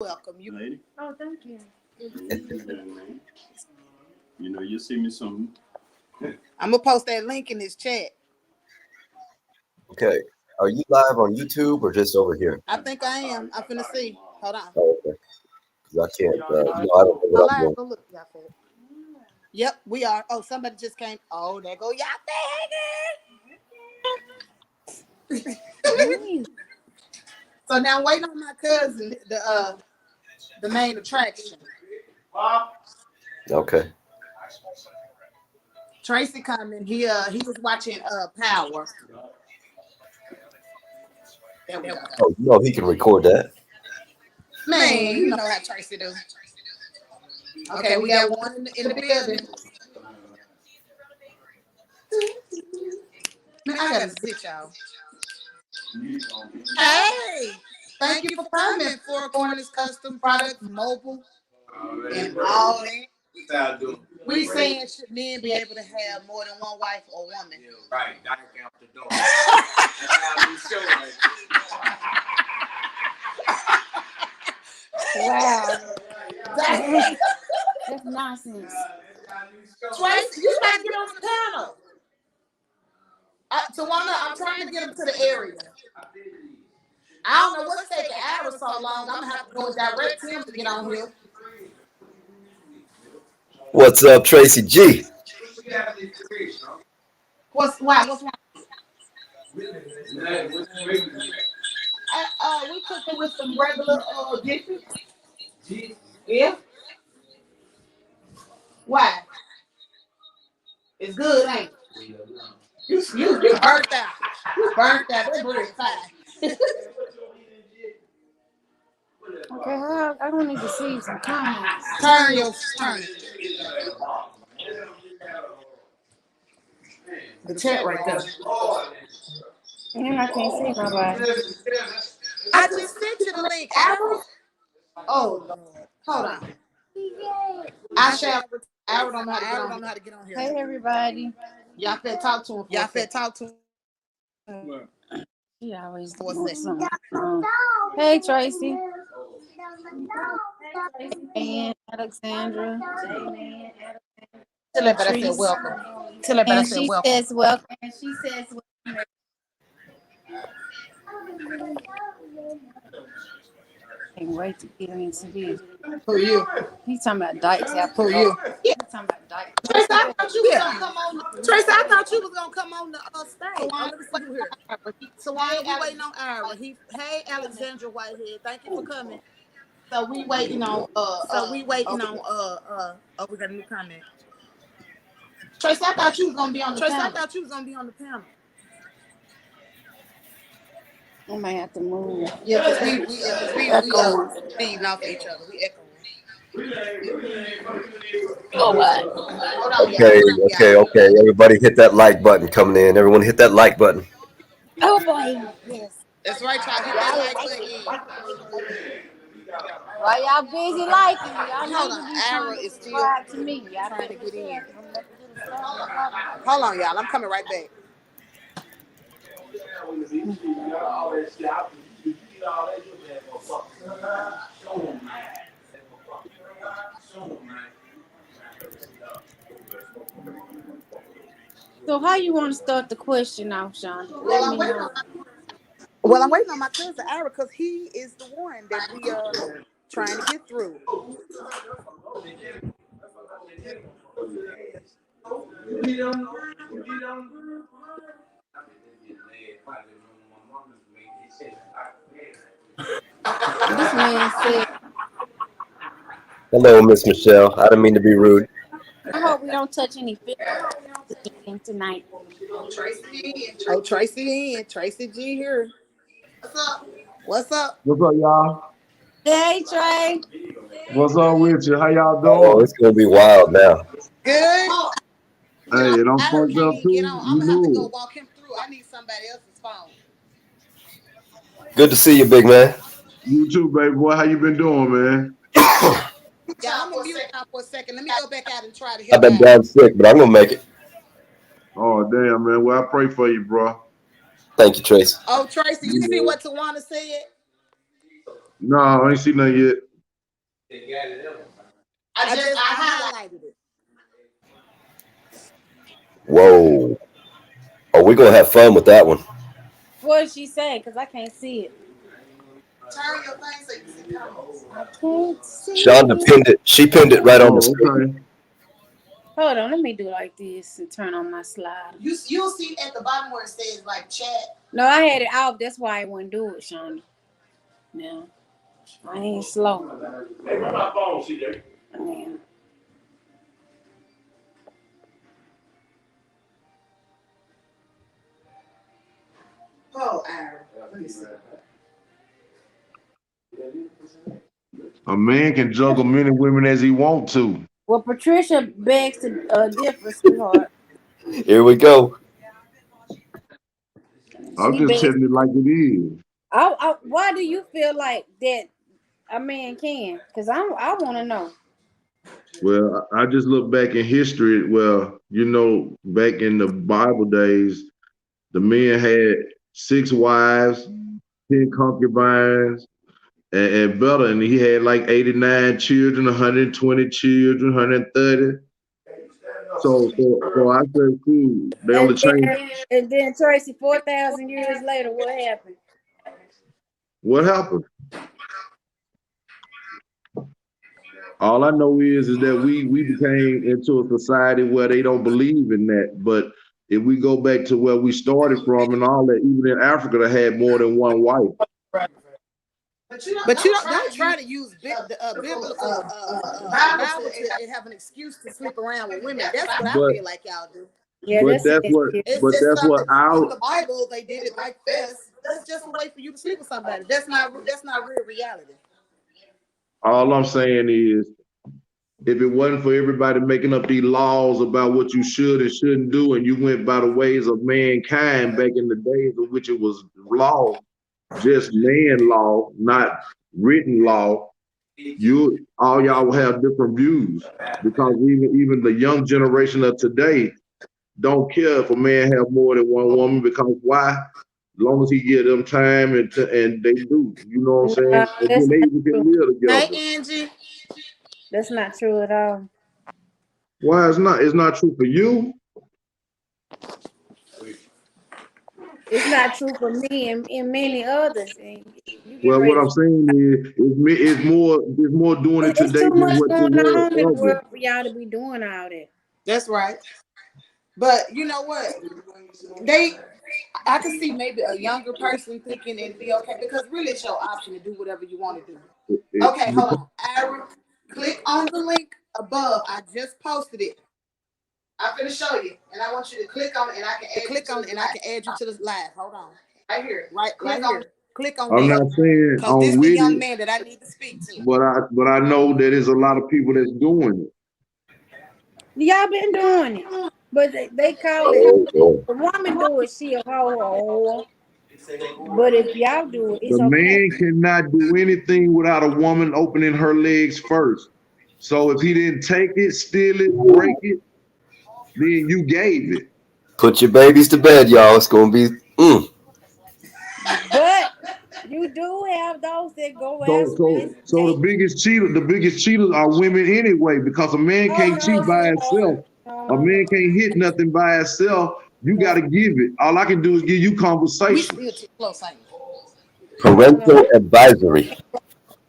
welcome. You. Lady. Oh, thank you. You know, you'll see me soon. I'm gonna post that link in this chat. Okay. Are you live on YouTube or just over here? I think I am. I'm finna see. Hold on. Oh, okay. 'Cause I can't. No, I don't know Go what I'm live. doing. Go look, y'all. Yep, we are. Oh, somebody just came. Oh, there go y'all hanging. So now waiting on my cousin, the main attraction. Okay. Tracy coming. He was watching Power. There we go. Oh, you know he can record that. Man, you know how Tracy do. Okay, we got one in the building. Man, I gotta sit y'all. Hey, thank you for coming. Four Corners Custom Products, mobile, and all that. We saying should men be able to have more than one wife or woman? Yeah, right, knock out the door. Wow. That's nonsense. Tracy, you gotta get on the panel. Tawana, I'm trying to get him to the area. I don't know what's taking Ira so long. I'm gonna have to go direct him to get on here. What's up, Tracy G? What's wrong? We cook it with some regular dishes. Yeah. Why? It's good, ain't it? You burnt out. You burnt out. That bread fine. Okay, I don't need to see some comments. Turn. The chat right there. And I can't see nobody. I just sent you the link, Apple. Oh, Lord. Hold on. I shall. I don't know how to get on here. Hey, everybody. Y'all finna talk to him. She always What's doing that? something. Hey, Tracy. And Alexandra. Tell everybody I said welcome. Tell everybody I And said she welcome. says welcome. And she says welcome. Can't wait to get into this. Who you? He's talking about dykes. Who you? He's talking about dykes. Tracy, I thought you was gonna come on. Tracy, I thought you was gonna come on the stage. Oh, let me see who here. So while we waiting on Ira, hey Alexandra Whitehead, thank you for coming. So we waiting on we got a new comment. Tracy, I thought you was gonna be on the panel. I might have to move. Yeah, because we feeding off each other. We echoing. Oh, what? Hold on, Okay. Everybody hit that like button coming in. Everyone hit that like button. Oh, boy. Yes. That's right, y'all. Hit that like button. Why y'all busy liking? Y'all Hold need on, to be Ira trying is to still subscribe to me. Y'all trying to get in. Hold Hold on, y'all. I'm coming right back. So how you want to start the question off, Sean? Well, I'm waiting on my cousin Ira because he is the one that we are trying to get through. This man said, Hello, Miss Michelle. I didn't mean to be rude. I hope we don't touch any feelings tonight. Tracy G here. What's up? What's up, y'all? Hey, Trey. What's up with you? How y'all Oh, doing? it's gonna be wild now. Good. Hey, and I'm Ira fucked can't up even get too. on. I'm You gonna have to go knew it. walk him through. I need somebody else's phone. Good to see you, big man. You too, baby boy. How you been doing, man? Yeah, I'm gonna mute out for a second. Let me go back out and try to I've help been out. down sick, but I'm gonna make it. Oh, damn, man. Well, I pray for you, bro. Thank you, Tracy. Oh, Tracy, you see what Tawana said? No, I ain't seen nothing yet. I highlighted it. Whoa. Oh, we're gonna have fun with that one. What did she say? Because I can't see it. Turn your thing so you can see comments. I can't see Shonda it. pinned it. She pinned it right on the Oh, screen. okay. Hold on, let me do like this and turn on my slider. You'll see at the bottom where it says like chat. No, I had it off. That's why I wouldn't do it, Shonda. No, I ain't slow. Hey, where my phone, CJ? Man. Oh, Aaron. Let me see. A man can juggle many women as he want to. Well, Patricia begs to differ, sweetheart. Here we go. I'm She just begs. telling it like it is. Why do you feel like that a man can? Because I want to know. Well, I just look back in history. Well, back in the Bible days, the men had 6 wives, 10 concubines, and better. And he had like 89 children, 120 children, 130. So I said, cool. They only changed. And then Tracy, 4,000 years later, what happened? What happened? All I know is that we became into a society where they don't believe in that. But if we go back to where we started from and all that, even in Africa, they had more than one wife. But you don't try to use biblical Bible to have an excuse to sleep around with women. That's what I feel like y'all do. Yeah, But that's what in the Bible they did it like this. That's just a way for you to sleep with somebody. That's not real reality. all I'm saying is, if it wasn't for everybody making up these laws about what you should and shouldn't do, and you went by the ways of mankind back in the days in which it was law, just man law, not written law, all y'all will have different views, because even the young generation of today don't care if a man have more than one woman, because why? As long as he give them time and they do, you know what I'm saying? And then they even can live together. Hey, Angie. That's not true at all. Why it's not? It's not true for you. It's not true for me and many others. And Well, what I'm saying is, it's more doing it it's today too than much what going it was on in the ever. world for y'all to be doing all that. That's right. But you know what? I can see maybe a younger person thinking it'd be okay, because really it's your option to do whatever you want to do. Okay, hold on. Aaron, click on the link above. I just posted it. I'm gonna show you, and I want you to click on it, and I can add you to the live. Hold on. Right here. Right here. Click on I'm that. not saying Because this I'm is the with young it, man that I need to speak to. but I know that there's a lot of people that's doing it. Y'all been doing it. But they call it, the woman do it, she a hoe. But if y'all do it, it's The okay. man cannot do anything without a woman opening her legs first. So if he didn't take it, steal it, break it, then you gave it. Put your babies to bed, y'all. It's gonna be. But you do have those that go So the biggest cheaters are women anyway, because a man can't cheat by himself. A man can't hit nothing by himself. You got to give it. All I can do is give you conversation. We still too close, ain't Parental advisory.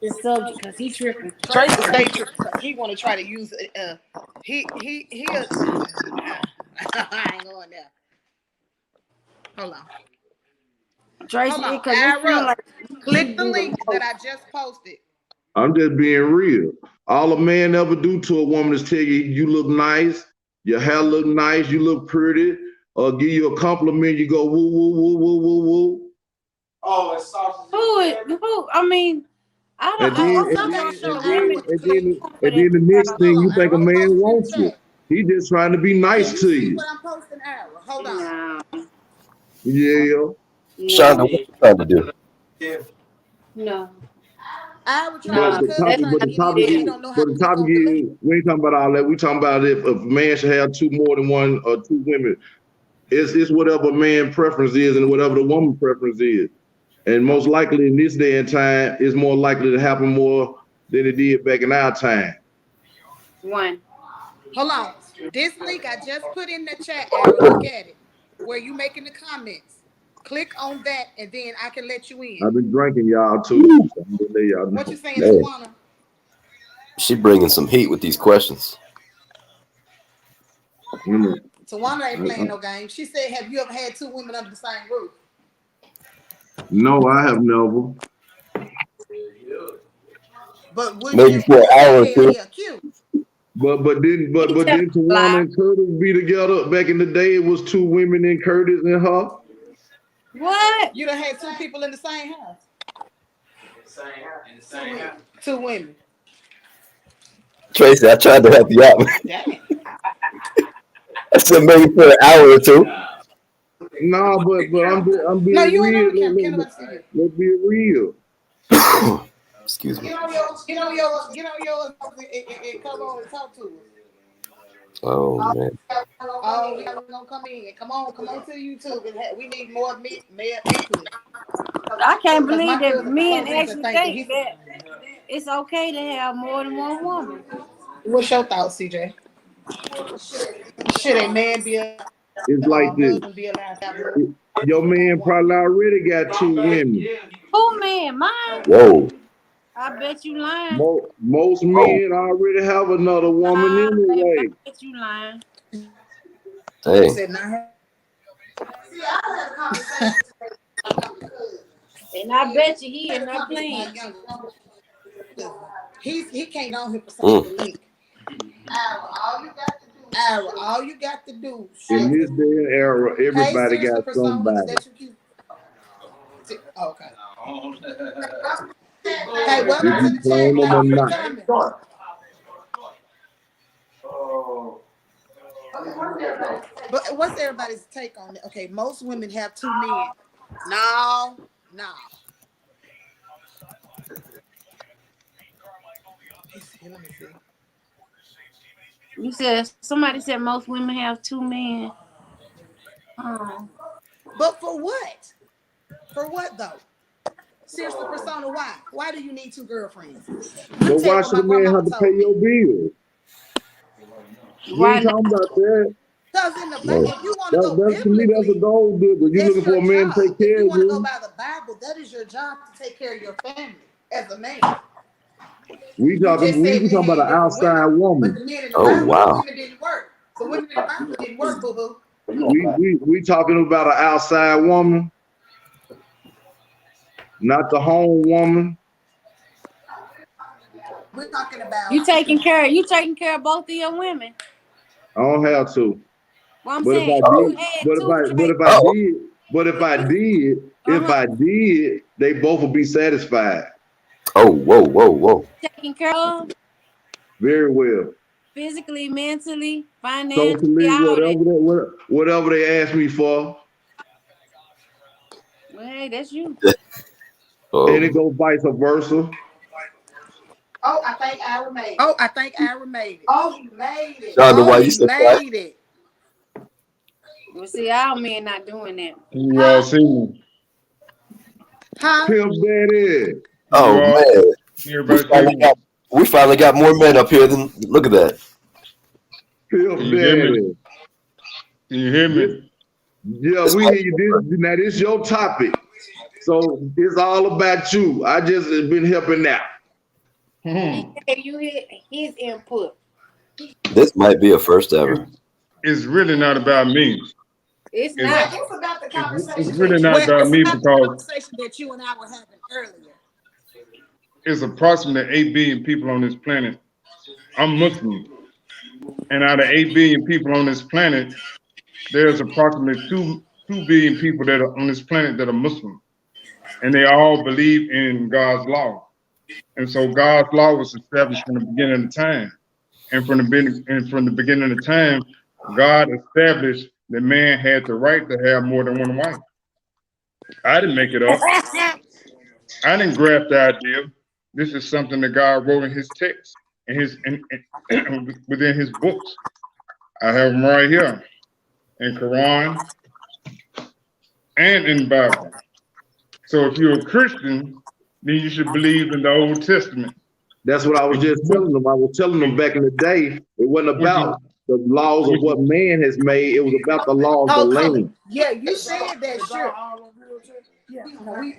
the subject because he tripping. Tracy stay tripping because he want to try to use he I ain't going there. Hold on. Tracy, because click the link that I just posted. I'm just being real. All a man ever do to a woman is tell you look nice, your hair look nice, you look pretty, or give you a compliment, you go woo woo woo woo woo woo. Oh, it's sausage. Who? I mean, I And don't. then the next thing you think a man wants you. He just trying to be nice to you. What I'm posting, Aaron. Hold on. Yeah. Shonda, what you trying to do? No. I would try But the topic is, we ain't talking about all that. We talking about if a man should have more than one or two women. It's whatever man preference is and whatever the woman preference is. And most likely in this day and time, it's more likely to happen more than it did back in our time. One. Hold on. This link I just put in the chat, Aaron. Look at it. Where you making the comments. Click on that, and then I can let you in. I've been drinking, y'all, too. So I'm gonna let y'all know. What you saying, Man. Tawana? She bringing some heat with these questions. Tawana ain't playing no game. She said, have you ever had two women under the same roof? No, I have never. But would Maybe you? for an hour or Hell two. yeah, cute. But didn't Tawana and Curtis be together back in the day? It was two women in Curtis and her. What? You done had two people in the same house. In the same house. Two women. Tracy, I tried to help you out. Damn. I said maybe for an hour or two. No, but I'm being No, you ain't on real. the camera. Can't nobody see you. Let's be real. Excuse me. Get on yours and come on and talk to us. Oh man. Oh, we gonna come in. Come on to YouTube. We need more male input. I can't believe that cousin men proposed actually to think that it's okay to have more than one woman. What's your thoughts, CJ? Should a man be a It's like this. husband be allowed to have more Your man probably already got two women. Who man? Mine? Whoa. I bet you lying. Most Whoa. men already have another woman anyway. I bet you lying. Hey. said not her. See, I had a conversation. And I bet you he is not playing. He can't on here for something to link. All you got to do. In this day and era, everybody hey, got somebody. Is that you cute? Okay. Hey, welcome to the Claim them or not. chat. But what's everybody's take on it? Okay, most women have two men. No. Let me see. You said somebody said most women have two men. But for what? For what though? Seriously, persona, why? Why do you need two girlfriends? But why should a man have to pay your bills? We ain't talking about that. Because in the Bible, if you want to go to me, that's a biblically, gold digger. You looking for a man to take care if you of want to go you. by the Bible, that is your job to take care of your family as a man. We talking about an outside woman. But the men in the Oh, Bible, wow. the women didn't work. The women in the Bible didn't work, boo-boo. We talking about an outside woman, not the home woman. We're talking about You taking care of both of your women. I don't have to. Well, I'm But saying if I did, they both would be satisfied. Oh, whoa. taking care of Very well. physically, mentally, financially, Socially, whatever they ask me for. Well, hey, that's you. And it goes vice versa. Oh, I think Ira made it. Oh, he made it. Made it. Well, see, our men not doing that. You all see me. Huh? Pimp daddy. Oh man. We finally got more men up here than look at that. Pimp daddy. Can you hear me? Yeah, we hear you. Now this is your topic. So it's all about you. I just have been helping out. He gave you his input. This might be a first ever. It's really not about me. It's not. It's about the conversation. It's really not about me because the conversation that you and I were having earlier. There's approximately 8 billion people on this planet. I'm Muslim. And out of 8 billion people on this planet, there's approximately 2 billion people that are on this planet that are Muslim. And they all believe in God's law. And so God's law was established from the beginning of time. And from the beginning of time, God established that man had the right to have more than one wife. I didn't make it up. I didn't graft the idea. This is something that God wrote in his text and within his books. I have them right here in Quran and in Bible. So if you're a Christian, then you should believe in the Old Testament. That's what I was just telling them. I was telling them back in the day, it wasn't about the laws of what man has made. It was about the law of the land. Yeah, you said that, sure. Yeah,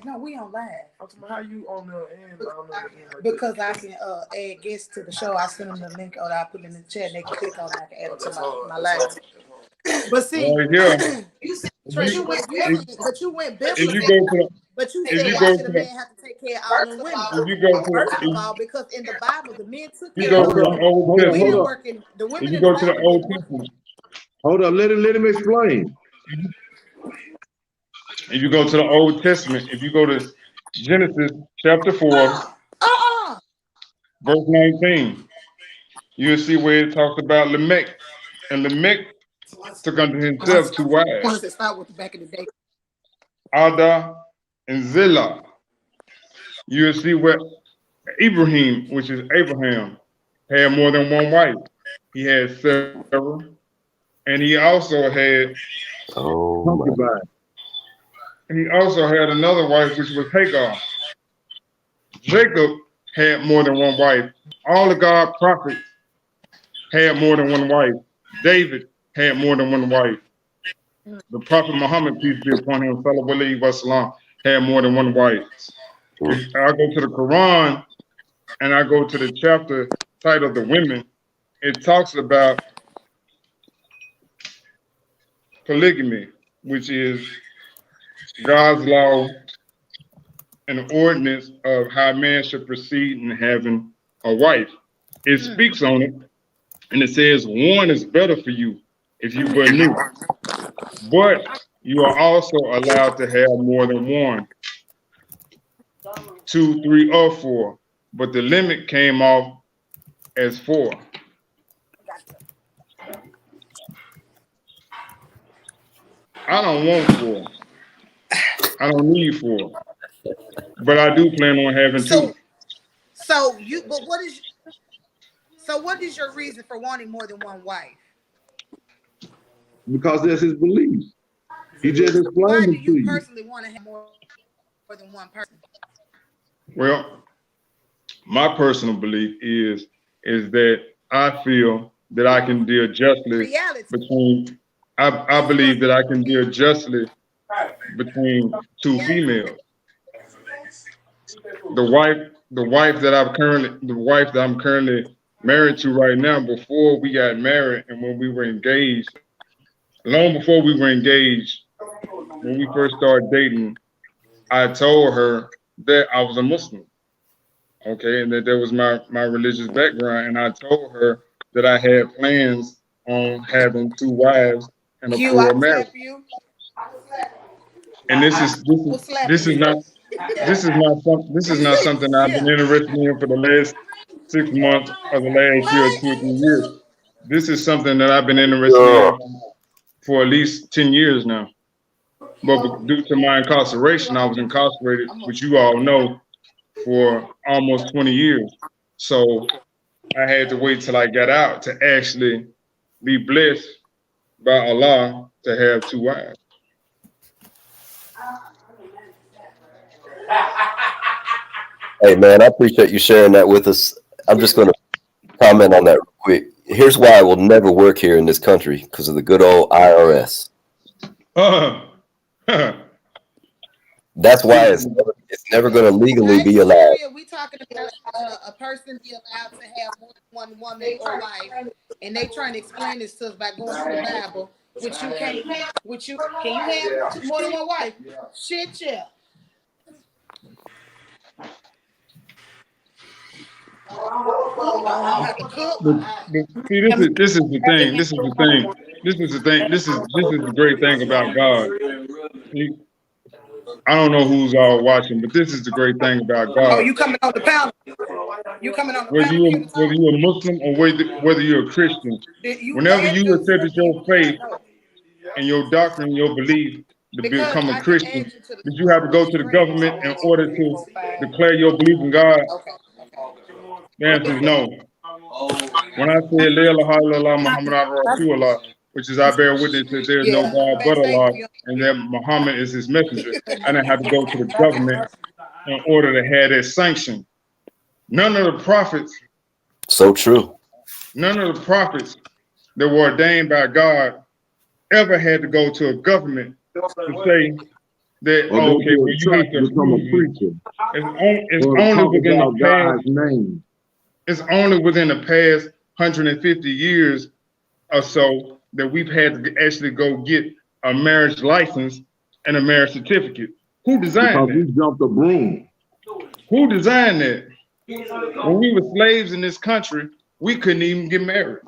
no, we on live. How you on the end? Because I can add guests to the show. I send them the link or I put it in the chat and they can click on it. I can add it to my live. But see, you said you went biblical. But you said why should a man have to take care of all the women? First of all, because in the Bible, the men took care of the women. The women in the Bible. Hold on, let him explain. If you go to the Old Testament, if you go to Genesis chapter 4, verse 19, you'll see where it talks about Lamech. And Lamech took unto himself 2 wives. Ones that start with the back of the day. Ada and Zillah. You'll see where Ibrahim, which is Abraham, had more than 1 wife. He had several. And he also had another wife, which was Hagar. Jacob had more than 1 wife. All the God prophets had more than 1 wife. David had more than 1 wife. The Prophet Muhammad, peace be upon him, sallallahu alaihi wasallam, had more than 1 wife. If I go to the Quran and I go to the chapter titled The Women, it talks about polygamy, which is God's law and ordinance of how man should proceed in having a wife. It speaks on it, and it says 1 is better for you if you were new. But you are also allowed to have more than 1, 2, 3, or 4. But the limit came off as 4. I don't want 4. I don't need 4. But I do plan on having 2. What is your reason for wanting more than 1 wife? Because that's his belief. He just explained Why do it to you you. personally want to have more than 1 person? Well, my personal belief is that I feel that I can deal justly between. I believe that I can deal justly between 2 females. The wife that I'm currently married to right now. Before we got married and when we were engaged, long before we were engaged, when we first started dating, I told her that I was a Muslim, okay, and that was my religious background, and I told her that I had plans on having 2 wives and a plural marriage. And this is not something I've been interested in for the last 6 months or the last year or 2 or 3 years. This is something that I've been interested in for at least 10 years now. But due to my incarceration, I was incarcerated, which you all know, for almost 20 years. So I had to wait till I got out to actually be blessed by Allah to have 2 wives. Hey, man, I appreciate you sharing that with us. I'm just going to comment on that real quick. Here's why I will never work here in this country, because of the good old IRS. That's why it's never going to legally be allowed. We talking about a person be allowed to have more than 1 woman or wife, and they trying to explain this to us by going to the Bible, which you can't. Can you have more than 1 wife? Shit, yeah. See, this is the thing. This is the great thing about God. I don't know who's all watching, but this is the great thing about God. Oh, you coming on the panel? You coming on the panel? Whether you're a Muslim or whether you're a Christian, whenever you accepted your faith and your doctrine, your belief to become a Christian, did you have to go to the government in order to declare your belief in God? The answer is no. When I said La ilaha illallah Muhammadan Rasulullah, which is I bear witness that there is no God but Allah and that Muhammad is his messenger, I didn't have to go to the government in order to have that sanction. None of the prophets, So true. none of the prophets that were ordained by God ever had to go to a government to say that, Or go okay, to well, a you have church to to become a approve me. preacher. It's Or to only talk within the about past, God's name. it's only within the past 150 years or so that we've had to actually go get a marriage license and a marriage certificate. Who designed Because we that? jumped the broom. Who designed that? When we were slaves in this country, we couldn't even get married.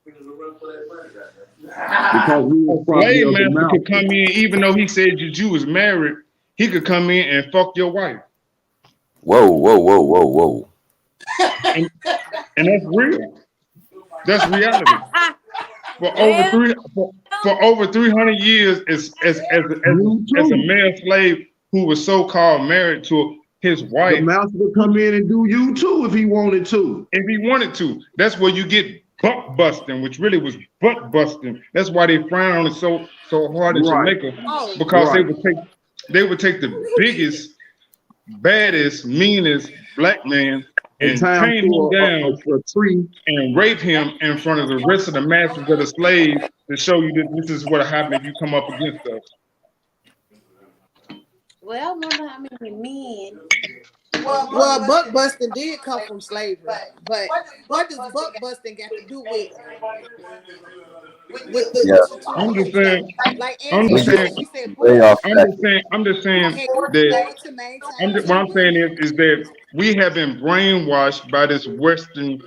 Because we A were property slave of the master could master. come in, even though he said that you was married, he could come in and fuck your wife. Whoa, whoa, whoa, whoa, whoa. And, and that's real. That's reality. For over Well, three for over 300 years You as a too. male slave who was so-called married to his The wife, master would come in and do you too if he wanted to. if he wanted to. That's where you get butt busting, which really was butt busting. That's why they frown on it so hard in Right, Jamaica, Oh, because right. they would take the biggest, baddest, meanest black man And and tie him tame him to down a tree. and rape him in front of the rest of the masters of the slaves to show you that this is what happened if you come up against us. well, I wonder how many men. well, buck busting did come from slavery, but what does buck busting got to do with the Yeah, what you I'm talking just about? saying, Like I'm Angela we just get said, saying, she said way bull off track. I'm just saying can't that stay to maintain what two I'm saying women. is that we have been brainwashed by this Western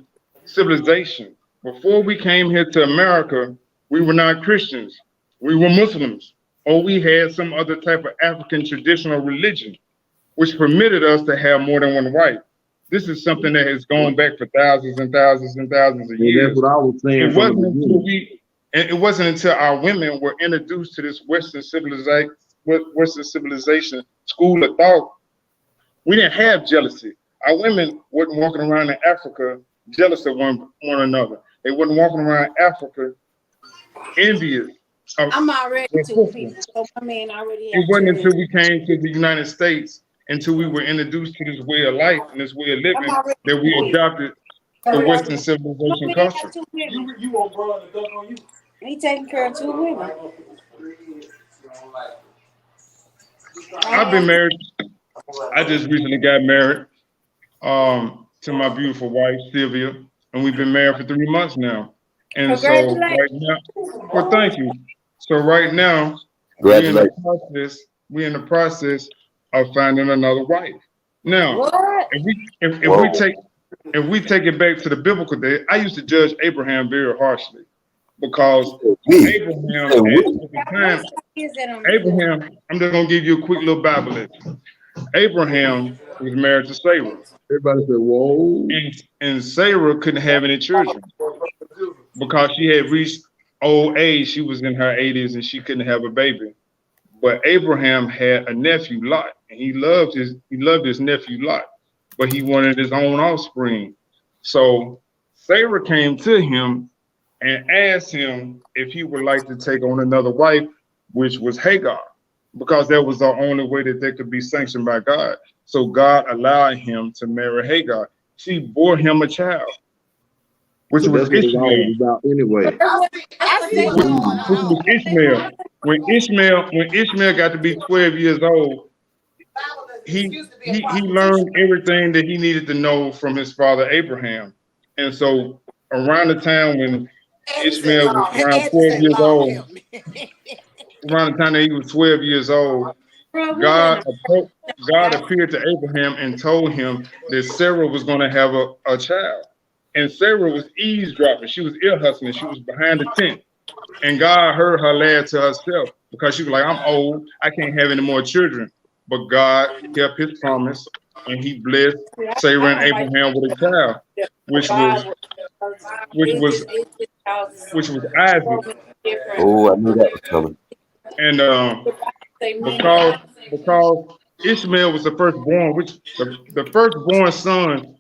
civilization. Before we came here to America, we were not Christians. We were Muslims, or we had some other type of African traditional religion, which permitted us to have more than one wife. This is something that has gone back for thousands and thousands and thousands of And that's years. what I was saying It from the wasn't until beginning. it wasn't until our women were introduced to this Western civilization school of thought. We didn't have jealousy. Our women wasn't walking around in Africa jealous of one another. They wasn't walking around Africa envious of I'm already their two sister. people, so my man already It have wasn't children. until we came to the United States, until we were introduced to this way of life and this way of I'm living, already that we two. adopted the Western My civilization man have culture. two women. You want Brian to duck on you? He taking care of two women. I've been married. I just recently got married to my beautiful wife, Sylvia, and we've been married for 3 months now. And so Congratulations. right now, well, thank you. So right now, we're in the Congratulations. process, we're in the process of finding another wife. Now, What? if if we take it back to the biblical day, I used to judge Abraham very harshly because We. Abraham Say at we. the What time, song is that on the floor? Abraham, I'm just gonna give you a quick little Bible lesson. Abraham was married to Sarah, Everybody said, whoa. and Sarah couldn't have any children because she had reached old age. She was in her 80s and she couldn't have a baby. But Abraham had a nephew, Lot, and he loved his nephew Lot, but he wanted his own offspring. So Sarah came to him and asked him if he would like to take on another wife, which was Hagar, because that was the only way that they could be sanctioned by God. So God allowed him to marry Hagar. She bore him a child, which But was that's what it's Ishmael. always about anyway. I see what's Which, going which was on. Ishmael. When Ishmael got to be 12 years old, he learned everything that he needed to know from his father Abraham. And so around the time when Ishmael was around Auntie 12 say, years Lord old, help me. around the time that he was 12 years old, Bro, what in God the appro- God appeared to Abraham and told him that Sarah was going to have a child. And Sarah was eavesdropping. She was ear hustling. She was behind the tent. And God heard her laugh to herself because she was like, I'm old. I can't have any more children. But God kept his promise and he blessed I Sarah and don't like Abraham with a child, the which was Bible. which was It just causes which was so Isaac. many different. Oh, I knew that was coming. And The Bible say many. because Ishmael was the firstborn, which the firstborn son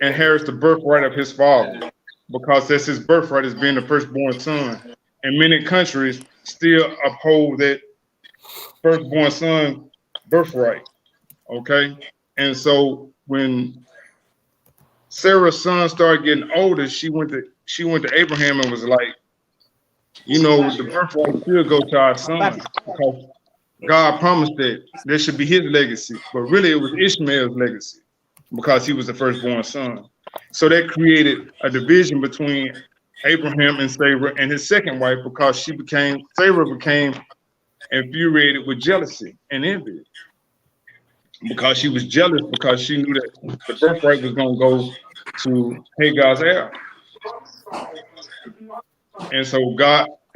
inherits the birthright of his father, because that's his birthright as being the firstborn son. And many countries still uphold that firstborn son birthright. Okay, and so when Sarah's son started getting older, she went to Abraham and was like, you know, the birthright should go to our son because God promised that there should be his legacy, but really it was Ishmael's legacy because he was the firstborn son. So that created a division between Abraham and Sarah and his second wife because Sarah became infuriated with jealousy and envy because she was jealous because she knew that the birthright was going to go to Hagar's heir. And so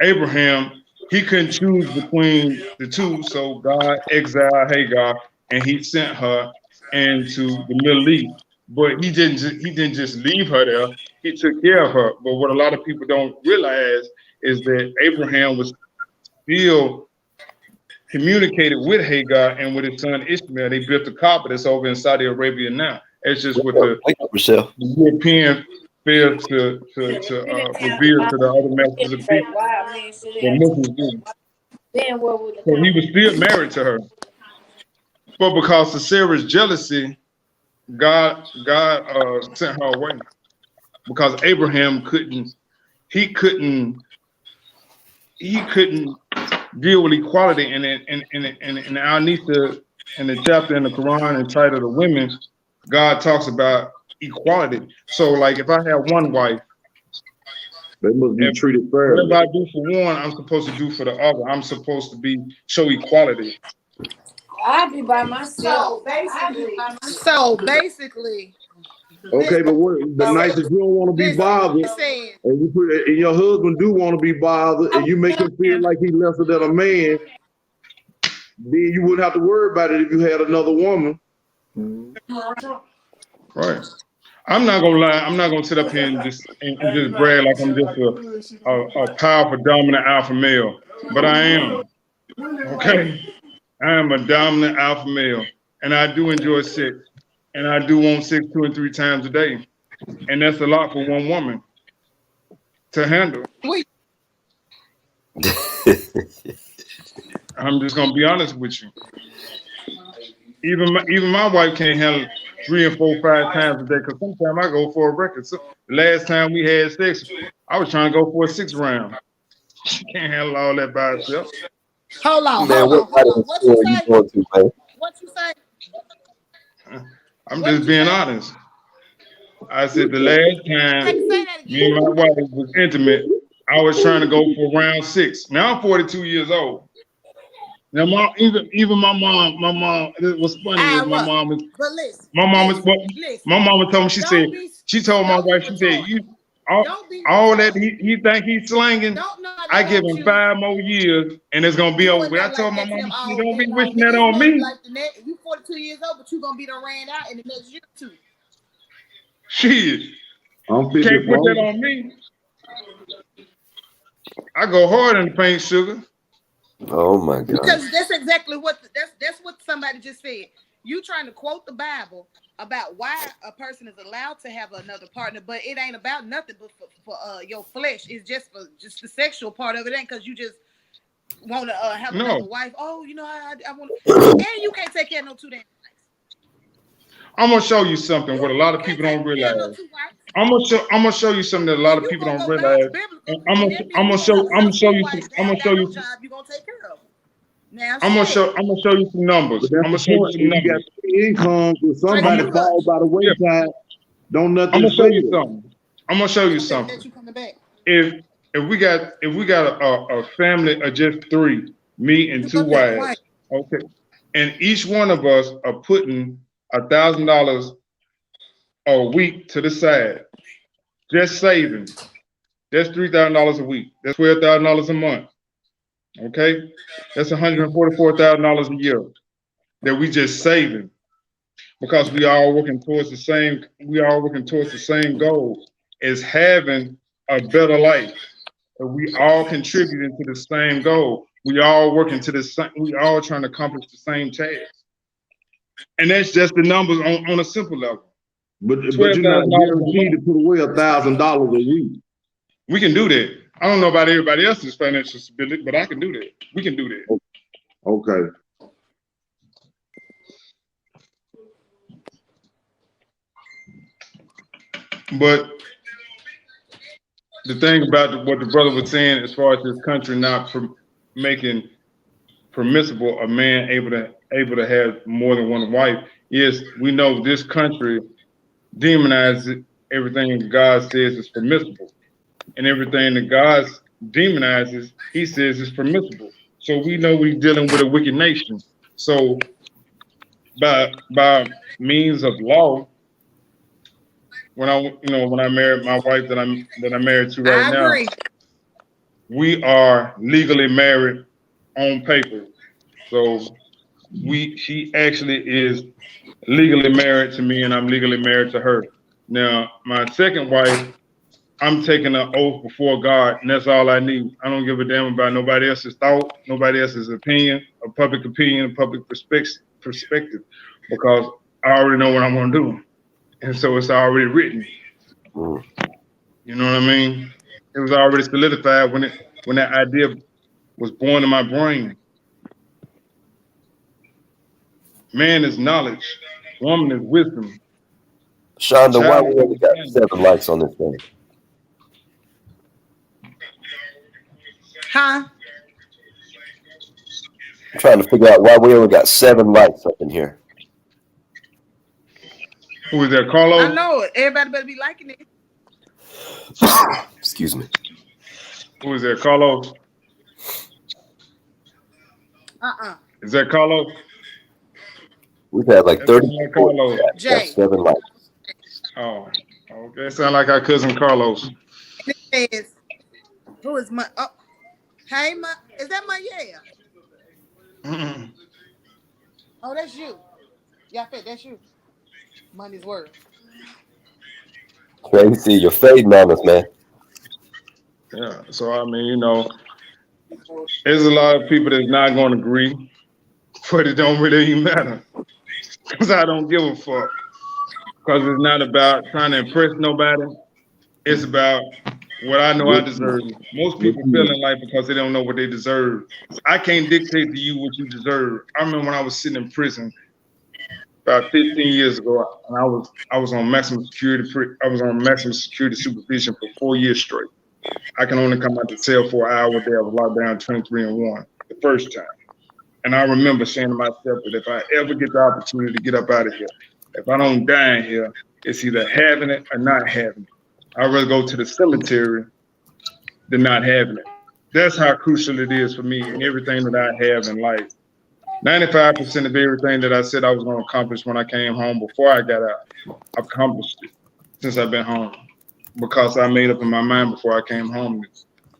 Abraham, he couldn't choose between the two, so God exiled Hagar and he sent her into the Middle East. But he didn't just leave her there, he took care of her. But what a lot of people don't realize is that Abraham was still communicated with Hagar and with his son Ishmael. They built the Kaaba that's over in Saudi Arabia now. It's just with the European failed to reveal to the other masters of people. The Muslims do. So he was still married to her. But because of Sarah's jealousy, God sent her away. Because Abraham couldn't deal with equality. And Al-Nisa, in the chapter in the Quran entitled The Women, God talks about equality. So like if I have one wife, they must be treated fairly. Whatever I do for one, I'm supposed to do for the other. I'm supposed to show equality. I'll be by myself. So basically. Okay, but the night that you don't want to be bothered, and your husband do want to be bothered, and you make him feel like he's lesser than a man, then you wouldn't have to worry about it if you had another woman. Right. I'm not gonna lie. I'm not gonna sit up here and just brag like I'm just a powerful, dominant alpha male, but I am. Okay, I am a dominant alpha male, and I do enjoy sex, and I do want sex 2 and 3 times a day, and that's a lot for one woman to handle. I'm just gonna be honest with you. Even my wife can't handle 3 and 4, 5 times a day because sometimes I go for a record. So the last time we had sex, I was trying to go for a 6 round. She can't handle all that by herself. Hold on. What you say? What you say? I'm just being honest. I said the last time me and my wife was intimate, I was trying to go for round 6. Now I'm 42 years old. Now, even my mom. It was funny. My mom told me. She told my wife. She said, "You all that he think he's slanging. I give him 5 more years, and it's gonna be over." But I told my mom, "You don't be wishing that on me." You 42 years old, but you gonna be done ran out in the next year or 2. Shit, can't put that on me. I go hard in the paint, sugar. Oh my God! Because that's exactly what that's what somebody just said. You trying to quote the Bible about why a person is allowed to have another partner, but it ain't about nothing but for your flesh. It's just for the sexual part of it. Ain't because you just want to have another wife. Oh, you know I want, and you can't take care of no 2 damn wives. I'm gonna show you something what a lot of people don't realize. I'm gonna show you something that a lot of people don't realize. I'm gonna show you some. I'm gonna show you. You gonna take care of them. Now, I'm gonna show you some numbers. I'm gonna show you some numbers. You got income, if somebody falls by the wayside, don't nothing. I'm gonna show you something. I'm gonna show you something. If we got a family of just 3, me and 2 wives, okay, and each one of us are putting $1,000 a week to the side, just saving. That's $3,000 a week. That's $12,000 a month. Okay, that's $144,000 a year that we just saving because we all working towards the same. We all working towards the same goal, is having a better life. And we all contributing to the same goal. We all working to the same. We all trying to accomplish the same task. And that's just the numbers on a simple level. But you're not guaranteed to put away $1,000 a week. We can do that. I don't know about everybody else's financial stability, but I can do that. We can do that. Okay. But the thing about what the brother was saying, as far as this country not making permissible a man able to have more than one wife, yes, we know this country demonizes everything God says is permissible, and everything that God demonizes, He says is permissible. So we know we're dealing with a wicked nation. So by means of law, when I married my wife that I'm married to right I now, agree. we are legally married on paper. So she actually is legally married to me, and I'm legally married to her. Now, my second wife, I'm taking an oath before God, and that's all I need. I don't give a damn about nobody else's thought, nobody else's opinion, a public perspective, because I already know what I'm going to do, and so it's already written. Mm. You know what I mean? It was already solidified when that idea was born in my brain. Man is knowledge, woman is wisdom, Shonda, why child we is only got understanding. 7 likes on this thing? Huh? I'm trying to figure out why we only got 7 likes up in here. Who is that, I Carlos? know it. Everybody better be liking it. Excuse me. Who is that, Carlos? Is that Carlos? We've had like That 30 sound like people in Carlos. the chat. Got Jay. 7 likes. Oh, okay. Sound like our cousin Carlos. And it says, who is my? Oh, hey, my. Is that my yeah? Oh, that's you. Yeah, that's you. Money's worth. Tracy, you're fading on us, man. Yeah. So I mean, there's a lot of people that's not going to agree, but it don't really even matter because I don't give a fuck. Because it's not about trying to impress nobody. It's about what I know I deserve. Most people feel in life because they don't know what they deserve. I can't dictate to you what you deserve. I remember when I was sitting in prison about 15 years ago, and I was on maximum security. I was on maximum security supervision for 4 years straight. I can only come out the cell for an hour a day. I was locked down 23-1 the first time. And I remember saying to myself that if I ever get the opportunity to get up out of here, if I don't die in here, it's either having it or not having it. I'd rather go to the cemetery than not having it. That's how crucial it is for me in everything that I have in life. 95% of everything that I said I was going to accomplish when I came home before I got out, I've accomplished it since I've been home. Because I made up in my mind before I came home,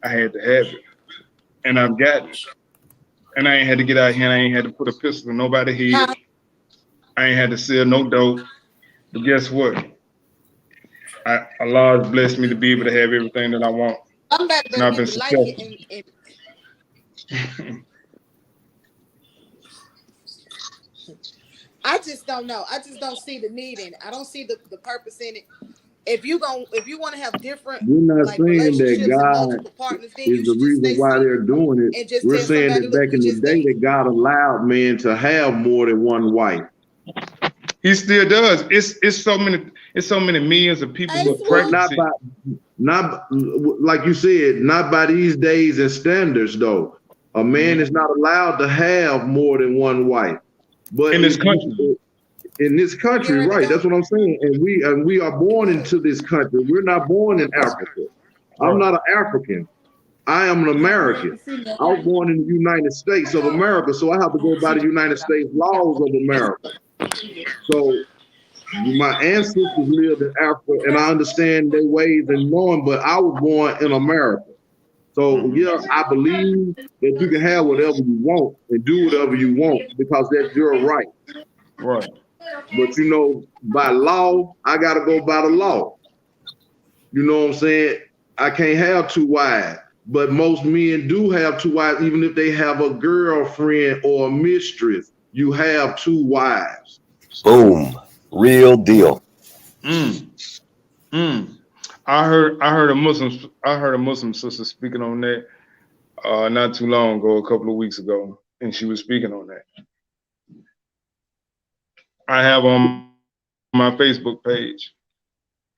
I had to have it. And I've gotten it. And I ain't had to get out here and I ain't had to put a pistol in nobody's head. I ain't had to sell no dope. But guess what? Allah has blessed me to be able to have everything that I want. Somebody And better I've been get to like successful. it and I just don't know. I just don't see the need in it. I don't see the purpose in it. If you want to have different We're not like saying that relationships and God multiple partners, then is you the should just reason stay why they're single doing it. and just We're tell saying somebody, that look, back we in the just day dating. that God allowed men to have more than one wife. He still does. It's so many millions of people who But practice it. not like you said, not by these days and standards though. A man is not allowed to have more than one wife. But In this country. in this country, right? That's what I'm saying. And we are born into this country. We're not born in Africa. I'm not an African. I am an American. I was born in the United States of America, so I have to go by the United States laws of America. So my ancestors lived in Africa, and I understand their ways and norms, but I was born in America. So yeah, I believe that you can have whatever you want and do whatever you want because that's your right. Right. But by law, I gotta go by the law. You know what I'm saying? I can't have 2 wives. But most men do have 2 wives, even if they have a girlfriend or a mistress. You have 2 wives. Boom. Real deal. Mm. I heard a Muslim sister speaking on that not too long ago, a couple of weeks ago, and she was speaking on that. I have on my Facebook page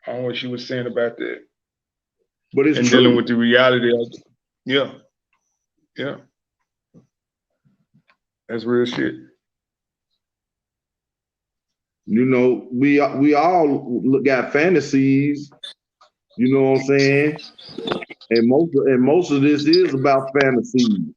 on what she was saying about that. But it's and true. dealing with the reality of it. Yeah. That's real shit. You know, we all got fantasies. You know what I'm saying? And most of this is about fantasy.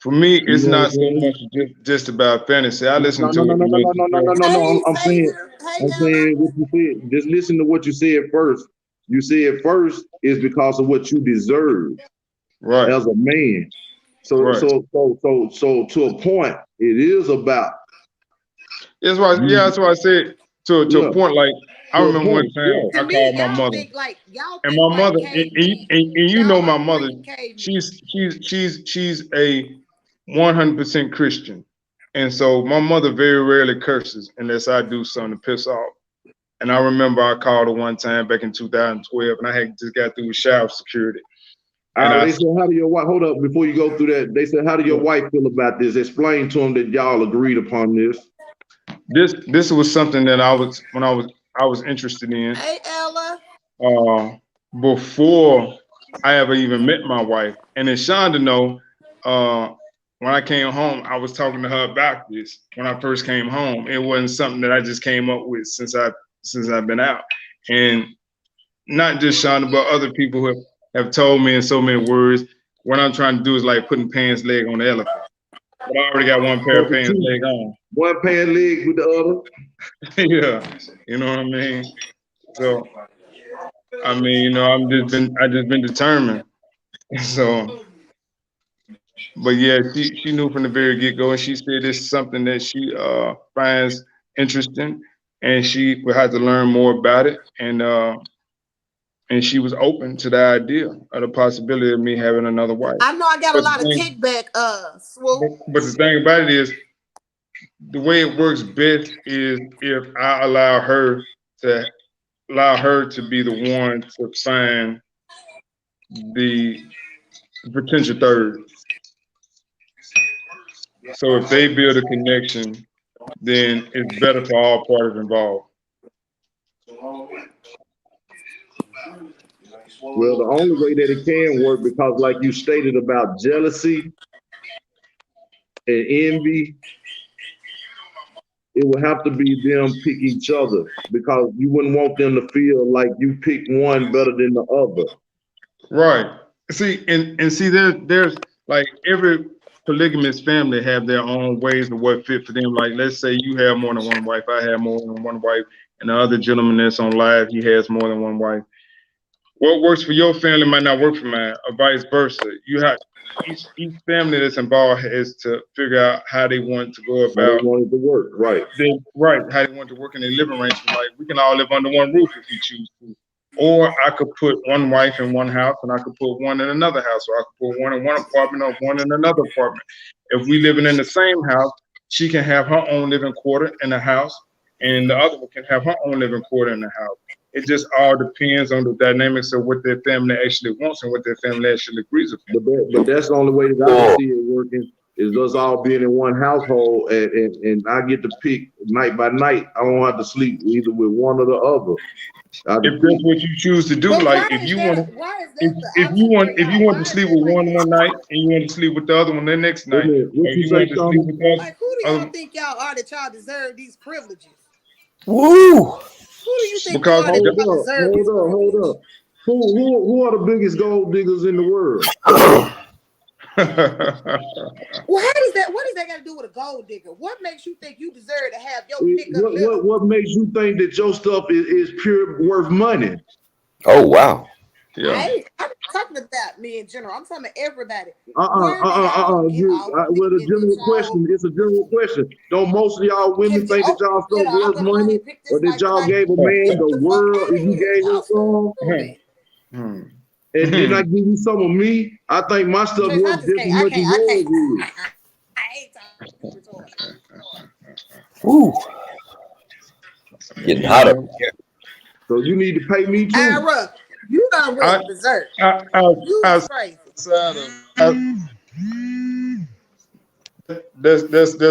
For me, You it's know what not I'm so saying? much just about fantasy. I listen to No. it the way No. Hey, I'm saying Savior. Hey, Ella. what you said. Just listen to what you said first. You said first is because of what you deserve right. as a man. So to a point, it is about. That's why. Yeah, that's why I said to a point. Like I To a remember one point, time yeah. I To me, called my y'all mother, think like and my mother, cavemen. and you know Y'all my are mother. freaking cavemen. She's a 100% Christian, and so my mother very rarely curses unless I do something to piss off. And I remember I called her one time back in 2012, and I had just got through with shower security. And They said, how do your wife, hold up, before you go through that, they said, how do your wife feel about this? Explain to them that y'all agreed upon this. This was something that I was interested in. Hey, Ella. Before I ever even met my wife. And then Shonda know, when I came home, I was talking to her about this when I first came home. It wasn't something that I just came up with since I've been out. And not just Shonda, but other people who have told me in so many words, what I'm trying to do is like putting pants leg on the elephant. But I already got one pair of pants leg on. One pair of legs with the other. Yeah. You know what I mean? So I mean, you know, I just been determined. So but yeah, she knew from the very get-go, and she said it's something that she finds interesting, and she would have to learn more about it, and she was open to the idea of the possibility of me having another wife. I know I got a lot of kickback, Swoop. But the thing about it is, the way it works best is if I allow her to be the one to find the potential third. So if they build a connection, then it's better for all parties involved. Well, the only way that it can work, because like you stated about jealousy and envy, it would have to be them pick each other, because you wouldn't want them to feel like you pick one better than the other. Right. See, and see, there's like every polygamous family have their own ways of what fit for them. Like, let's say you have more than one wife, I have more than one wife, and the other gentleman that's on live, he has more than one wife. What works for your family might not work for mine, or vice versa. You have each family that's involved has to figure out how they want to go about. How they want it to work, right? How they want to work in their living arrangement. Like, we can all live under one roof if we choose to. Or I could put one wife in one house, and I could put one in another house, or I could put one in one apartment, or one in another apartment. If we living in the same house, she can have her own living quarter in the house, and the other one can have her own living quarter in the house. It just all depends on the dynamics of what their family actually wants and what their family actually agrees upon. But that's the only way that I can see it working, is us all being in one household, and I get to pick night by night. I don't have to sleep either with one or the other. If that's what you choose to do, But like if you want to sleep with one night and you want to sleep with the other one the next night, or you want to sleep with the other. Like, who do y'all think y'all are that y'all deserve these privileges? Woo! Who do you think because y'all are that y'all deserve these privileges? Hold up. Who are the biggest gold diggers in the world? Well, what does that got to do with a gold digger? What makes you think you deserve to have your pick of little? What makes you think that your stuff is pure worth money? Oh wow. Yeah. I'm talking about me in general. I'm talking about everybody. Well, the general question, it's a general question. Don't most of y'all women think that y'all stuff worth money, or that y'all gave a man the world if you gave him some? And then I give you some of me. I think my stuff worth just as much as yours is. I hate talking. Woo. Getting hot up here. So you need to pay me too. Ira, you done went berserk. That's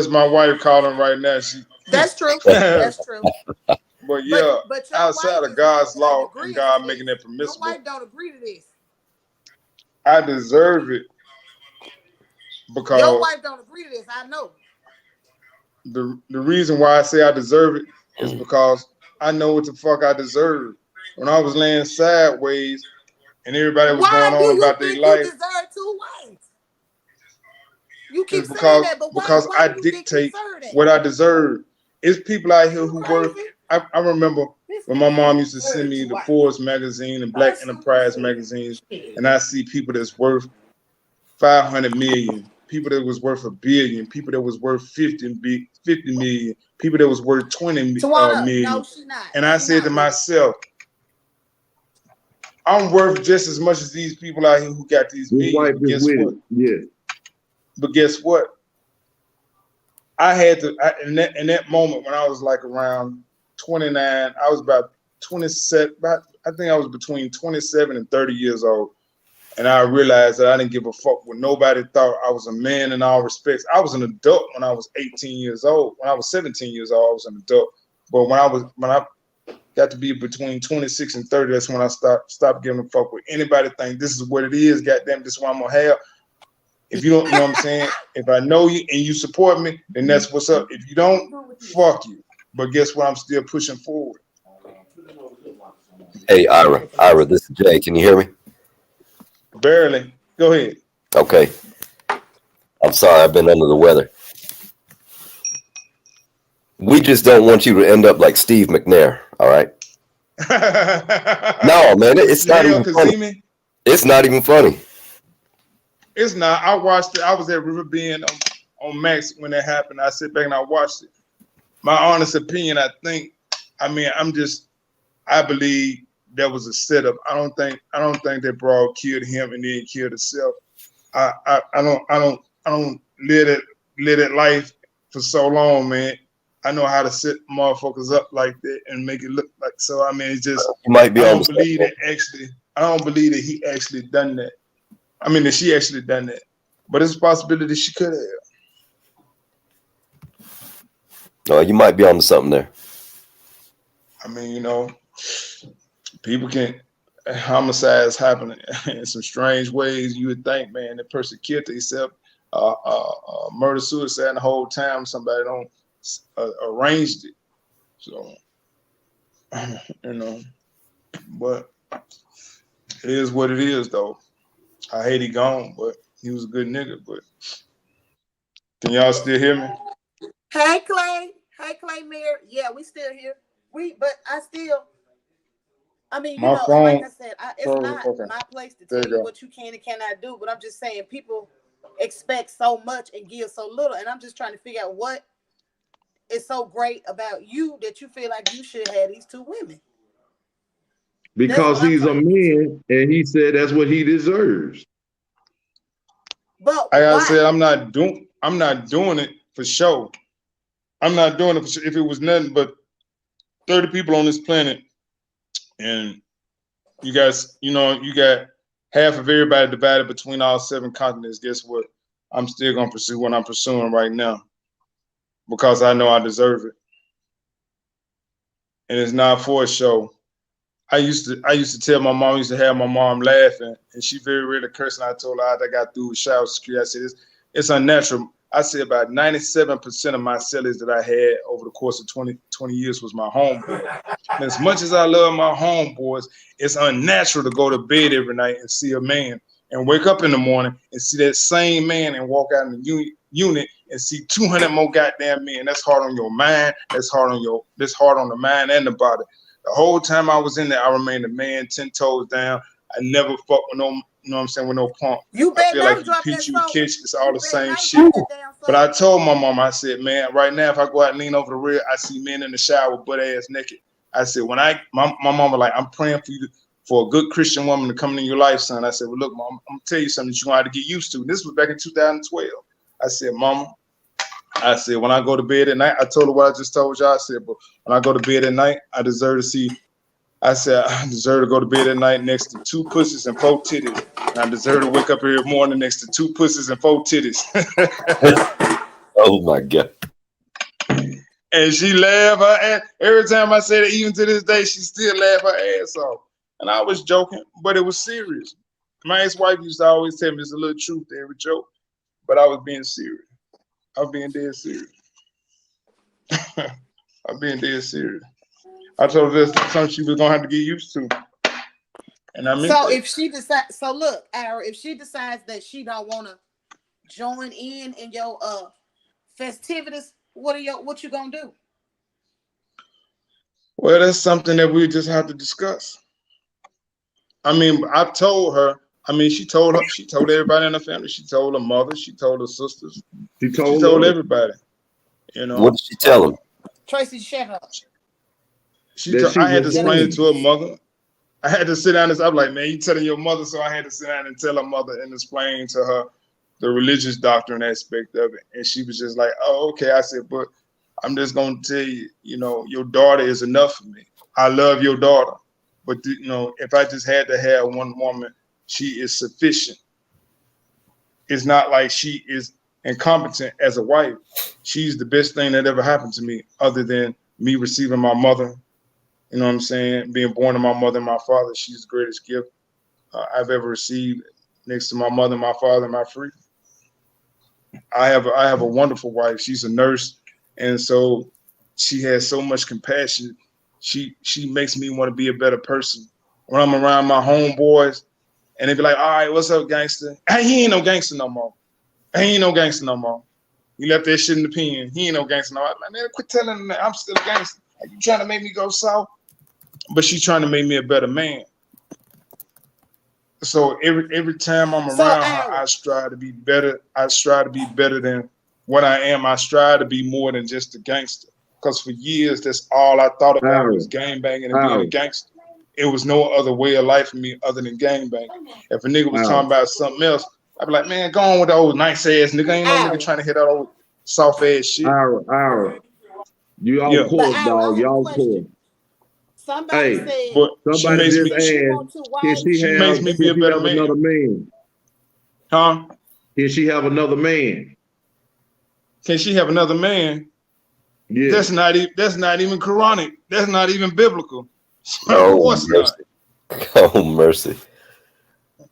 my wife calling right now. That's true. That's true. But yeah, but your outside wife of God's is law agreeing and God to making this. that permissible, Your wife don't agree to this. I deserve it Your because wife don't agree to this. I know. the reason why I say I deserve it is because I know what the fuck I deserve. When I was laying sideways and everybody was going Why do on you about their think you life, deserve 2 wives? You keep it's saying that, but because why I do you think you dictate deserve that? what I deserve. It's people out here You who work. crazy? I remember when my mom used to send me the Forbes magazine and Black Enterprise magazines, and I see people that's worth 500 million, people that was worth $1 billion, people that was worth 50 million, people that was worth 20 Tawana, million. no, she not. And I said to myself, I'm worth just as much as these people out here who got these His wife millions. But is guess with what? it. Yes. But guess what? I had to, in that moment when I was like around 29, I was about 27, I think I was between 27 and 30 years old. And I realized that I didn't give a fuck what nobody thought. I was a man in all respects. I was an adult when I was 18 years old. When I was 17 years old, I was an adult. But when I got to be between 26 and 30, that's when I stopped giving a fuck what anybody think. This is what it is. Goddamn, this is what I'm gonna have. If you don't know what I'm saying, if I know you and you support me, then that's what's up. If you don't, fuck you. But guess what? I'm still pushing forward. Hey, Ira, this is Jay. Can you hear me? Barely. Go ahead. Okay. I'm sorry. I've been under the weather. We just don't want you to end up like Steve McNair. All right. No, man, it's not even funny. It's not even funny. It's not. I watched it. I was at River Bend on Max when that happened. I sit back and I watched it. My honest opinion, I believe that was a setup. I don't think that broad killed him and then killed herself. I don't live that life for so long, man. I know how to set motherfuckers up like that and make it look like so. I mean, it's just You might be I don't believe that he actually done that. I mean, that she actually done that, but it's a possibility that she could have. No, you might be onto something there. I mean, people can homicides happen in some strange ways. You would think, man, the person killed themselves, murder suicide the whole time. Somebody don't arranged it. So, but it is what it is, though. I hate he gone, but he was a good nigga. But can y'all still hear me? Hey Clay, Mayor. Yeah, we still here. I mean, My like phone. I said, it's not my place to tell you what you can and cannot do. But I'm just saying, people expect so much and give so little, and I'm just trying to figure out what is so great about you that you feel like you should have these 2 women. Because he's a man, and he said that's what he deserves. But like I said, I'm not doing it for show. I'm not doing it for show. If it was nothing but 30 people on this planet, and you guys, you got half of everybody divided between all 7 continents. Guess what? I'm still gonna pursue what I'm pursuing right now because I know I deserve it, and it's not for a show. I used to tell my mom, I used to have my mom laughing, and she very rarely cursed. And I told her I got through with child security. I said it's unnatural. I said about 97% of my cellies that I had over the course of 20 years was my homeboy. And as much as I love my homeboys, it's unnatural to go to bed every night and see a man and wake up in the morning and see that same man and walk out in the unit and see 200 more goddamn men. That's hard on your mind. That's hard on the mind and the body. The whole time I was in there, I remained a man, 10 toes down. I never fucked with no, with no punk. I feel like if you pitch, you catch. It's all the same shit. But I told my mom, I said, man, right now, if I go out and lean over the rear, I see men in the shower, butt ass naked. I said, my mom was like, I'm praying for you for a good Christian woman to come in your life, son. I said, well, look, mom, I'm gonna tell you something that you're gonna have to get used to. And this was back in 2012. I said, mama, when I go to bed at night, I told her what I just told y'all. I said, but when I go to bed at night, I deserve to go to bed at night next to 2 pussies and 4 titties. And I deserve to wake up every morning next to 2 pussies and 4 titties. Oh my God. And she laughed her ass. Every time I said it, even to this day, she still laughed her ass off. And I was joking, but it was serious. My ex-wife used to always tell me there's a little truth to every joke, but I was being serious. I was being dead serious. I'm being dead serious. I told her that's something she was gonna have to get used to. And I mean, so if she decides, so look, Ara, if she decides that she don't want to join in your festivities, what you gonna do? Well, that's something that we just have to discuss. I mean, I told her. I mean, she told everybody in the family. She told her mother. She told her sisters. She She told everybody. You know. What did she tell him? Tracy, shut up. I had to explain it to her mother. I had to sit down and I'm like, man, you telling your mother, so I had to sit down and tell her mother and explain to her the religious doctrine aspect of it. And she was just like, oh, okay. I said, but I'm just gonna tell you, you know, your daughter is enough for me. I love your daughter. But you know, if I just had to have one woman, she is sufficient. It's not like she is incompetent as a wife. She's the best thing that ever happened to me, other than me receiving my mother. You know what I'm saying? Being born to my mother and my father, she's the greatest gift I've ever received, next to my mother, my father, and my freedom. I have a wonderful wife. She's a nurse, and so she has so much compassion. She makes me want to be a better person. When I'm around my homeboys, and they be like, "All right, what's up, gangster?" Hey, he ain't no gangster no more. He ain't no gangster no more. He left that shit in the pen. He ain't no gangster no more. I'm like, man, quit telling them that I'm still a gangster. Are you trying to make me go south? But she's trying to make me a better man. So every time I'm around her, I strive to be better. I strive to be better than what I am. I strive to be more than just a gangster. Because for years, that's all I thought about was gangbanging and being a gangster. It was no other way of life for me other than gangbanging. If a nigga was talking about something else, I'd be like, man, go on with the old nice ass nigga. Ain't no nigga trying to hit that old soft ass shit. You all court, dog. Y'all court. Somebody said, but somebody just asked, she makes me be a better man. Another man. Huh? Can she have another man? Can she have another man? Yeah. That's not even Quranic. That's not even biblical. Oh, of course mercy. Not. Oh, mercy.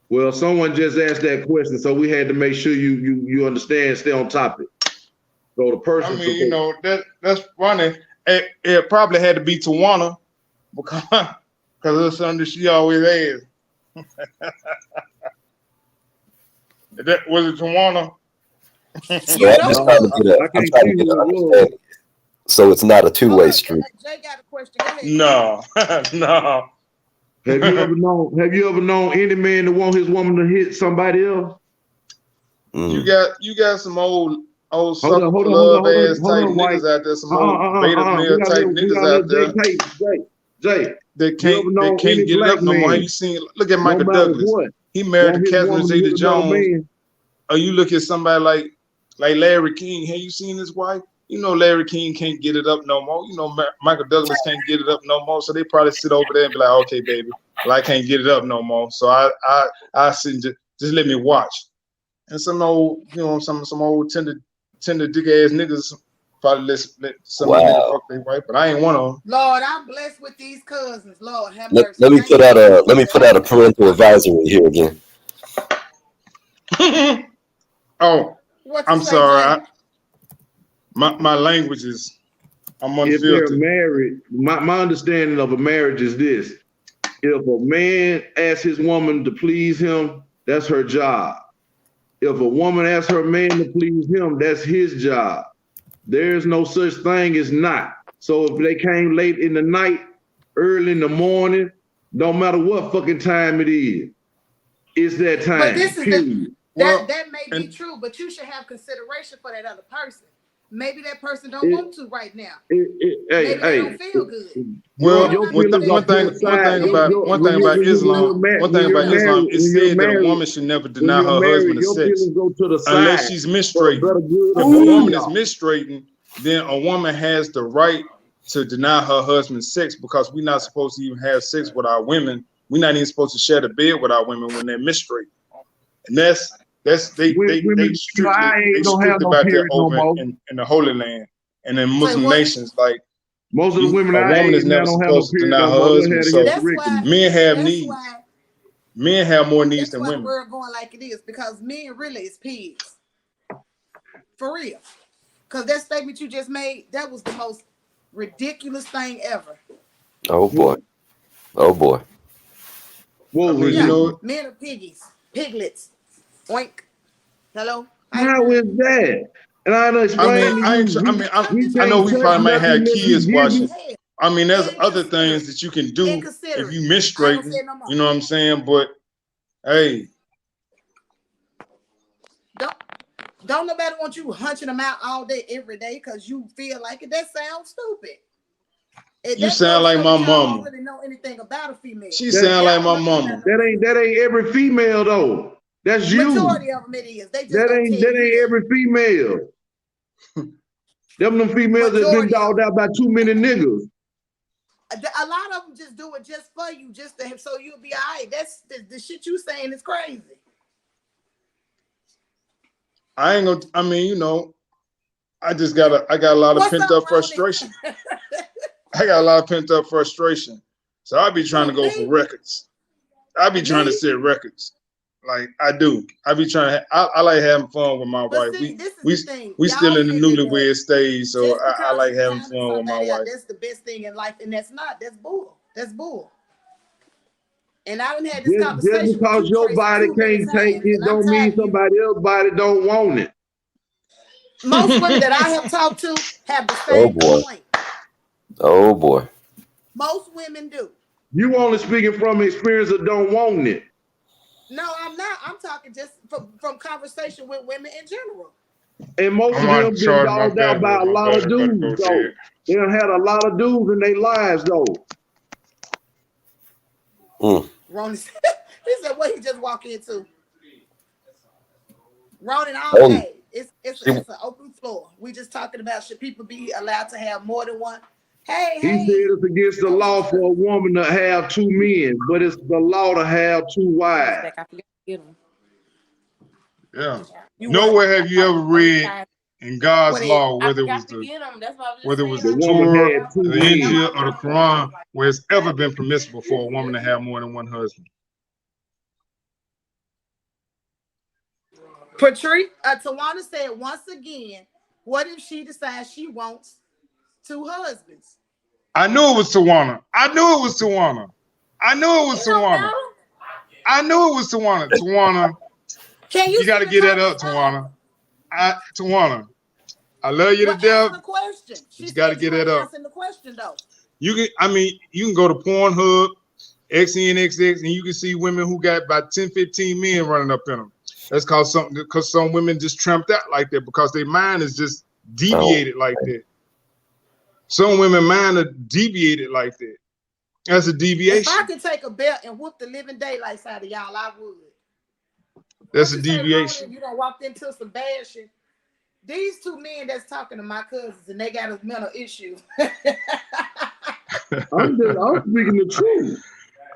Well, someone just asked that question, so we had to make sure you understand, stay on topic. So the person. I mean, you know, that's funny. It probably had to be Tawana because it's something that she always asked. That was it, Tawana? So I'm trying to get an understanding. So it's not a two-way street. Jay got a question. Go ahead. No, no. Have you ever known any man that want his woman to hit somebody else? You got some old sucker love ass type niggas out there, some old beta male type niggas out there. Jay, they can't get it up no more. Have you seen? Look at Michael Douglas. He married to Catherine Zeta-Jones. Or you look at somebody like Larry King. Have you seen his wife? You know Larry King can't get it up no more. You know Michael Douglas can't get it up no more. So they probably sit over there and be like, okay, baby, well, I can't get it up no more. So I sit just let me watch. And some old, you know, some old tender dick ass niggas probably let some nigga fuck their wife, but I ain't one of them. Lord, I'm blessed with these cousins. Lord, have mercy. Let me put out a parental advisory here again. Oh, I'm sorry. My language is, I'm unfiltered. If they're married, my understanding of a marriage is this. If a man asks his woman to please him, that's her job. If a woman asks her man to please him, that's his job. There's no such thing as not. So if they came late in the night, early in the morning, don't matter what fucking time it is, it's that time. But this is that may be true, but you should have consideration for that other person. Maybe that person don't want to right now. Maybe they don't feel good. Well, one thing about Islam, it said that a woman should never deny her husband a sex unless she's menstruating. If a woman is menstruating, then a woman has the right to deny her husband sex because we're not supposed to even have sex with our women. We're not even supposed to share the bed with our women when they're menstruating. And they strictly about that over in the Holy Land. And in Muslim nations, like most of the women a our woman age is now never don't have no supposed to period deny no her more. They husband. had a So hysterectomy. men have that's needs. why Men have more needs that's than why women. the world going like it is, because men really is pigs. For real. Because that statement you just made, that was the most ridiculous thing ever. Oh boy. Oh boy. Whoa, I mean, Yeah, you know, men are piggies. Piglets. Oink. Hello? How you how doing? is that? And I done I mean, explained to I ain't. you, I mean, we I know can't we touch probably might nothing have unless you kids give watching. me. I mean, there's other Inconsiderate. things that you can do if Inconsiderate. you I ain't gonna say menstruating. it no more. You know what I'm saying? But hey, Don't nobody want you hunching them out all day, every day, because you feel like it. That sounds stupid. you That sound goes like to my show that y'all don't mama. really know anything about a female. She That sound like Y'all my don't know nothing mama. about no female. that ain't every female though. That's you. Majority of them it is. They just don't tell That you ain't that. every female. Them females that been Majority of dogged them. out by too many niggas. A lot of them just do it just for you, just to, so you'll be all right. That's the shit you saying is crazy. I ain't gonna. I mean, you know, I got a lot of What's pent up, up Ronnie? frustration. I got a lot of pent up frustration. So I be trying to Who, go me? for records. I be trying to Me? set records. Like I do. I be trying to. I like having fun with my But wife. see, this is We the thing. we still Y'all in the figure that newlywed stage, so just I because like you having finding fun with my somebody out, wife. that's the best thing in life, and that's not. That's bull. That's bull. And I done had this Just conversation with because you, your Tracy, body too many can't take times, it and I'm don't mean tired of you. somebody else's body don't want it. Most women that I have talked to have the Oh same boy. complaint. Oh boy. Most women do. You only speaking from experience or don't want it. No, I'm not. I'm talking just from conversation with women in general. And most I'm of about to them been charge my dogged out by battery. a My lot of battery about to go dudes though. dead. They done had a lot of dudes in their lives though. Ronnie said, he said, what he just walk into? Ronnie, Oh, hey, it's she, an open floor. We just talking about, should people be allowed to have more than one? He said Hey. it's against the law for a woman to have two men, but it's the law to have two wives. Yeah. Nowhere have you ever read in God's law, whether it was the The woman Torah, had two the men. Injil, or the Quran, where it's ever been permissible for a woman to have more than one husband. Patrice, Tawana said once again, what if she decides she wants two husbands? I knew it was Tawana. I knew it was Tawana. I knew it was Tawana. I knew it was Tawana. Tawana, Can you got to get that up, Tawana. Tawana, I love you to death. The question. She You got to get that up. Answering the question though. You can go to Pornhub, XNXX, and you can see women who got about 10, 15 men running up in them. That's because some women just tramped out like that because their mind is just deviated like that. Some women mind are deviated like that. That's a deviation. If I could take a belt and whoop the living daylights out of y'all, I would. That's a deviation. You done walked into some bad shit. These two men that's talking to my cousins and they got a mental issue. I'm speaking the truth.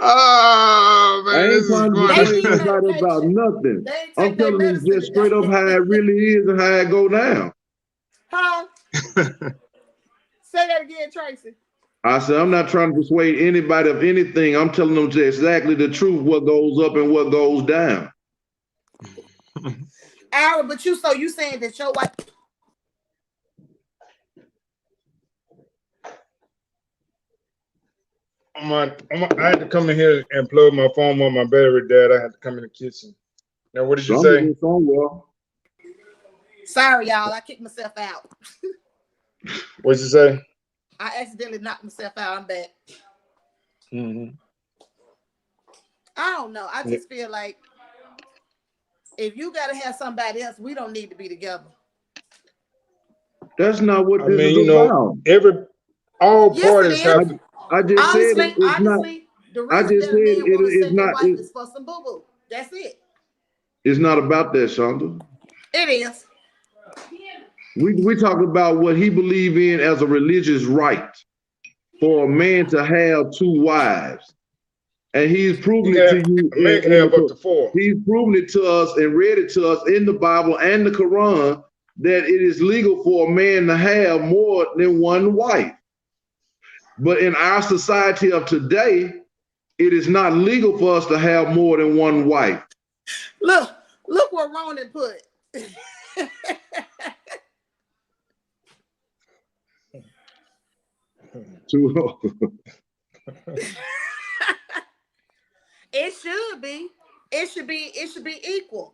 Oh man, I ain't trying to persuade nobody about nothing. I'm telling them just straight up how it really is and how it go down. Huh? Say that again, Tracy. I said I'm not trying to persuade anybody of anything. I'm telling them just exactly the truth, what goes up and what goes down. Aaron, but you saying that your wife. I had to come in here and plug my phone on my battery, Dad. I had to come in the kitchen. Now, what did you say? Sorry, y'all. I kicked myself out. What'd you say? I accidentally knocked myself out. I'm back. I don't know. I just feel like if you got to have somebody else, we don't need to be together. That's not what this is about. All parties have. I just said it's not. The reason I just said it is not. Is for some boo boo. That's it. It's not about that, Shonda. It is. We talk about what he believe in as a religious right for a man to have two wives, and he's proven it to you. A man can have up to 4. He's proven it to us and read it to us in the Bible and the Quran that it is legal for a man to have more than one wife. But in our society of today, it is not legal for us to have more than one wife. Look what Ronan put. It should be. It should be equal.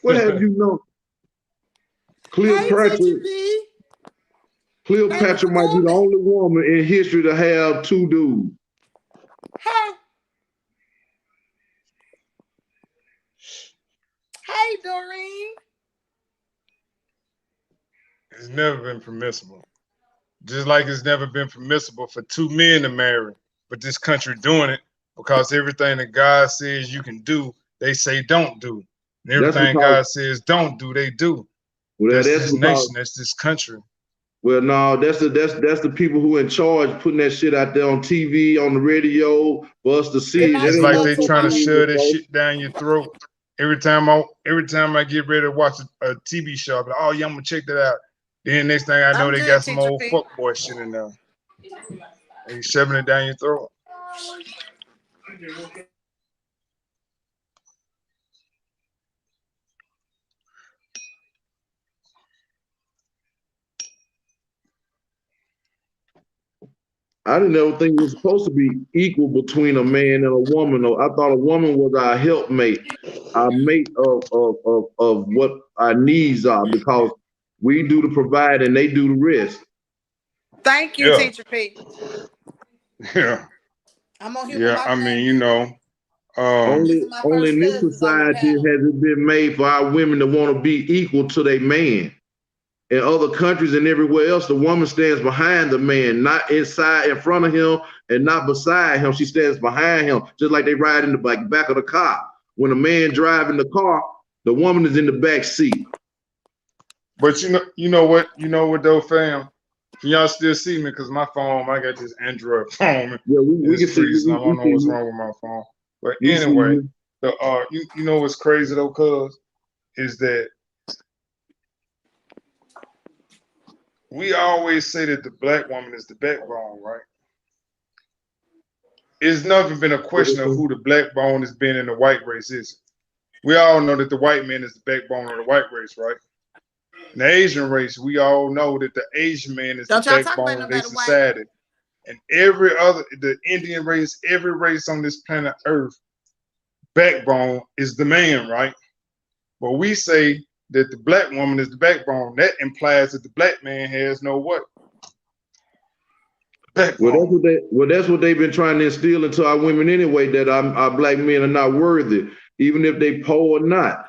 What have you know? Cleopatra might be the only woman in history to have 2 dudes. Hey, Doreen. It's never been permissible. Just like it's never been permissible for 2 men to marry, but this country doing it because everything that God says you can do, they say don't do. And everything God says don't do, they do. Well, that's this nation, that's this country. Well, no, that's the people who in charge putting that shit out there on TV, on the radio for us to see. It's like they trying to shove that shit down your throat. Every time I get ready to watch a TV show, I'm like, oh yeah, I'm gonna check that out. Then next thing I know, they got some old fuckboy shit in there. And you shoving it down your throat. I didn't ever think it was supposed to be equal between a man and a woman. I thought a woman was our helpmate, our mate of what our needs are, because we do the provide and they do the rest. Thank you, Teacher P. Yeah. I'm on here. Yeah, I mean, you know, only in this society has it been made for our women to want to be equal to their man. In other countries and everywhere else, the woman stands behind the man, not inside in front of him and not beside him. She stands behind him, just like they ride in the back of the car. When a man driving the car, the woman is in the back seat. But you know what though, fam? Can y'all still see me? Because my phone, I got this Android phone. Yeah, we can see you. I don't know what's wrong with my phone. But anyway, you know what's crazy though, cuz, is that we always say that the black woman is the backbone, right? It's never been a question of who the backbone has been in the white race is. We all know that the white man is the backbone of the white race, right? In the Asian race, we all know that the Asian man is the backbone of their society. And every other, the Indian race, every race on this planet Earth, backbone is the man, right? But we say that the black woman is the backbone. That implies that the black man has no what? Backbone. Well, that's what they've been trying to instill into our women anyway, that our black men are not worthy, even if they poor or not.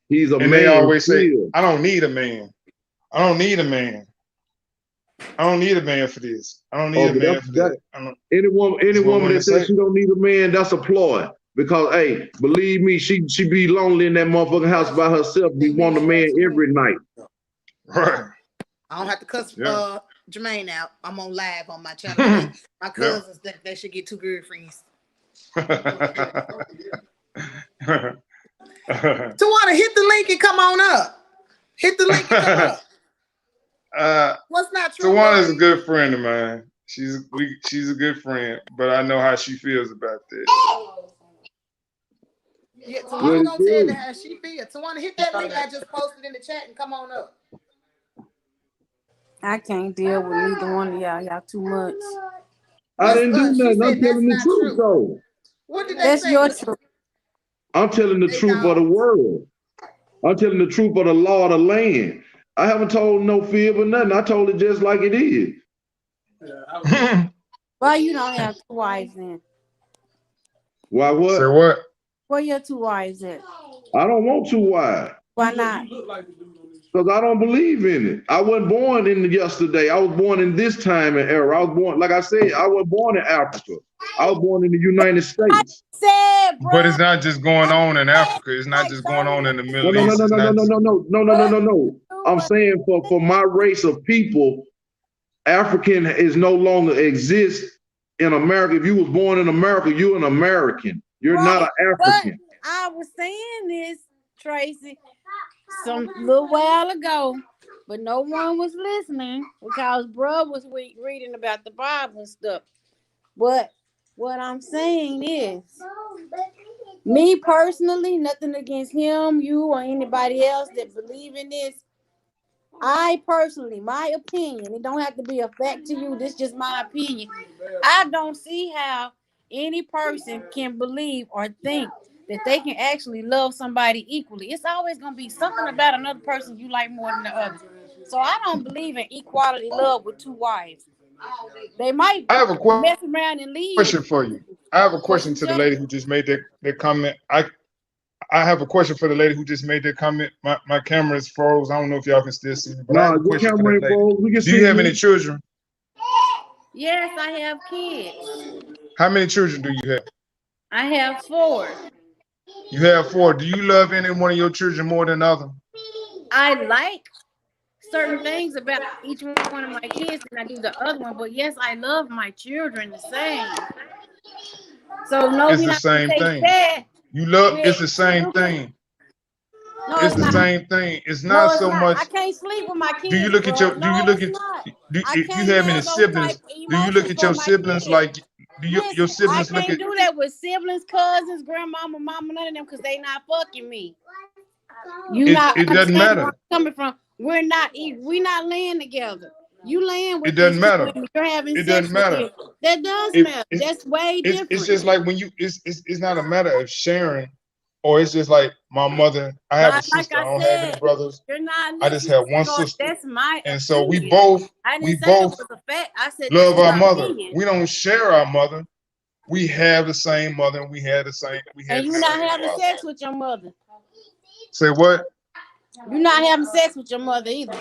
He's a man. And they always say, I don't need a man. I don't need a man. I don't need a man for this. I don't need a man for that. Any woman that says she don't need a man, that's a ploy. Because, hey, believe me, she be lonely in that motherfucking house by herself. Be want a man every night. Right. I don't have to cuss Jermaine out. I'm on live on my channel. My cousins think they should get 2 girlfriends. Tawana, hit the link and come on up. Hit the link and come up. What's not true? Tawana is a good friend of mine. She's a good friend, but I know how she feels about this. Yeah, Tawana gonna tell you how she feels. Tawana, hit that link I just posted in the chat and come on up. I can't deal with neither one of y'all. Y'all too much. I didn't do nothing. I'm telling the truth, though. What did they That's say? your truth. I'm telling the truth of the world. I'm telling the truth of the law of the land. I haven't told no fib or nothing. I told it just like it is. Why you don't have 2 wives then? Why what? Say what? Where your 2 wives at? I don't want 2 wives. Why not? Because I don't believe in it. I wasn't born in yesterday. I was born in this time and era. I was born, like I said, I was born in Africa. I was born in the United States. But it's not just going on in Africa. It's not just going on in the Middle East. No. I'm saying for my race of people, African is no longer exist in America. If you was born in America, you're an American. You're not an African. I was saying this. Tracy some little while ago, but no one was listening because bruh was reading about the Bible and stuff. But what I'm saying is, me personally, nothing against him, you, or anybody else that believe in this. I personally, my opinion, it don't have to be a fact to you. This is just my opinion. I don't see how any person can believe or think that they can actually love somebody equally. It's always going to be something about another person you like more than the other. So I don't believe in equality love with two wives. They might I have a mess around and leave. question for you. I have a question to the lady who just made that comment. I have a question for the lady who just made that comment. My camera is froze. I don't know if y'all can still see me, but I have a the question for camera that ain't lady. froze. We can Do you see have you. any children? Yes, I have kids. How many children do you have? I have 4. You have 4. Do you love any one of your children more than other? I like certain things about each one of my kids than I do the other one, but yes, I love my children the same. So no, It's we're the not gonna same say thing. that. You love. It's the same thing. No, It's it's the not. same thing. It's No, not it's so not. much. I can't sleep with my Do you kids, look at bro. your? Do you No, look it's at? not. Do I if you can't have any have those type siblings? of Do you look emotions at for your my siblings kids. like? Do your Listen, I siblings look can't at? do that with siblings, cousins, grandmama, mama, none of them, because they not fucking me. You not It doesn't understand where I'm matter. coming from. We're not laying together. You laying It with these doesn't two matter. women. You're having It sex doesn't with matter. them. That does If matter. That's way it's different. just like when you it's not a matter of sharing, or it's just like my mother. I have a But like sister. I I don't have any said, brothers. you're not I just listening have one because sister, that's my and so we opinion. both I we didn't say it both was a fact. I said this love is our my mother. opinion. We don't share our mother. We have the same mother, and we had the same And you're not having father. sex with your mother. Say what? You're not having sex with your mother either.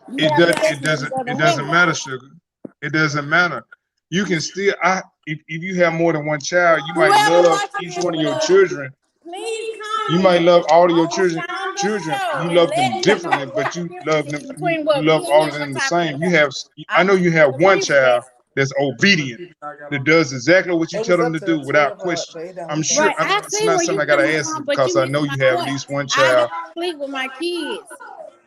You It having does. sex with these other It doesn't women. matter, sugar. It doesn't matter. You can still. If you have more than one child, you might Whoever love watching each this, one of your children. please You might comment love all of your on children. down Children, below you and love let them me differently, know but what the you difference love is them. You, between you what love me and all you of are them the talking same. You about. have. I I know you have one agree with that. child that's obedient, that does exactly what you tell them to do without question. I'm sure. Right, I It's see not where something you I gotta coming ask you from, but because you I know missing my you have at point. least one I don't child. sleep with my kids,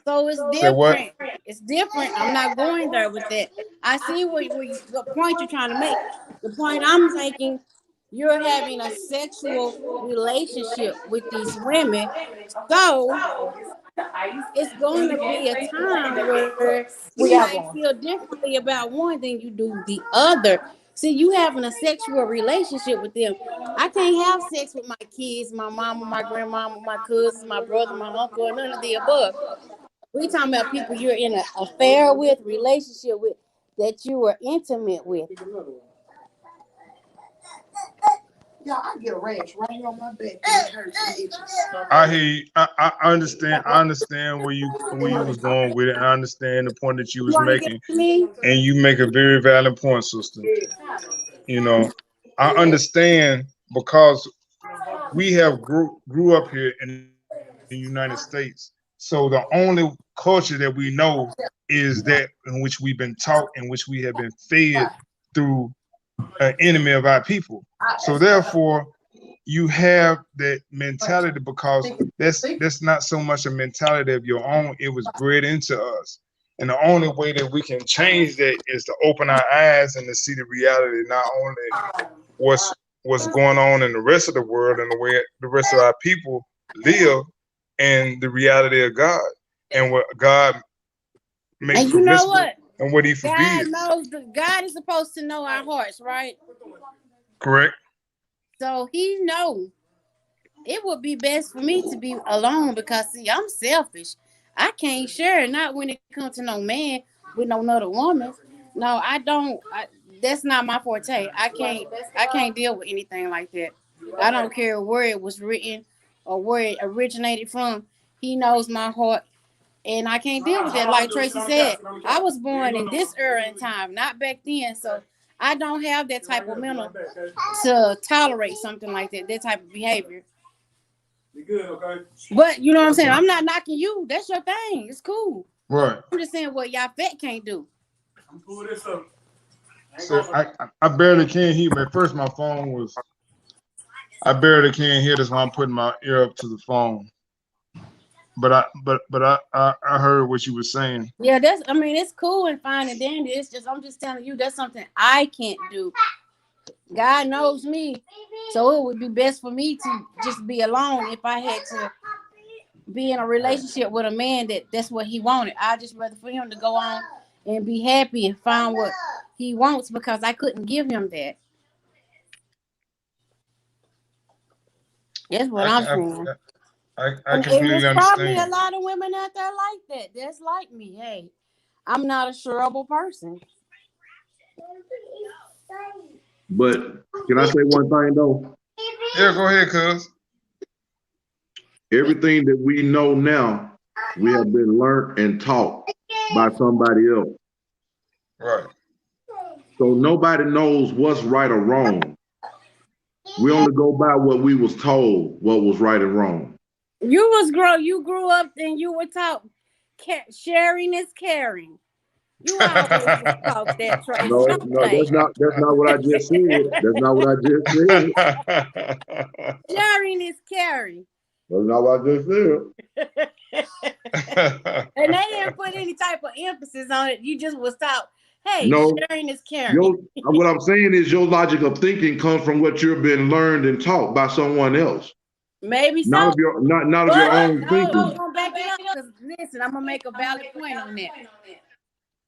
so it's Say what? different. It's different. I'm not going there with that. I see what point you're trying to make. The point I'm making, you're having a sexual relationship with these women, so it's going to be a time where you might feel differently about one than you do the other. See, you having a sexual relationship with them. I can't have sex with my kids, my mama, my grandmama, my cousins, my brother, my uncle, none of the above. We talking about people you're in an affair with, relationship with, that you are intimate with. Yeah, I get a rash right here on my back. It hurts and itches. I hear you. I understand. I understand where you was going with it. And I understand the point that you You was want to get making, me? and you make a very valid point, sister. You know, I understand because we have grew up here in the United States. So the only culture that we know is that in which we've been taught, in which we have been fed through an enemy of our people. So therefore, you have that mentality because that's not so much a mentality of your own. It was bred into us. And the only way that we can change that is to open our eyes and to see the reality, not only what's going on in the rest of the world and the way the rest of our people live, and the reality of God and what God makes And you know permissible what? and what He God forbids. knows God is supposed to know our hearts, right? Correct? So He knows it would be best for me to be alone because see, I'm selfish. I can't share, not when it comes to no man with no other woman. No, I don't. That's not my forte. I can't deal with anything like that. I don't care where it was written or where it originated from. He knows my heart, and I can't deal with that. Like Tracy said, I was born in this era and time, not back then. So I don't have that type of mental to tolerate something like that. That type of behavior. Good, okay. But you know what I'm saying? I'm not knocking you. That's your thing. It's cool. Right. I'm just saying what y'all fat can't do. I'm pull this up. So I barely can hear. But first, my phone was. I barely can hear. That's why I'm putting my ear up to the phone. I heard what you were saying. Yeah, that's. I mean, it's cool and fine and dandy. It's just I'm just telling you that's something I can't do. God knows me, so it would be best for me to just be alone if I had to be in a relationship with a man that's what he wanted. I just rather for him to go on and be happy and find what he wants because I couldn't give him that. That's what I'm saying. I And completely it's probably a understand. lot of women out there like that. That's like me. Hey, I'm not a shareable person. But can I say one thing though? Yeah, go ahead, cuz. Everything that we know now, we have been learned and taught by somebody else. Right. So nobody knows what's right or wrong. We only go by what we was told, what was right and wrong. You grew up and you were taught sharing is caring. You always was taught that, Tracy. No, Don't no, play. that's not what I just said. That's not what I just said. Sharing is caring. That's not what I just said. And they didn't put any type of emphasis on it. You just was taught, hey, No, sharing is caring. what I'm saying is your logic of thinking comes from what you've been learned and taught by someone else. Maybe so. Not of your own thinking. I'm gonna back it up because listen, I'm gonna make a valid point on that.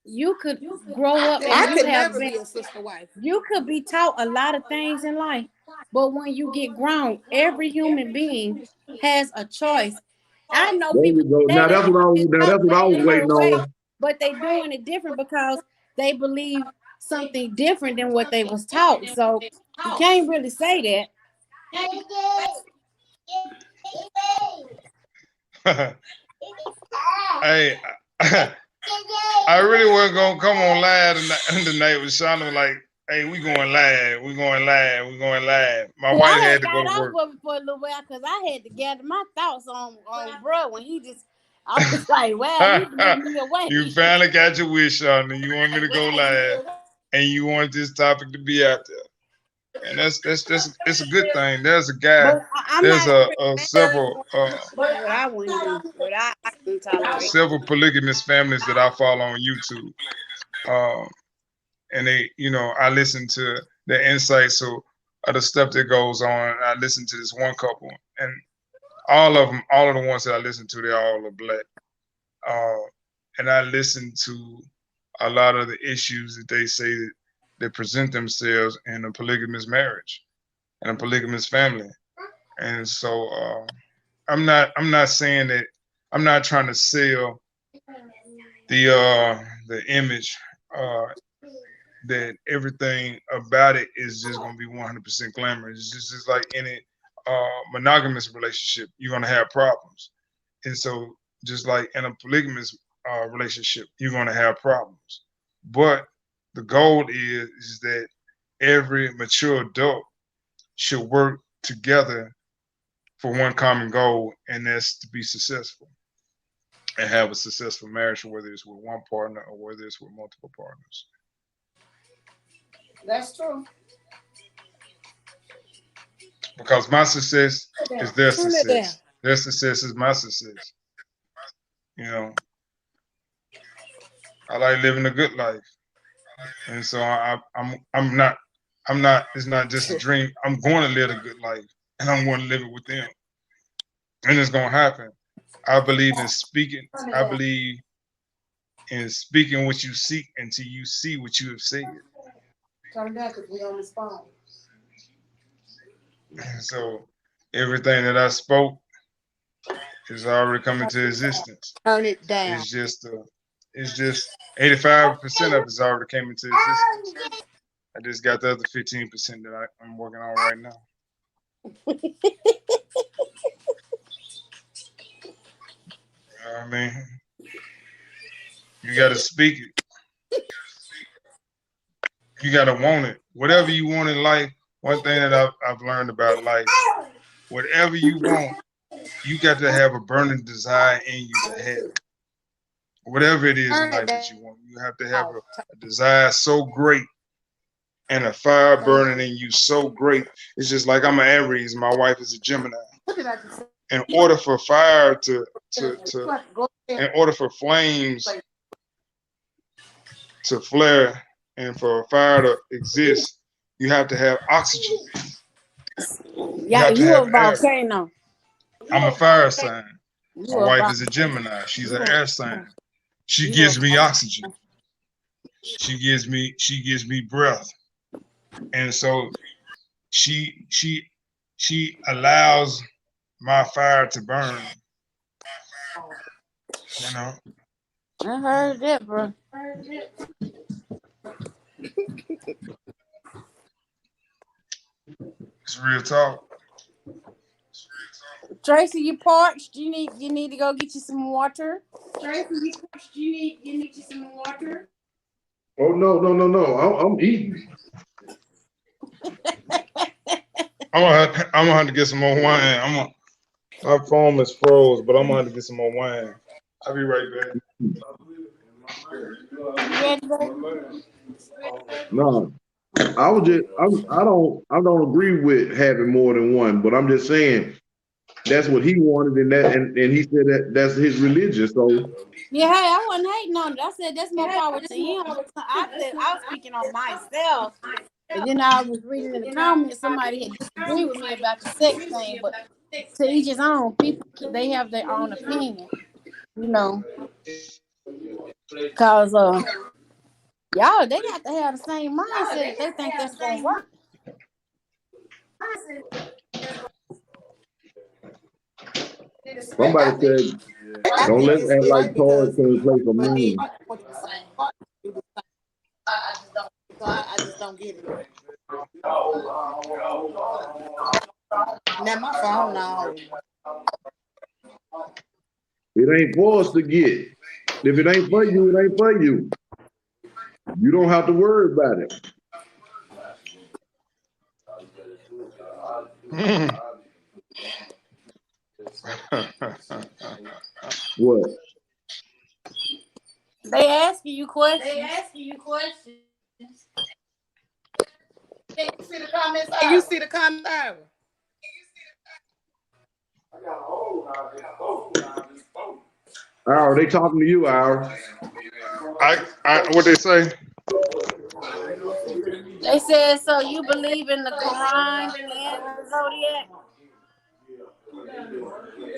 You could grow up I and could never be a sister wife. you could be taught a lot of things in life, but when you get grown, every human being has a choice. I know There people you go. say Now that's what I was waiting on. but they doing it different because they believe something different than what they was taught. So you can't really say that. Hey, I really wasn't gonna come on live tonight with Shonda like, hey, we going live, we going live, we going live. My wife I had to go got to off work. of it for a little while because I had to gather my thoughts on bro when he just I was like, wow, he blew me away. You finally got your wish, Shonda. You want me to go live, and you want this topic to be out there, and that's it's a good thing. There's a guy. But I'm There's not several what I wouldn't do, what I couldn't tolerate. several polygamous families that I follow on YouTube. And they, I listen to their insights of the stuff that goes on. I listen to this one couple, and all of the ones that I listen to, they all are black. And I listen to a lot of the issues that they say that present themselves in a polygamous marriage and a polygamous family. And so I'm not saying that I'm not trying to sell the image that everything about it is just going to be 100% glamorous. It's just like any monogamous relationship, you're going to have problems. And so just like in a polygamous relationship, you're going to have problems. But the goal is that every mature adult should work together for one common goal, and that's to be successful and have a successful marriage, whether it's with one partner or whether it's with multiple partners. That's true. Because my success is their success. Their success is my success. I like living a good life, and so I'm not. It's not just a dream. I'm going to live a good life, and I'm going to live it with them, and it's going to happen. I believe in speaking. I believe in speaking what you seek until you see what you have said. Turn back because we on this phone. So everything that I spoke is already coming to existence. Turn it down. It's just 85% of it's already came into existence. I just got the other 15% that I'm working on right now. You know what I mean? You got to speak it. You got to want it. Whatever you want in life, one thing that I've learned about life, whatever you want, you got to have a burning desire in you to have it. Whatever it is in life that you want, you have to have a desire so great and a fire burning in you so great. It's just like I'm an Aries, my wife is a Gemini. in order for fire in order for flames to flare and for fire to exist, you have to have oxygen. Yeah, you a volcano. I'm a fire sign. You My a wife vol- is a Gemini. She's an air sign. She gives me oxygen. She gives me breath. And so she allows my fire to burn. You know? I heard that, bro. It's real talk. Tracy, you parched. You need to go get you some water. Tracy, you parched. You need you some water. Oh no. I'm eating. I'm gonna have to get some more wine. My phone is froze, but I'm gonna have to get some more wine. I'll be right back. You ready, baby? No. I don't agree with having more than one, but I'm just saying that's what he wanted, and he said that's his religion. So Yeah, hey, I wasn't hating on it. I said that's more power to him. I said I was speaking on myself, and then I was reading in the comments somebody had disagreed with me about the sex thing, but to each his own. People they have their own opinion, you know, because y'all they got to have the same mindset if they think that's gonna work. somebody said, don't let's act like toys can't play for men. I just don't get it. Now my phone now. It ain't for us to get. If it ain't for you, it ain't for you. You don't have to worry about it. What? They asking you questions. Can you see the comments? Can you see the comments? Are they talking to you, Ira? What they say? They said, so you believe in the Quran and the Zodiac?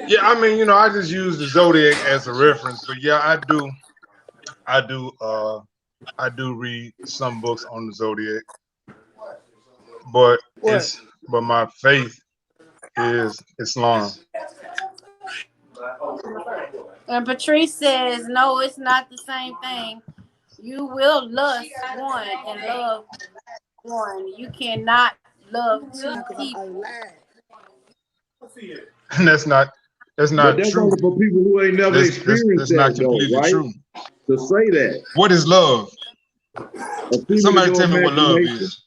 Yeah, I mean, you know, I just use the Zodiac as a reference, but yeah, I do read some books on the Zodiac, but my faith is Islam. And Patrice says, no, it's not the same thing. You will lust one and love one. You cannot love two people. And that's not But that's true. only for people who ain't never experienced That's not that, though, completely right? true. To say that. What is love? Somebody tell me what love is.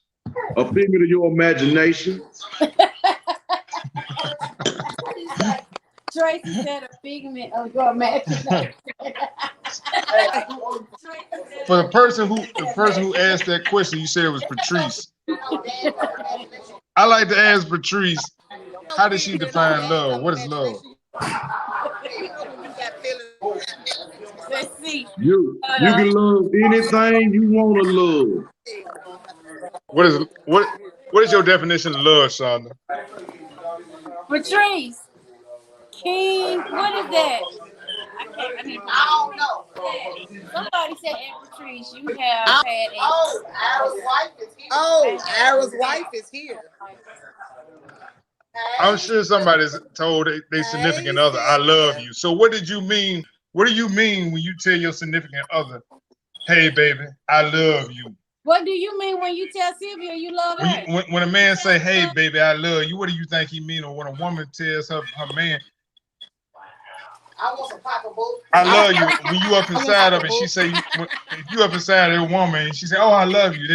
A figment of your imagination. Tracy said a figment of your imagination. For the person who asked that question, you said it was Patrice. I like to ask Patrice, how does she define love? What is love? Let's see. You can love anything you want to love. What is your definition of love, Shonda? Patrice, King, what is that? I don't know. Somebody said, Patrice, you have had a. Ara's wife is here. Oh, Ara's wife is here. I'm sure somebody told their significant other, I love you. So what did you mean? What do you mean when you tell your significant other, hey, baby, I love you? What do you mean when you tell Sylvia you love her? When a man say, hey, baby, I love you, what do you think he mean? Or when a woman tells her man, I want some pocketbook. I love you. When you up inside of it, she say, if you up inside of a woman, and she say, oh, I love you.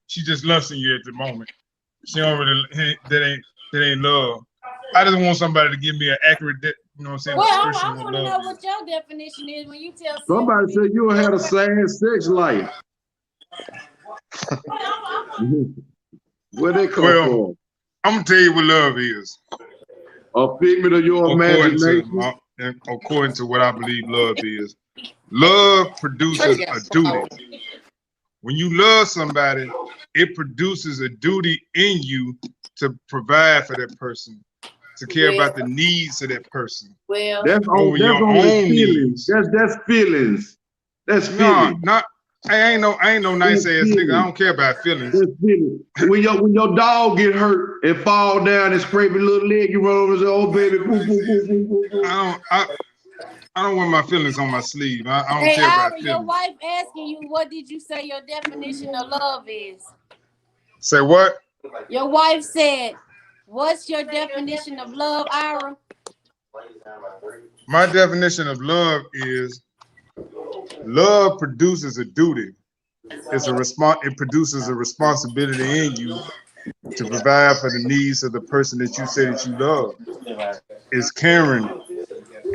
She just lusting you at the moment. She don't really, that ain't love. I just want somebody to give me an accurate, you know what I'm saying? Well, I want to know what your definition is when you tell somebody said you had a sad sex life. Where they come from? I'm gonna tell you what love is. A figment of your imagination. According to what I believe love is. Love produces a duty. When you love somebody, it produces a duty in you to provide for that person, to care about the needs of that person. Well, That's over your only own feelings. needs. That's feelings. That's No, feelings. not. I ain't no nice ass nigga. I don't care about feelings. That's feelings. When your dog get hurt and fall down and scrape your little leg, you run over and say, "Oh baby, boo, boo, boo, boo, boo, boo." I don't wear my feelings on my sleeve. I don't hey, care about Ira, feelings. your wife asking you, what did you say your definition of love is? Say what? Your wife said, what's your definition of love, Ira? My definition of love is love produces a duty. It produces a responsibility in you to provide for the needs of the person that you say that you love. It's caring.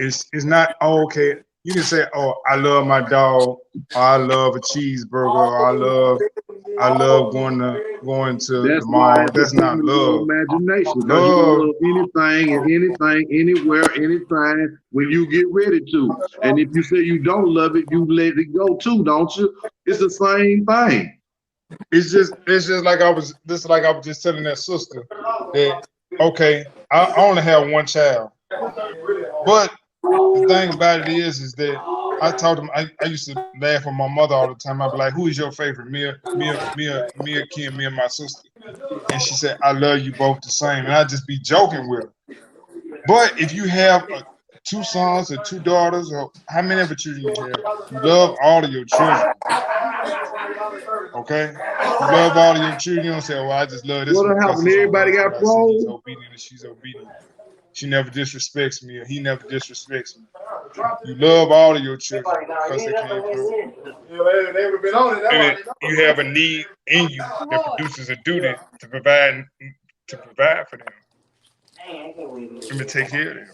It's not okay. You can say, "Oh, I love my dog," or "I love a cheeseburger," or "I love going to the That's why mall." it's a That's not figment of your love. imagination, because you can Love. love anything and anything, anywhere, anytime when you get ready to. And if you say you don't love it, you let it go too, don't you? It's the same thing. It's just like I was just telling that sister that, okay, I only have one child, but the thing about it is that I told him I used to laugh with my mother all the time. I'd be like, "Who is your favorite? Me, Kim, me and my sister." And she said, "I love you both the same." And I'd just be joking with her. But if you have 2 sons or 2 daughters, or how many of the children you have, you love all of your children. Okay? You love all of your children. You don't say, "Well, I just love this one What'll because happen? he's Everybody obedient." got I say he's froze. obedient and she's obedient. She never disrespects me, or he never disrespects me. You love all of your children because they came from. And you have a need in you that produces a duty to provide for them and to take care of them.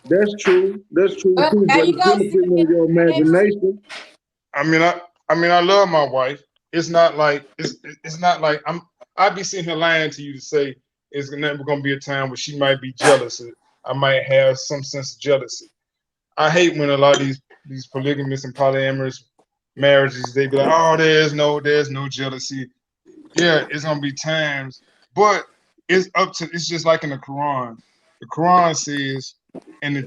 That's true. That's true Well, too. there But you it's go, still a figment of your imagination. I love my wife. It's not like I'd be sitting here lying to you to say it's never gonna be a time where she might be jealous. I might have some sense of jealousy. I hate when a lot of these polygamous and polyamorous marriages, they be like, "Oh, there's no jealousy." Yeah, it's gonna be times, but it's just like in the Quran. The Quran says in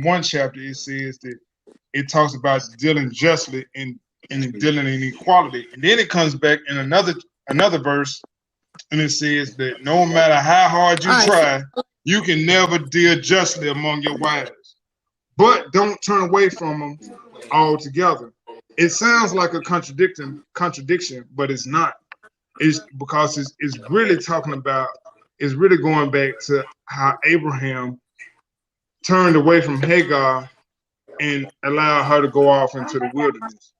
one chapter it says that it talks about dealing justly and dealing in equality. And then it comes back in another verse and it says that no matter how hard you try, you can never deal justly among your wives. But don't turn away from them altogether. It sounds like a contradiction, but it's not. It's because it's really talking about, it's really going back to how Abraham turned away from Hagar and allowed her to go off into the wilderness.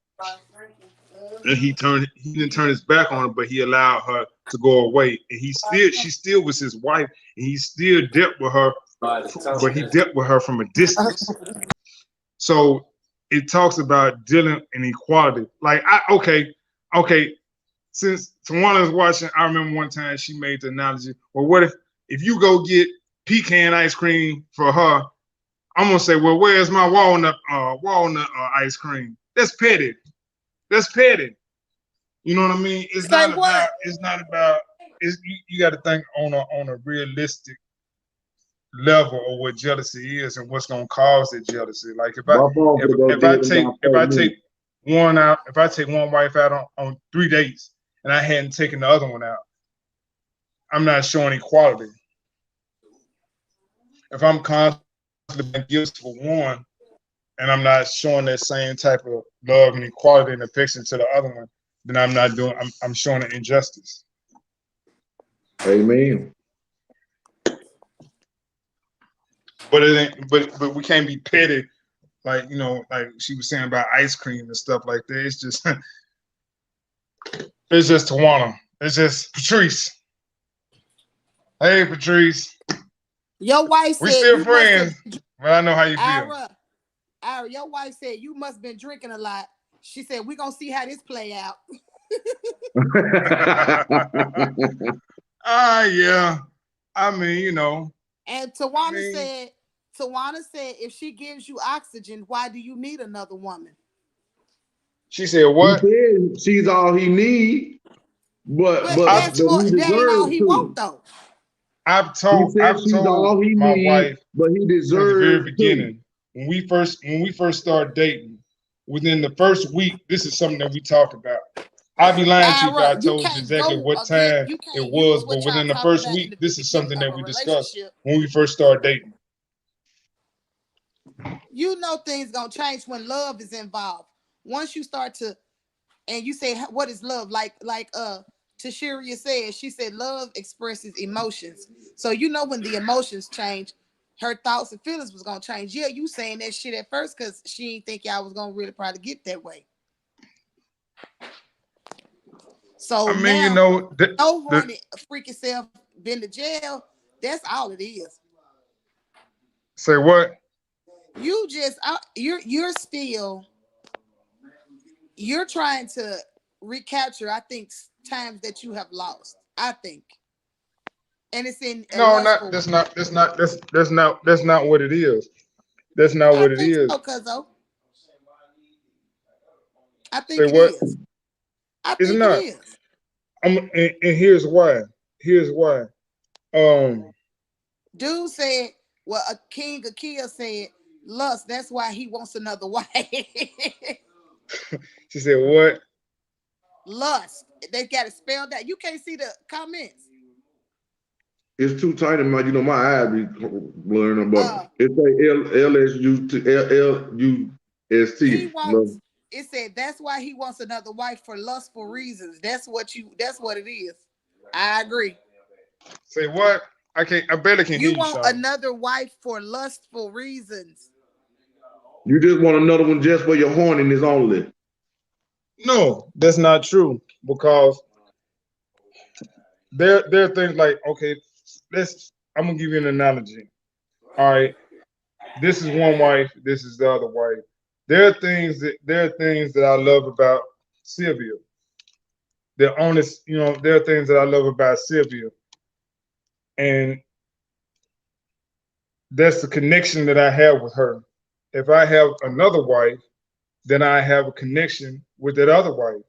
And he didn't turn his back on her, but he allowed her to go away. And she still was his wife, and he still dealt with her, but he dealt with her from a distance. So it talks about dealing in equality. Like okay. Since Tawana's watching, I remember one time she made the analogy. Well, what if you go get pecan ice cream for her? I'm gonna say, well, where's my walnut ice cream? That's petty. That's petty. You know what I mean? It's not about. You got to think on a realistic level of what jealousy is and what's gonna cause that jealousy. Like if I take one wife out on 3 dates and I hadn't taken the other one out, I'm not showing equality. If I'm constantly being guilty for one and I'm not showing that same type of love and equality and affection to the other one, then I'm showing an injustice. Amen. But it ain't, but we can't be petty, like like she was saying about ice cream and stuff like that. It's just Tawana. It's just Patrice. Hey, Patrice. Your wife said we still friends, but I know how you feel. Ira, your wife said you must have been drinking a lot. She said we're gonna see how this play out. Yeah. I mean, you know. And Tawana said, if she gives you oxygen, why do you need another woman? She said He what? said she's all he needs, but But but that's but for he that ain't all deserves he to. want though. He said I've she's told all he my needs, wife but he from the very deserves to. beginning, when we first started dating, within the first week, this is something that we talked about. I'd be lying to you if I Ira, you told you can't exactly go what again. time You it can't use was, what but y'all within the talked first about in week, the this is beginning something of that a we discussed relationship. when we first started dating. You know things gonna change when love is involved. Once you start to, and you say, what is love? Like Tashiria said, she said love expresses emotions. So you know when the emotions change, her thoughts and feelings was gonna change. Yeah, you saying that shit at first because she didn't think y'all was gonna really probably get that way. So I mean, you now, know, no horny freaky self been to jail. That's all it is. say what? You just you're still you're trying to recapture. I think times that you have lost. I think, and it's in a No, lustful way. that's not what it is. That's not I what it think is. so, Cuzzo. I Say think it what? is. I It's think it not. is. And here's why. Here's why. Um, Dude said, well, a King Akia said, lust. That's why he wants another wife. she said what? Lust. They got it spelled out. You can't see the comments. It's too tight in my, my eyes be blurring, but Uh, it's like LSU to he LLUST. wants. It said that's why he wants another wife for lustful reasons. That's what you. That's what it is. I agree. Say what? I barely can hear You you, want Sean. another wife for lustful reasons. You just want another one just for your horniness only. No, that's not true. Because there are things like, okay, I'm gonna give you an analogy. All right, this is one wife, this is the other wife. There are things that I love about Sylvia. They're honest, there are things that I love about Sylvia. And that's the connection that I have with her. If I have another wife, then I have a connection with that other wife.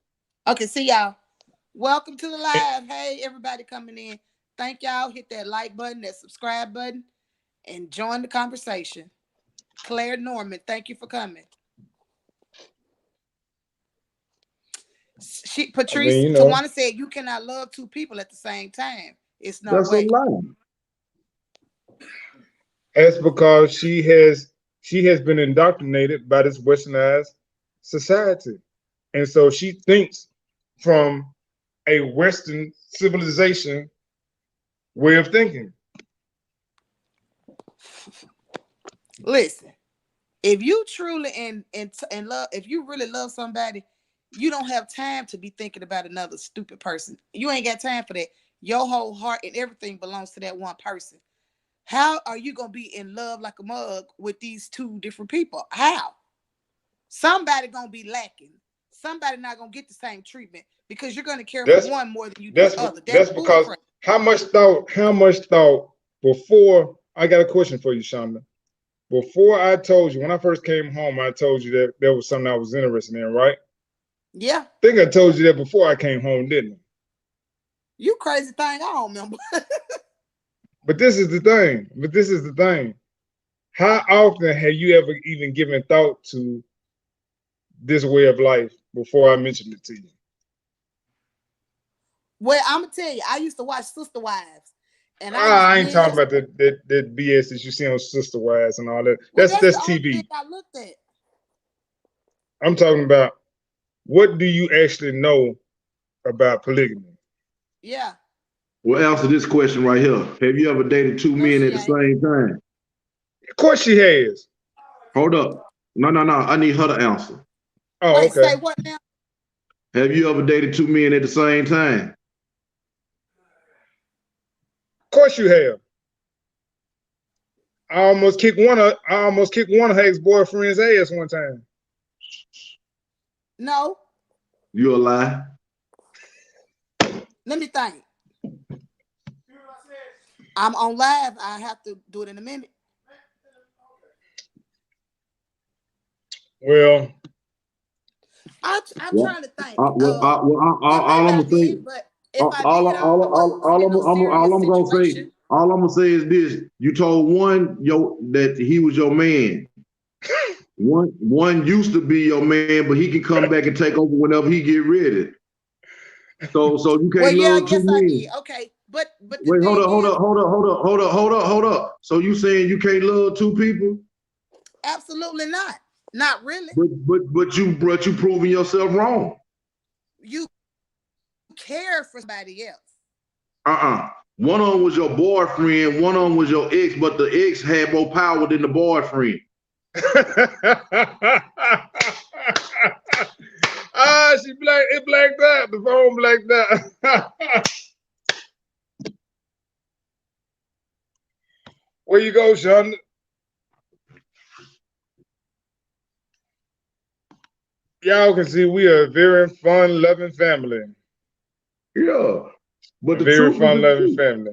Okay, see y'all. Welcome to the And live. Hey, everybody coming in. Thank y'all. Hit that like button, that subscribe button, and join the conversation. Claire Norman, thank you for coming. I mean, Patrice Tawana said you cannot love two people at the same time. It's no That's a way. lie. that's because she has been indoctrinated by this westernized society. And so she thinks from a Western civilization way of thinking. Listen, if you truly and love, if you really love somebody, you don't have time to be thinking about another stupid person. You ain't got time for that. Your whole heart and everything belongs to that one person. How are you gonna be in love like a mug with these two different people? How? Somebody gonna be lacking. Somebody not gonna get the same treatment because you're gonna care for That's one more than you do that's the other. That's that's because bullcrap. how much thought before I got a question for you, Shonda. Before I told you, when I first came home, I told you that there was something I was interested in, right? Yeah, I think I told you that before I came home, didn't I? you crazy thing. I don't remember. But this is the thing. How often have you ever even given thought to this way of life before I mentioned it to you? Well, I'm gonna tell you, I used to watch Sister Wives, and I used I ain't talking years. about that BS that you see on Sister Wives and all that. Well, That's that's the that's only thing TV. I looked at. I'm talking about what do you actually know about polygamy? Yeah, Well, answer this question right here. Have you ever dated two no, men she at the ain't. same time? Of course she has. Hold up. No, no, no. I need her to answer. Oh, Wait, okay. say Of what now? Have you ever dated two men at the same time? course you have. I almost kicked one of her ex-boyfriend's ass one time. No, You a lie. let me think. I'm on live. I have to do it in a minute. Well, I'm Well, trying to think. It may all I'm not gonna say, be, but if I did, I wasn't in no serious I'm gonna say, situation. all I'm gonna say is this: you told one that he was your man. One used to be your man, but he can come back and take over whenever he get ready. So you Well, can't yeah, love two yes, I did. men. Okay, but the Wait, hold thing up, hold is, up, hold up, hold up, hold up, hold up, hold up. So you saying you can't love two people? absolutely not. Not really. But you proving yourself wrong. You care for somebody else. One of them was your boyfriend, one of them was your ex, but the ex had more power than the boyfriend. she blacked out. The phone blacked out. Where you go, Sean? Y'all can see we are a very fun, loving family. Yeah, but A the very truth is fun, the loving truth. family.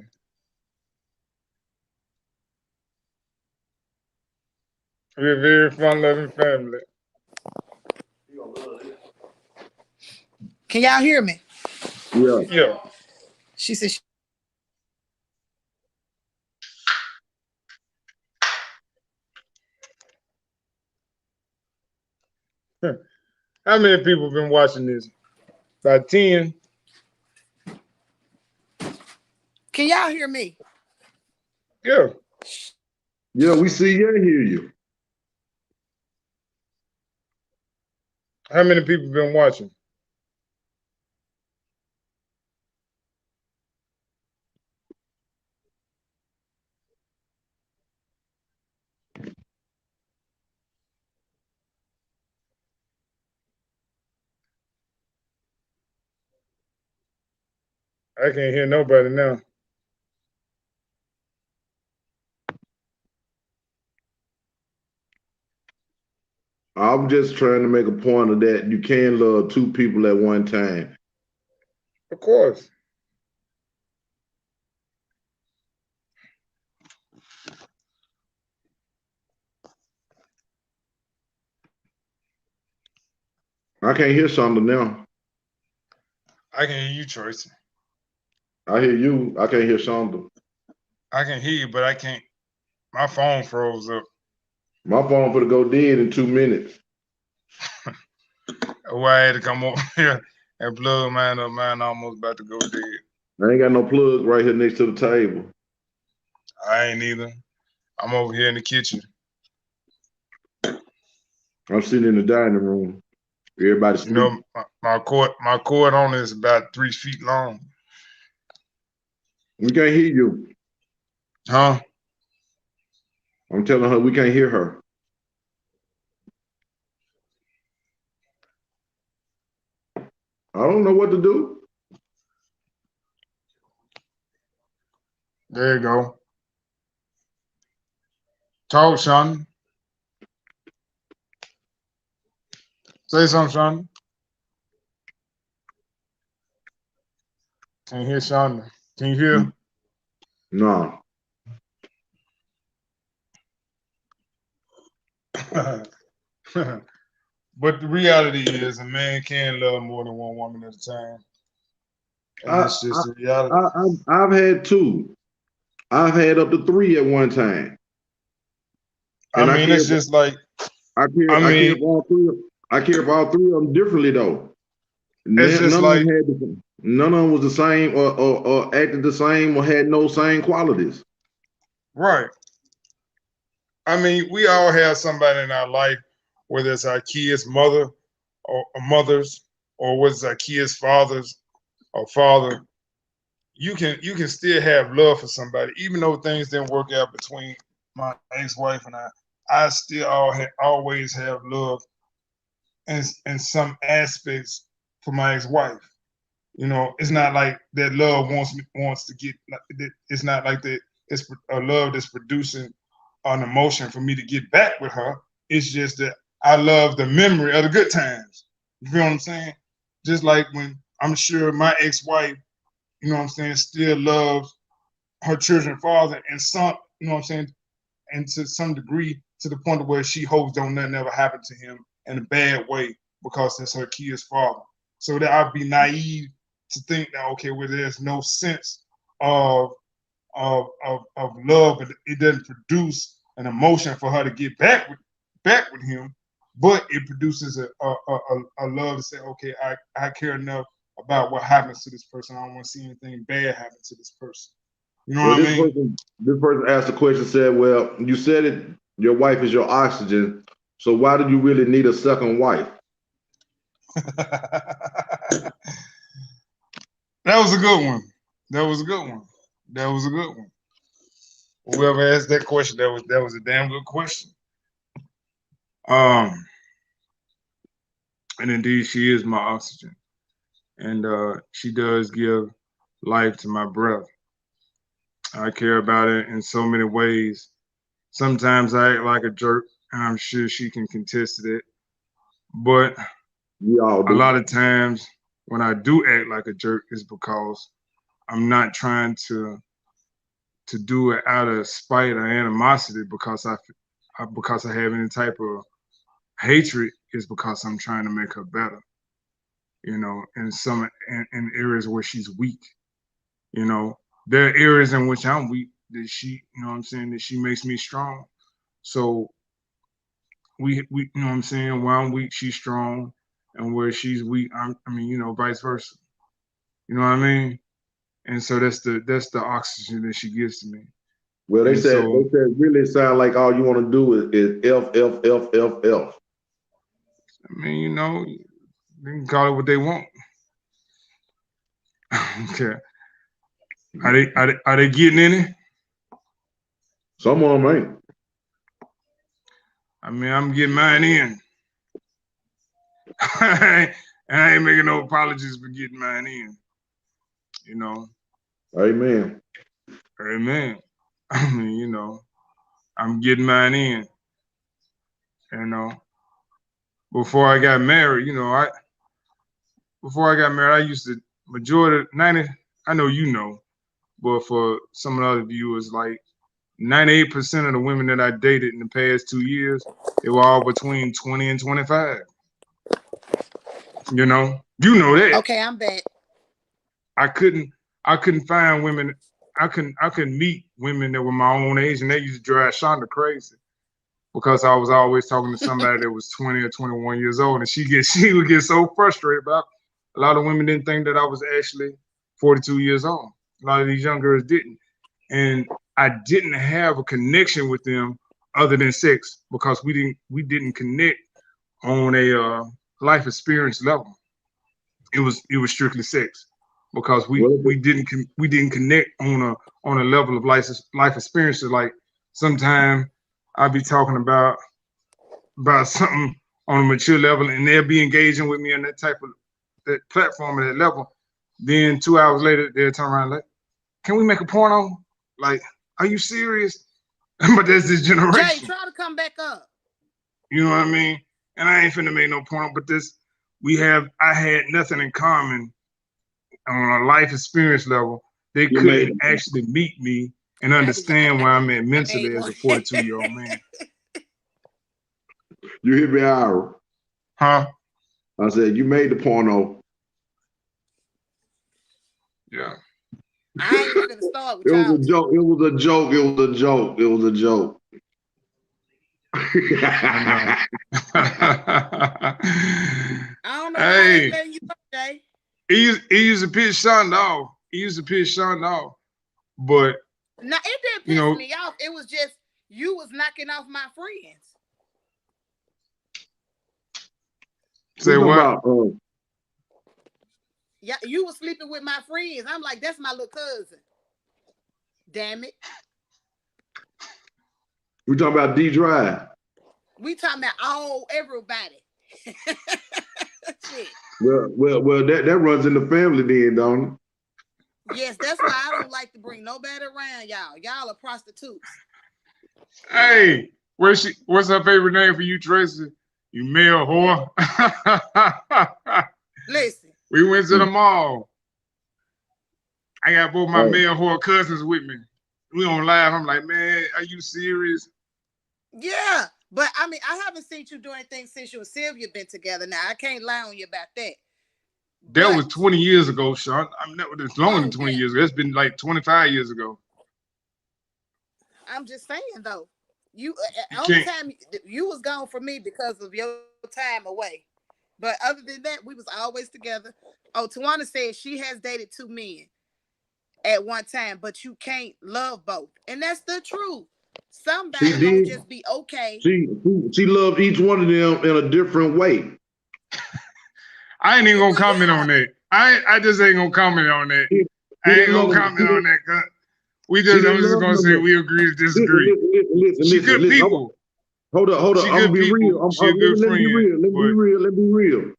We're a very fun, loving family. Can y'all hear me? Yeah. Yeah. She said. How many people been watching this? About 10. Can y'all hear me? Yeah. Yeah, we see you and hear you. How many people been watching? I can't hear nobody now. I'm just trying to make a point of that. You can love two people at one time. Of course. I can't hear something now. I can hear you, Tracy. I hear you. I can't hear something. I can hear you, but I can't. My phone froze up. My phone for to go dead in 2 minutes. Why I had to come over here and plug mine up. Mine almost about to go dead. I ain't got no plug right here next to the table. I ain't either. I'm over here in the kitchen. I'm sitting in the dining room. Everybody You know, sleep. my cord on is about 3 feet long. We can't hear you. Huh? I'm telling her we can't hear her. I don't know what to do. There you go. Talk, Sean. Say something, Sean. Can't hear Sean. Can you hear? No. But the reality is a man can love more than one woman at a time. And I, that's just the reality. I've had two. I've had up to three at one time. I And mean, it's just like, I I care mean, for all three. I care for all three of them differently though. it's just like, None of them was the same or acted the same or had no same qualities. right. I mean, we all have somebody in our life, whether it's our kids' mother or mothers, or whether it's our kids' fathers or father. You can still have love for somebody, even though things didn't work out between my ex-wife and I. I still always have love in some aspects for my ex-wife. You know, it's not like that love wants to get. It's not like that. It's a love that's producing an emotion for me to get back with her. It's just that I love the memory of the good times. You feel what I'm saying? Just like when I'm sure my ex-wife, you know what I'm saying, still loves her children's father, and some, you know what I'm saying, and to some degree, to the point of where she hopes don't nothing ever happen to him in a bad way because that's her kid's father. So that I'd be naive to think that, okay, well, there's no sense of love, but it doesn't produce an emotion for her to get back with him, but it produces a love to say, okay, I care enough about what happens to this person. I don't want to see anything bad happen to this person. You know Well, what I mean? this person asked the question, said, well, you said it, your wife is your oxygen, so why do you really need a second wife? That was a good one. That was a good one. That was a good one. Whoever asked that question, that was a damn good question. And indeed, she is my oxygen, and she does give life to my breath. I care about it in so many ways. Sometimes I act like a jerk, and I'm sure she can contest it. But a lot of times when I do act like a jerk, it's because I'm not trying to do it out of spite or animosity because I have any type of hatred. Is because I'm trying to make her better. You know, in areas where she's weak. You know, there are areas in which I'm weak that she, you know what I'm saying, that she makes me strong. So we you know what I'm saying, where I'm weak, she's strong, and where she's weak, I mean, you know, vice versa. You know what I mean? And so that's the oxygen that she gives to me. Well, they said really sound like all you want to do is F, F, F, F, F. I mean, you know, they can call it what they want. Okay. Are they getting any? Some of them ain't. I mean, I'm getting mine in. I ain't making no apologies for getting mine in. You know. Amen. Amen. I mean, you know, I'm getting mine in. You know. Before I got married, you know, I used to majority 90, I know you know, but for some of the other viewers, like 98% of the women that I dated in the past 2 years, they were all between 20 and 25. You know that. Okay, I'm back. I couldn't find women. I couldn't meet women that were my own age, and that used to drive Shonda crazy because I was always talking to somebody that was 20 or 21 years old, and she would get so frustrated about. A lot of women didn't think that I was actually 42 years old. A lot of these young girls didn't, and I didn't have a connection with them other than sex because we didn't connect on a life experience level. It was strictly sex because we didn't connect on a level of life experiences. Like sometimes I'd be talking about something on a mature level, and they'll be engaging with me on that type of that platform at that level. Then 2 hours later, they'll turn around like, "Can we make a porno?" Like, are you serious? But that's this generation. Jay, try to come back up. You know what I mean? And I ain't finna make no porno, but I had nothing in common on a life experience level. They couldn't actually meet me and understand where I'm at mentally as a 42-year-old man. You hear me, Ira? Huh? I said, you made the porno. Yeah. I ain't even gonna start with It was a joke. It was a joke. It was a joke. It was a joke. I don't know why I ain't letting you know, Jay. He used to piss Sean off. But no, it didn't piss me off. It was just you was knocking off my friends. Say what? Yeah, you was sleeping with my friends. I'm like, that's my little cousin. Damn it. We talking about D Drive. We talking about everybody. Shit. Well, that runs in the family then, don't it? Yes, that's why I don't like to bring nobody around y'all. Y'all are prostitutes. Hey, what's her favorite name for you, Tracy? You male whore. Listen. We went to the mall. I got both my male whore cousins with me. we on live. I'm like, man, are you serious? Yeah, but I mean, I haven't seen you do anything since you and Sylvia been together. Now I can't lie on you about that. That But was 20 years ago, Sean. I'm never it's longer than 20 yeah. years ago. It's been like 25 years ago. I'm just saying though, You only can't. time you was gone from me because of your time away. But other than that, we was always together. Oh, Tawana said she has dated 2 men at one time, but you can't love both, and that's the truth. She Somebody gonna did. just be okay. She loved each one of them in a different way. I ain't even gonna Well, comment yeah. on that. I just ain't gonna comment on that. I ain't gonna comment on that. Cause I'm just gonna say we agree to disagree. She good people. Hold up. She I'm gonna good be real. people. She a good Let me be friend. real. Let me be real.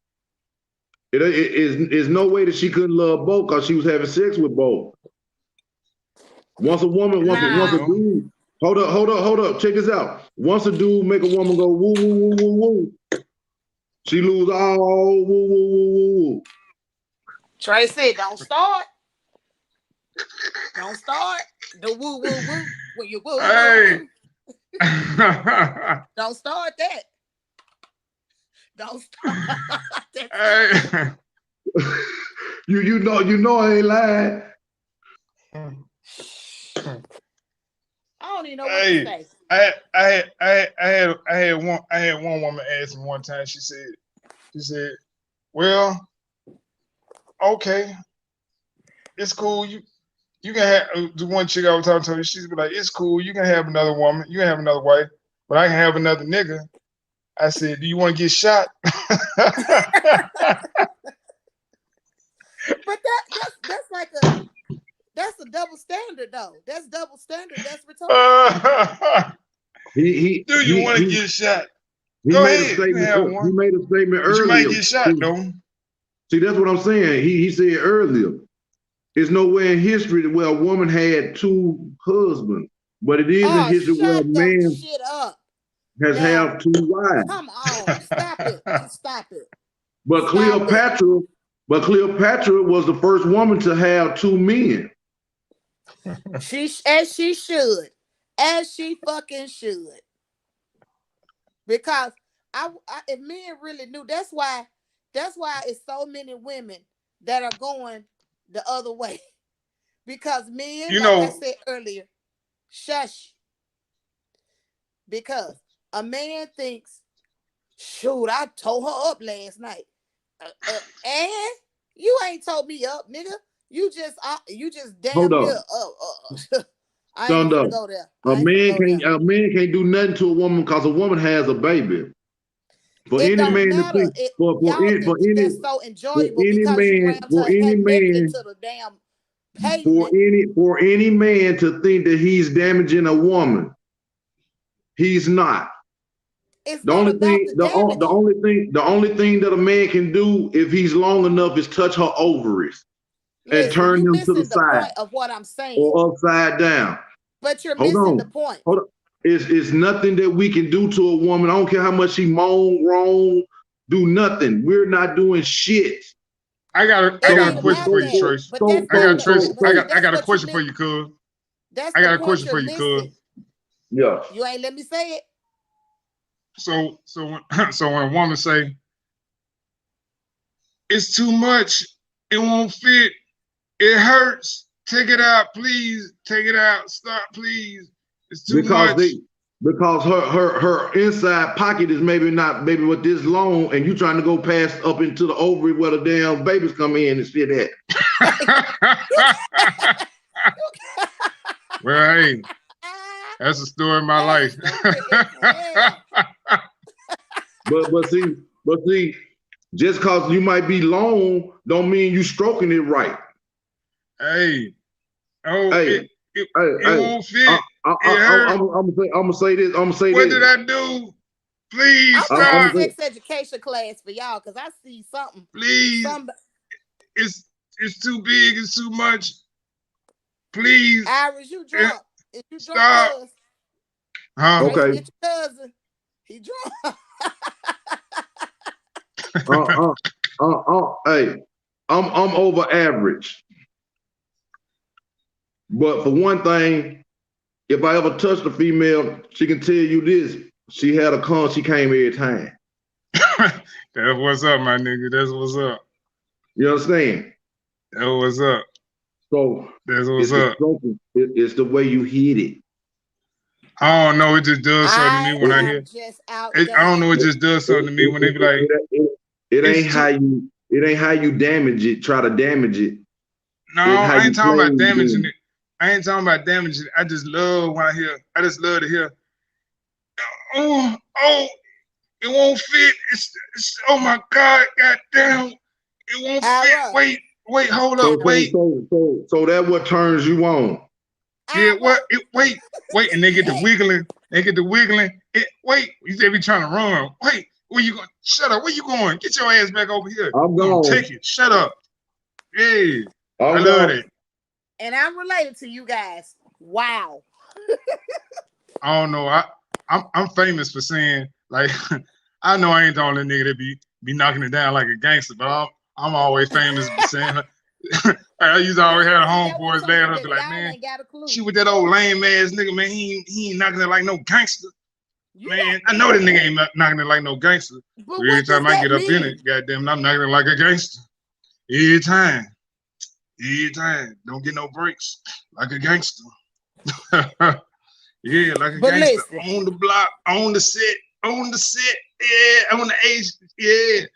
It is no way that she couldn't love both because she was having sex with both. Once a woman, once a Nah. dude. Hold up. Check this out. Once a dude make a woman go woo woo woo woo woo, she lose all woo woo woo woo woo. Tracy, don't start. Don't start the woo woo woo when you woo Hey. woo woo. Don't start that. Don't start. Hey. You know I ain't lying. I don't even know what to say. I had one woman ask me one time. She said, well, okay, it's cool. You can have the one chick I was talking to. She's be like, it's cool. You can have another woman. You can have another wife, but I can have another nigga. I said, do you want to get shot? But that's like that's a double standard though. That's double standard. That's retarded. Do you want to get shot? Go ahead. You can have one. He made a statement But earlier. you might get shot though. See, that's what I'm saying. He said earlier. There's nowhere in history where a woman had 2 husbands, but it is in history where a Shut the man shit up. has Now, had 2 wives. come on, stop it. Just stop it. But Stop Cleopatra was the first woman to have 2 men. She should. As she fucking should. Because if men really knew, that's why it's so many women that are going the other way. Because men, I said earlier, shush. Because a man thinks, shoot, I tore her up last night. And you ain't told me up, nigga. You just damn near I ain't gonna go there. A man can't do nothing to a woman because a woman has a baby. For it any don't man matter. to think, for any That's so enjoyable any because you man, rammed her head naked into the damn pavement. for any man to think that he's damaging a woman, he's not. It's The not only about thing, the damage. the only thing that a man can do if he's long enough is touch her ovaries and turn you them to the missing the side point of what I'm saying. or upside down. But you're missing the point. Hold on. It's nothing that we can do to a woman. I don't care how much she moan, groan, do nothing. We're not doing shit. I got a question for you, Trace. I got a question for you, cuz. I got a question for you, cuz. Yeah. You ain't let me say it. So when a woman say it's too much, it won't fit, it hurts, take it out, please, take it out, stop, please. It's too much. Because her inside pocket is maybe with this long, and you trying to go past up into the ovary where the damn babies come in and shit at. Well, hey, that's the story of my life. But see, just cause you might be long, don't mean you stroking it right. It won't fit. I'm gonna say this. What did I do? Please I'm stop. sex education class for y'all because I see something. Please. It's too big. It's too much. Please. Iris, you drunk. If you drunk, stop. Huh? Okay. Get your cousin. He drunk. Hey, I'm over average. But for one thing, If I ever touched a female, she can tell you this. She had a con, she came every time. That's what's up, my nigga. That's what's up. You understand? That's what's up. So That's what's it's the up. stroking. It's the way you hit it. I don't know. It just does something to me when I am hear. just outgunned. I don't know. It just does something to me when they be like, it ain't how you damage it. Try to damage it. no, I ain't talking about damaging it. I ain't talking about damaging it. I just love when I hear. I just love to hear. Oh, it won't fit. It's oh my God, goddamn, it won't fit. Wait, hold up, wait. So that what turns you on. Yeah, what? Wait, and they get the wiggling. Wait, they be trying to run. Wait, where you going? Shut up. Where you going? Get your ass back over here. I'm gone. Take it. Shut up. Yeah, I love it. And I'm related to you guys. Wow. I don't know. I'm famous for saying, like, I know I ain't the only nigga that be knocking it down like a gangster, but I'm always famous for saying. I used to always have homeboys there and be like, man, she with that old lame ass nigga, man. He ain't knocking it like no gangster. Man, I know that nigga ain't knocking it like no gangster. But every time I get up in it, goddamn, I'm knocking it like a gangster. Every time. Don't get no breaks. Like a gangster. Yeah, like a gangster. Listen. On the block, on the set, yeah, on the H, yeah.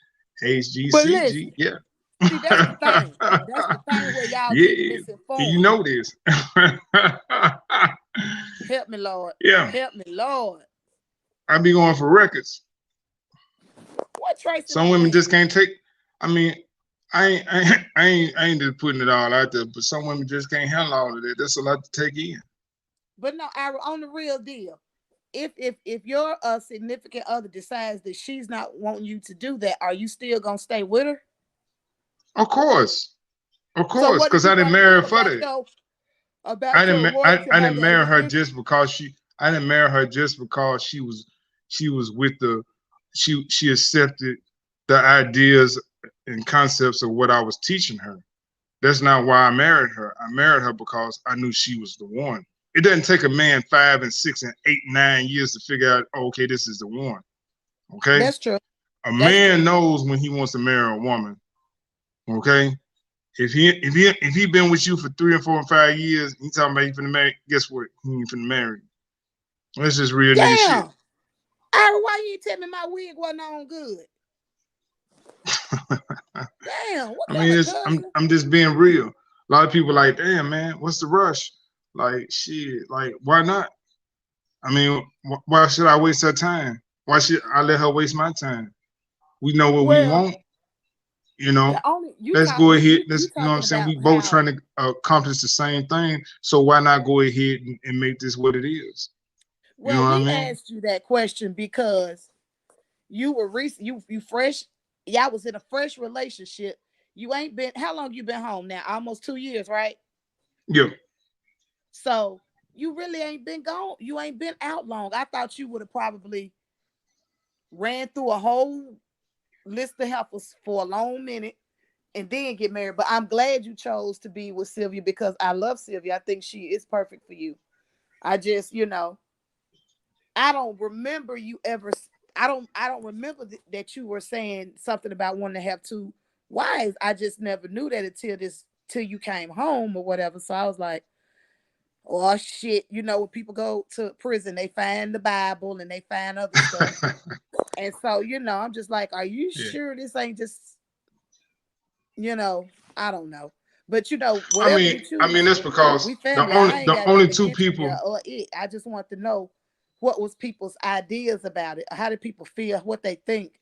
HGCG, yeah. See, that's the thing. That's the thing where y'all get misinformed. You know this. Help me, Lord. Yeah. Help me, Lord. I be going for records. What Tracy? Some women just can't take. I mean, I ain't just putting it all out there, but some women just can't handle all of that. That's a lot to take in. But no, Ira, on the real deal, if your significant other decides that she's not wanting you to do that, are you still gonna stay with her? Of course, because I didn't marry her for that. I didn't marry her just because she. I didn't marry her just because she was with the. She accepted the ideas and concepts of what I was teaching her. That's not why I married her. I married her because I knew she was the one. It doesn't take a man 5 and 6 and 8 and 9 years to figure out, oh, okay, this is the one. Okay, that's true. A man knows when he wants to marry a woman. Okay, if he been with you for 3 and 4 and 5 years, he talking about he finna marry. Guess what? He ain't finna marry. That's just real nigga shit. Ira, why you ain't tell me my wig wasn't on good? Damn. What I mean, I'm just being real. A lot of people like, damn man, what's the rush? Like shit, like why not? I mean, why should I waste her time? Why should I let her waste my time? We know what we want. You know, let's go ahead. You know what I'm saying? We both trying to accomplish the same thing. So why not go ahead and make this what it is? Well, you know what I mean? Asked you that question because you were you fresh. Y'all was in a fresh relationship. You ain't been. How long you been home now? Almost 2 years, right? Yeah. So you really ain't been gone. You ain't been out long. I thought you would have probably ran through a whole list of heifers for a long minute and then get married. But I'm glad you chose to be with Sylvia because I love Sylvia. I think she is perfect for you. I just, I don't remember you ever. I don't remember that you were saying something about wanting to have 2 wives. I just never knew that till you came home or whatever. So I was like, oh shit, when people go to prison, they find the Bible and they find other stuff. And so, I'm just like, are you sure this ain't just, I don't know. But whatever you choose, I mean, that's because the only 2 people. I just want to know what was people's ideas about it. How did people feel? What they think?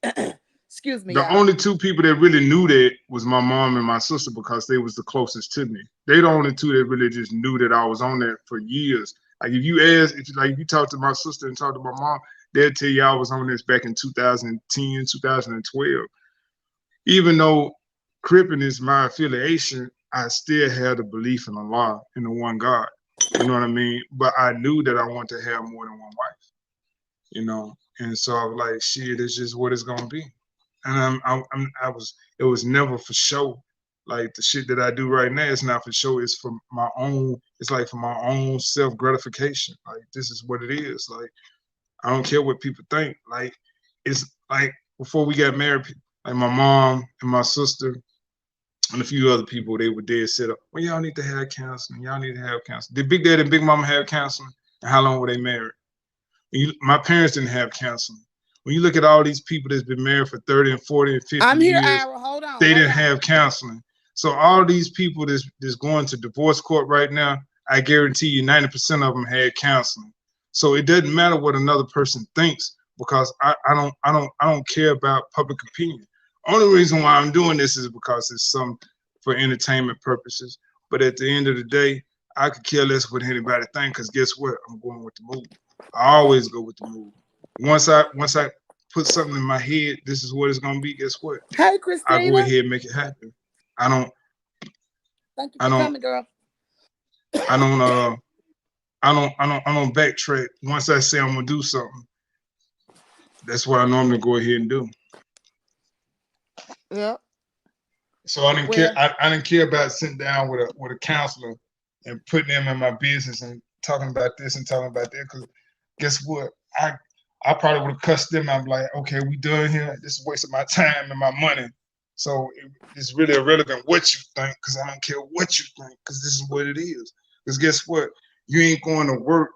Excuse me. The only 2 people that really knew that was my mom and my sister because they was the closest to me. They the only 2 that really just knew that I was on that for years. Like if you talk to my sister and talk to my mom, they'll tell you I was on this back in 2010, 2012. Even though Crippin is my affiliation, I still had a belief in Allah, in the one God. You know what I mean? But I knew that I wanted to have more than one wife. And so I was like, shit, it's just what it's gonna be. And it was never for show. Like the shit that I do right now is not for show. It's for my own. It's like for my own self gratification. Like this is what it is. Like I don't care what people think. Like it's like before we got married, like my mom and my sister and a few other people, they were dead set up. Well, y'all need to have counseling. Y'all need to have counseling. Did Big Daddy and Big Mama have counseling? And how long were they married? My parents didn't have counseling. When you look at all these people that's been married for 30 and 40 and 50 I'm here, years, Ira. Hold on. they didn't have counseling. So all these people that's going to divorce court right now, I guarantee you 90% of them had counseling. So it doesn't matter what another person thinks because I don't care about public opinion. Only reason why I'm doing this is because it's some for entertainment purposes. But at the end of the day, I could care less what anybody think because guess what? I'm going with the movie. I always go with the movie. Once I put something in my head, this is what it's gonna be. Guess what? Hey, I go Christina. ahead and make it happen. I don't. Thank you for coming, girl. I don't backtrack. Once I say I'm gonna do something, that's what I normally go ahead and do. Yep. So I didn't care. I didn't care about sitting down with a counselor and putting them in my business and talking about this and talking about that. Because guess what? I probably would have cussed them. I'm like, okay, we done here. This is a waste of my time and my money. So it's really irrelevant what you think, because I don't care what you think, because this is what it is. Because guess what? You ain't going to work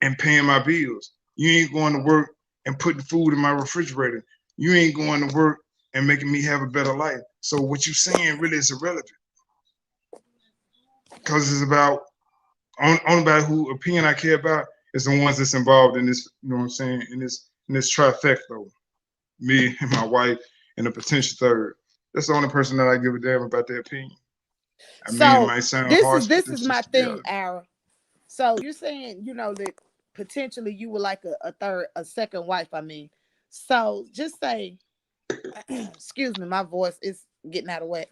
and paying my bills. You ain't going to work and putting food in my refrigerator. You ain't going to work and making me have a better life. So what you saying really is irrelevant. Because it's about only about who opinion I care about is the ones that's involved in this, you know what I'm saying, in this trifecta. Me and my wife and a potential third. That's the only person that I give a damn about their opinion. I mean, it might sound harsh. This is my thing, Ira. So you're saying, you know, that potentially you would like a second wife, I mean. So just say, excuse me, my voice is getting out of whack.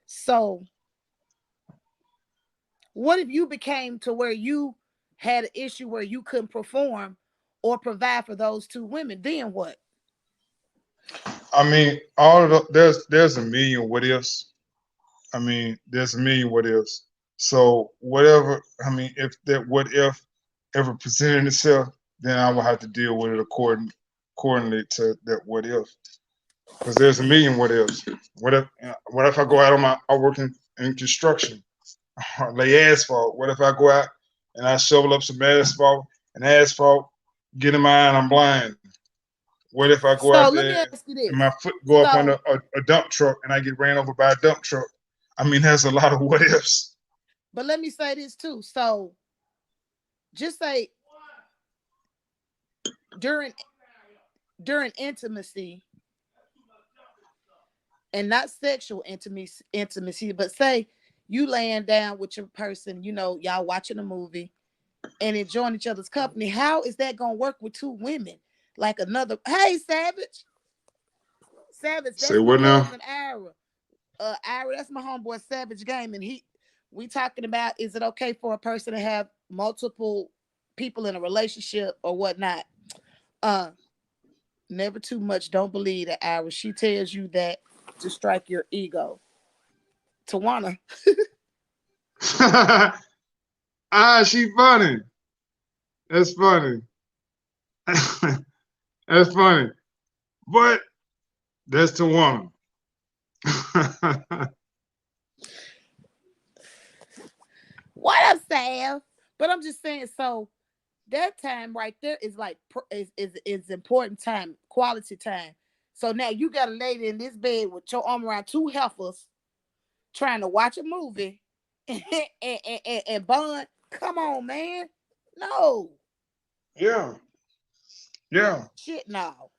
So what if you became to where you had an issue where you couldn't perform or provide for those two women? Then what? I mean, all of there's a million what ifs. I mean, there's a million what ifs. So whatever, I mean, if that what if ever presented itself, then I will have to deal with it accordingly to that what if. Because there's a million what ifs. What if I go out I work in construction, lay asphalt. What if I go out and I shovel up some asphalt and asphalt get in my eye and I'm blind? What if I go out there and my foot go up on a dump truck and I get ran over by a dump truck? I mean, there's a lot of what ifs. But let me say this too. So just say during intimacy, and not sexual intimacy, but say you laying down with your person, you know, y'all watching a movie and enjoying each other's company. How is that gonna work with two women? Like another, hey, Savage, that's say what now? Ira. Ira, that's my homeboy Savage Game, and we talking about, is it okay for a person to have multiple people in a relationship or whatnot? Never too much. Don't believe that, Ira. She tells you that to strike your ego. Tawana. She funny. That's funny. That's funny. But that's Tawana. What up, Sam? But I'm just saying, so that time right there is like is important time, quality time. So now you got a lady in this bed with your arm around two heifers trying to watch a movie and bond. Come on, man. No. Yeah. Shit, no.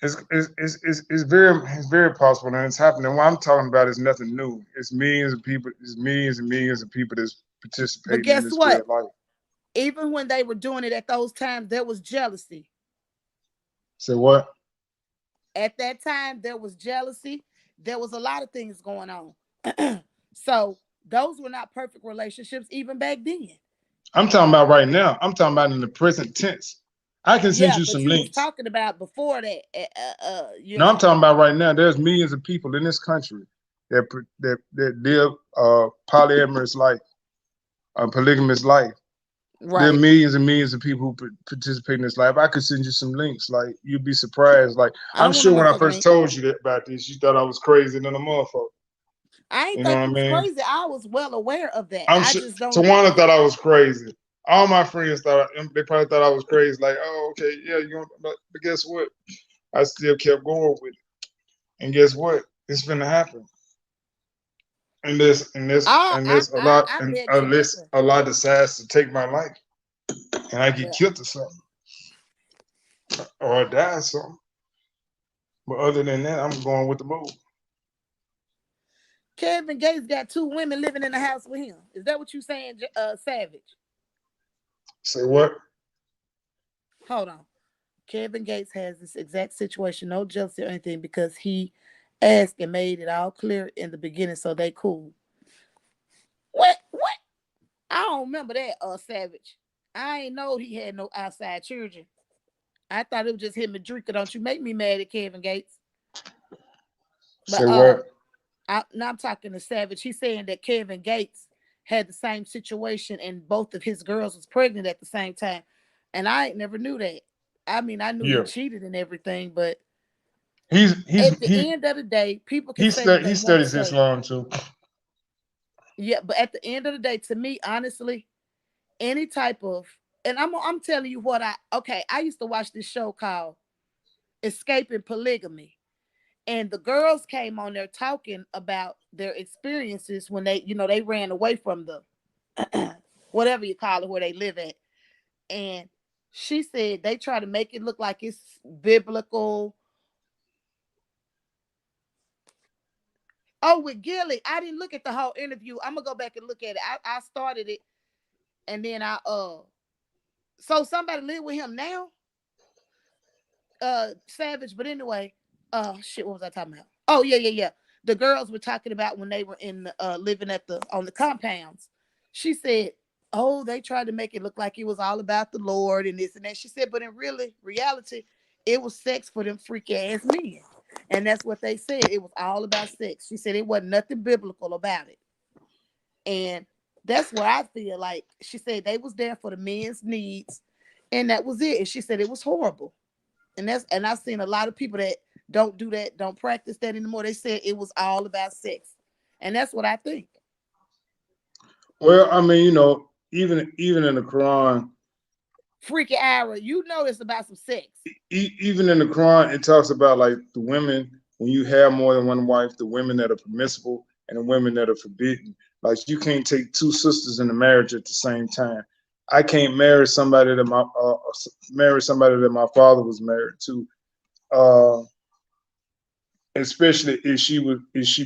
It's very possible, and it's happening. What I'm talking about is nothing new. It's millions of people. It's millions and millions of people that's participating in this way of life. Even when they were doing it at those times, there was jealousy. Say what? At that time, there was jealousy. There was a lot of things going on. So those were not perfect relationships even back then. I'm talking about right now. I'm talking about in the present tense. I can send you some links. Was talking about before that. I'm talking about right now. There's millions of people in this country that live polyamorous life, a polygamous life. There are Right. millions and millions of people who participate in this life. I could send you some links. Like, you'd be surprised. Like, I I'm don't want no sure when I motherfucking first link. told you about this, you thought I was crazy than a motherfucker. I ain't You know think what I you was mean? crazy. I was well aware of that. I'm I sure just don't. Tawana thought I was crazy. All my friends they probably thought I was crazy. Like, oh, okay, yeah, but guess what? I still kept going with it. And guess what? It's gonna happen. And this a lot I and beg to differ. a lot decides to take my life and I get Well, killed or something or I die or something. But other than that, I'm going with the move. Kevin Gates got 2 women living in the house with him. Is that what you saying, Savage? Say what? Hold on. Kevin Gates has this exact situation, no jealousy or anything, because he asked and made it all clear in the beginning, so they cool. What? What? I don't remember that, Savage. I ain't know he had no outside children. I thought it was just him and Drika. Don't you make me mad at Kevin Gates? But Say what? now I'm talking to Savage. He's saying that Kevin Gates had the same situation and both of his girls was pregnant at the same time. And I never knew that. I mean, I knew he Yeah. cheated and everything, but He's at the he end of the day, people can he say what stud they he want to studies say. Islam too. Yeah, but at the end of the day, to me, honestly, any type of, and I'm telling you what I used to watch this show called Escaping Polygamy. And the girls came on there talking about their experiences when they ran away from the whatever you call it, where they live at. And she said they try to make it look like it's biblical. Oh, with Gilly, I didn't look at the whole interview. I'm gonna go back and look at it. I started it, and then so somebody live with him now, Savage. But anyway, shit, what was I talking about? Oh, yeah. The girls were talking about when they were in living on the compounds. She said, oh, they tried to make it look like it was all about the Lord and this and that. She said, but in reality, it was sex for them freaky ass men. And that's what they said. It was all about sex. She said it wasn't nothing biblical about it. And that's where I feel like she said they was there for the men's needs, and that was it. And she said it was horrible. And I've seen a lot of people that don't do that, don't practice that anymore. They said it was all about sex. And that's what I think. Well, I mean, even in the Quran, Freaky hour, it's about some sex. even in the Quran, it talks about like the women, when you have more than one wife, the women that are permissible and the women that are forbidden. Like, you can't take 2 sisters in a marriage at the same time. I can't marry somebody that my father was married to, especially if she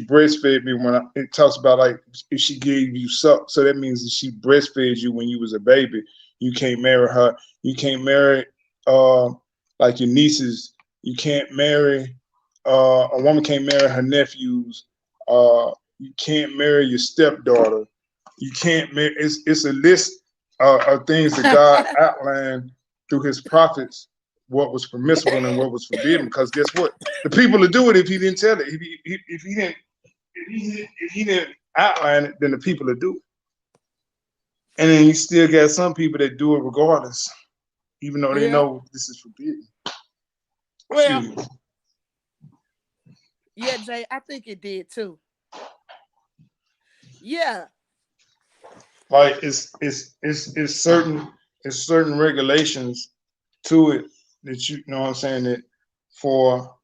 breastfed me it talks about like if she gave you suck. So that means that she breastfed you when you was a baby. You can't marry her. You can't marry like your nieces. You can't marry a woman can't marry her nephews. You can't marry your stepdaughter. You can't marry. It's a list of things that God outlined through His prophets, what was permissible and what was forbidden. Because guess what? The people would do it if He didn't tell it. If he didn't outline it, then the people would do it. And then you still got some people that do it regardless, even though they Yeah. know this is forbidden. Well, yeah, Jay, I think it did too. Yeah. Like it's certain regulations to it that you know what I'm saying, that for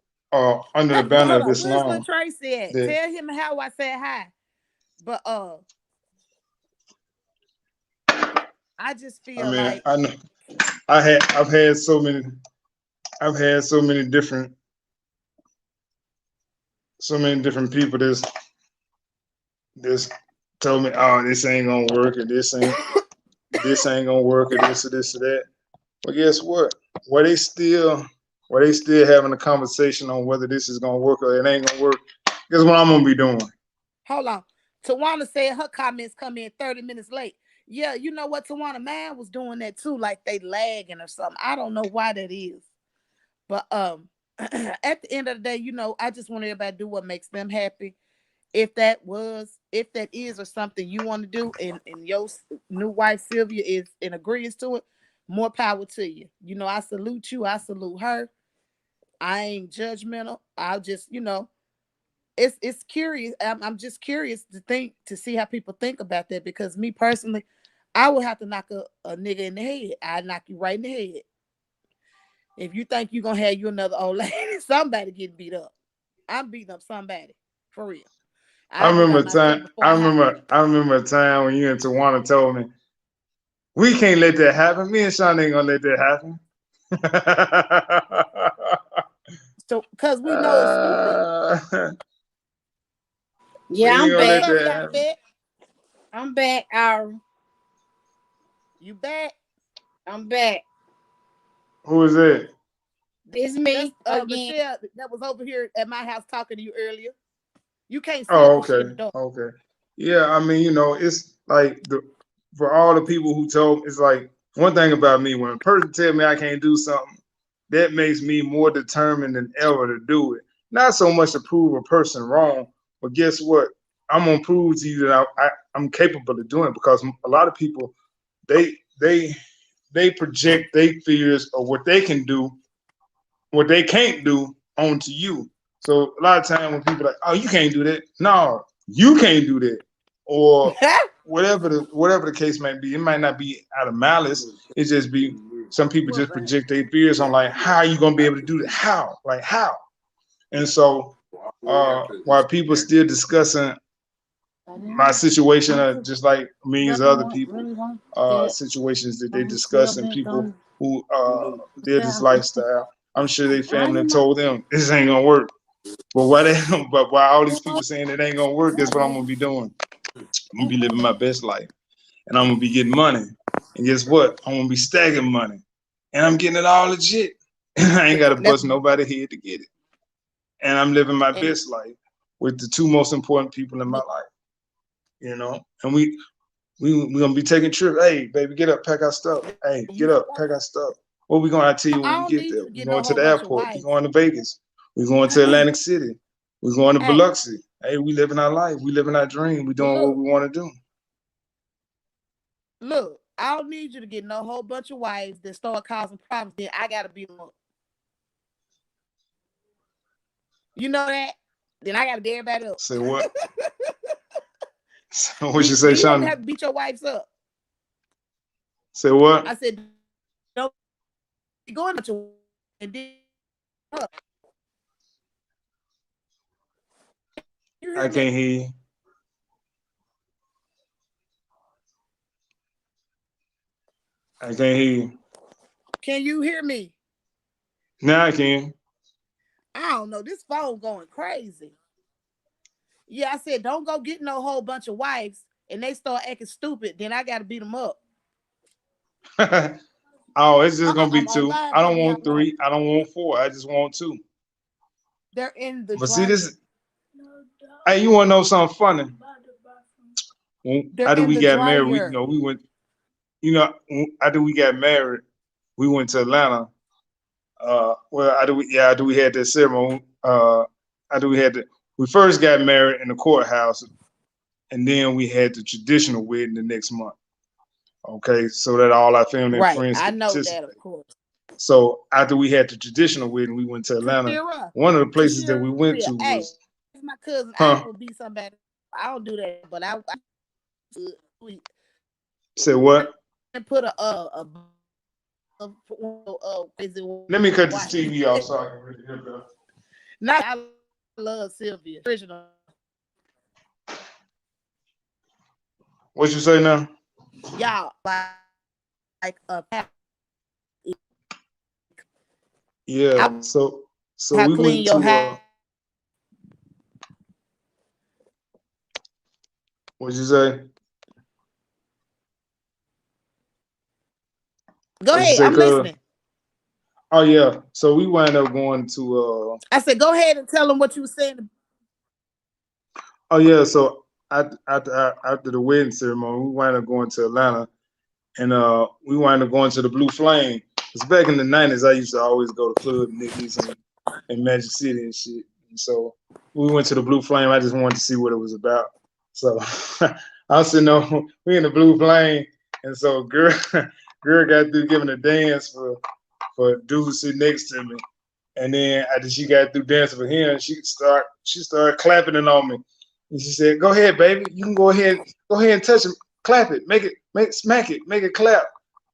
under the But banner hold of on, where's Islam. Lil Tracy at? That Tell him how I said hi. But I just I feel mean, like I know I've had so many different people this told me, oh, this ain't gonna work, and this ain't gonna work, and this or this or that. But guess what? Why they still having a conversation on whether this is gonna work or it ain't gonna work? Guess what I'm gonna be doing? hold on. Tawana said her comments come in 30 minutes late. Yeah, you know what? Tawana man was doing that too, like they lagging or something. I don't know why that is. But at the end of the day, I just want everybody to do what makes them happy. if that is or something you want to do, and your new wife Sylvia is in agreement to it, more power to you. You know, I salute you. I salute her. I ain't judgmental. I'll just, it's curious. I'm just curious to see how people think about that, because me personally, I would have to knock a nigga in the head. I'd knock you right in the head. If you think you're gonna have you another old lady, somebody getting beat up. I'm beating up somebody. For real. I I get remember out a my truck time. before I have to. I remember a time when you and Tawana told me we can't let that happen. Me and Sean ain't gonna let that happen. So, because we know it's stupid. Yeah, We ain't I'm gonna let back. What's that up, Young happen. Fed? I'm back, You back? I'm back. Who is it? It's That's me again. Michelle that was over here at my house talking to you earlier. You can't see her Oh, because she in okay, the dark. okay. Yeah, I mean, it's like for all the people who told, it's like one thing about me, when a person tell me I can't do something, that makes me more determined than ever to do it. Not so much to prove a person wrong, but guess what? I'm gonna prove to you that I'm capable of doing it, because a lot of people they they they project their fears of what they can do, what they can't do onto you. So a lot of time when people are like, oh, you can't do that. No, you can't do that. Or whatever the case might be. It might not be out of malice. It just be some people just project their fears on, like, how are you gonna be able to do that? How? Like how? And so while people still discussing my situation, just like millions of other people, situations that they discuss, and people who live this lifestyle, I'm sure they family told them this ain't gonna work. But why all these people saying it ain't gonna work, guess what I'm gonna be doing? I'm gonna be living my best life, and I'm gonna be getting money. And guess what? I'm gonna be stacking money, and I'm getting it all legit. I ain't gotta bust nobody's head to get it. And I'm living my best life with the two most important people in my life. And we gonna be taking trips. Hey, baby, get up, pack our stuff. Hey, get up, pack our stuff. What we gonna tell you when I we don't get need there? you to We get no going to whole the bunch of airport. We wives. going to Vegas. We going to Atlantic City. We going to Hey. Biloxi. Hey, we living our life. We living our dream. We doing what we want to do. Look, I don't need you to get no whole bunch of wives that start causing problems. Then I gotta beat them up. You know that? Then I gotta beat everybody up. Say what? What you Do say, you want me to Sean? have to beat your wives up? Say what? I said, don't be going at your and then up. You hear I me? can't hear you. I can't hear you. Can you hear me? Now I can. I don't know. This phone going crazy. Yeah, I said, don't go get no whole bunch of wives and they start acting stupid. Then I gotta beat them up. Oh, it's just gonna be I'm on two. live. I I don't mean, want I'm live. three. I don't want four. I just want two. They're in the But see, driveway. hey, you wanna know something funny? They're After in we the got married, dryer. we went. After we got married, we went to Atlanta. Well, after we had that ceremony, after we first got married in the courthouse, and then we had the traditional wedding the next month. Okay, so that all our family and Right. friends I could know that, participate. of course. So after we had the traditional wedding, we went to Atlanta. Tashira. One of the places that we went to Hey, was, it's my cousin. I huh? will be somebody. I don't do that, but we Say what? put crazy Let me cut this wife. TV off so I can really hear better. Not I love Sylvia. Original. What you say now? Y'all like a Yeah. So how we clean went your to house. what'd you say? Go What'd you ahead. say, I'm cuz? listening. Oh yeah. So we wound up going to I said, go ahead and tell them what you were saying. oh yeah, so after the wedding ceremony, we wound up going to Atlanta, and we wound up going to the Blue Flame. Cause back in the '90s, I used to always go to Club Nicky's and Magic City and shit. And so we went to the Blue Flame. I just wanted to see what it was about. So I'm sitting on, we in the Blue Flame, and so girl got through giving a dance for dude sitting next to me. And then after she got through dancing for him, she started clapping it on me. And she said, "Go ahead, baby. You can go ahead and touch him. Clap it. Smack it. Make it clap."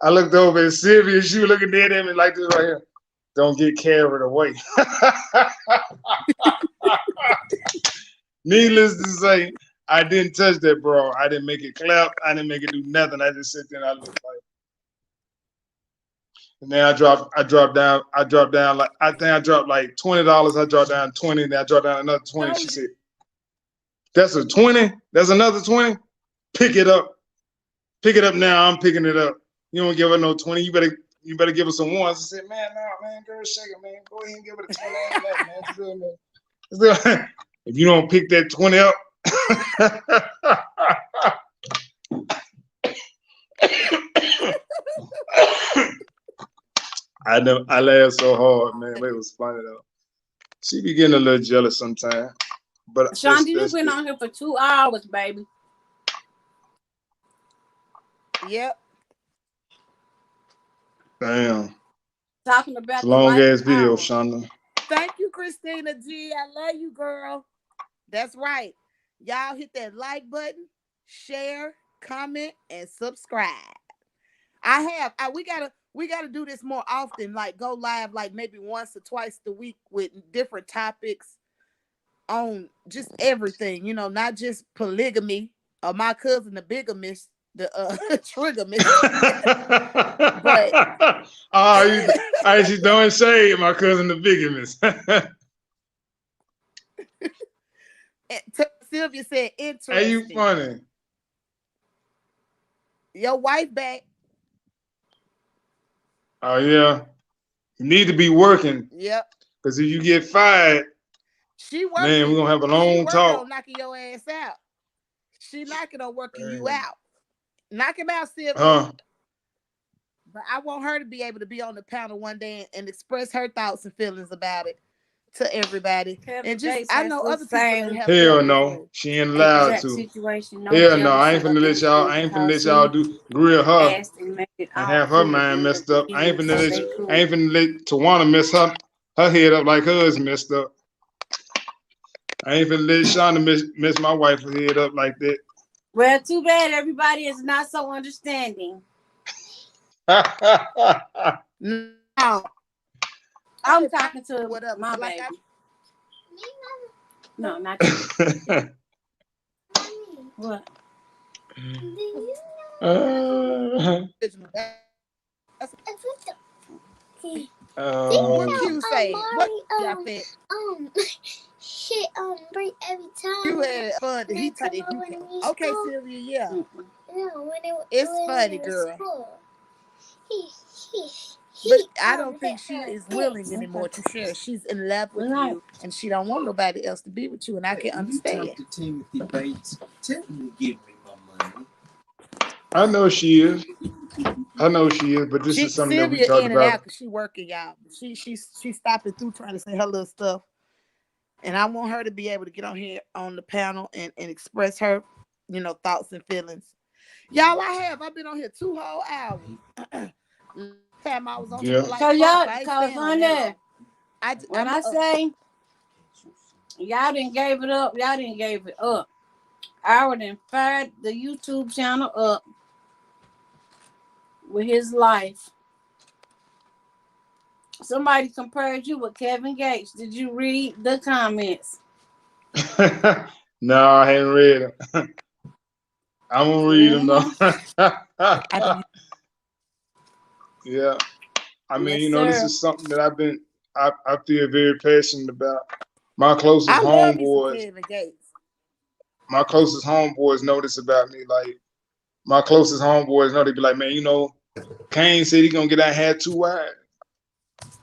I looked over at Sylvia. She was looking dead at me like this right here. Don't get carried away. Needless to say, I didn't touch that bra. I didn't make it clap. I didn't make it do nothing. I just sit there and I looked like. And then I dropped down. I dropped down like I think I dropped like $20. I dropped down 20. Then I dropped down another 20. She said, "That's a 20. That's another 20. Pick it up. Pick it up now. I'm picking it up. You don't give her no 20. You better give her some ones." I said, "Man, no, man, girl, shake it, man. Go ahead and give her the 20. Ain't that, man. It's good, man. It's good." If you don't pick that 20 up, I laughed so hard, man. But it was funny though. She be getting a little jealous sometimes. But Shonda, you've been on here for 2 hours, baby. Yep. Damn. Talking about it's a long ass video, Shonda. Thank you, Christina G. I love you, girl. That's right. Y'all hit that like button, share, comment, and subscribe. We gotta do this more often, like go live like maybe once or twice a week with different topics on just everything, not just polygamy or my cousin the bigamist, the trigamist. But I just don't say my cousin the bigamist. Sylvia said interesting. Are you funny? Your wife back. Oh yeah. You need to be working. Yep. Because if you get fired, she working. Man, we're gonna have a long talk. On knocking your ass out. She knocking on working you out. Knock him out, Sylvia. But I want her to be able to be on the panel one day and express her thoughts and feelings about it to everybody. And just I know other people that have. Hell no, she ain't allowed to. Hell no, I ain't finna let y'all do grill her and have her mind messed up. I ain't finna let Tawana mess her head up like hers messed up. I ain't finna let Shonda mess my wife's head up like that. Well, too bad everybody is not so understanding. No. I'm talking to what up, my baby. No, not you. What? What Q say? What y'all said? Shit break every time. You had fun. He told you. Okay, Sylvia, yeah. It's funny, girl. But I don't think she is willing anymore to share. She's in love with you, and she don't want nobody else to be with you, and I can understand. Timothy Bates, tell him to give me my money. I know she is, but this is something Sylvia that we talked in about. and out because she working, y'all. She's stopping through trying to say her little stuff, and I want her to be able to get on here on the panel and express her, thoughts and feelings. Y'all, I've been on here 2 whole hours. Time I was on here like when I say y'all didn't gave it up, I would have fired the YouTube channel up with his life. Somebody compared you with Kevin Gates. Did you read the comments? No, I haven't read them. I'm gonna read them though. Yeah, I mean, this is something that I feel very passionate about. My closest homeboys know this about me. Like, my closest homeboys know, they be like, man, Kane said he gonna get that hair too wide.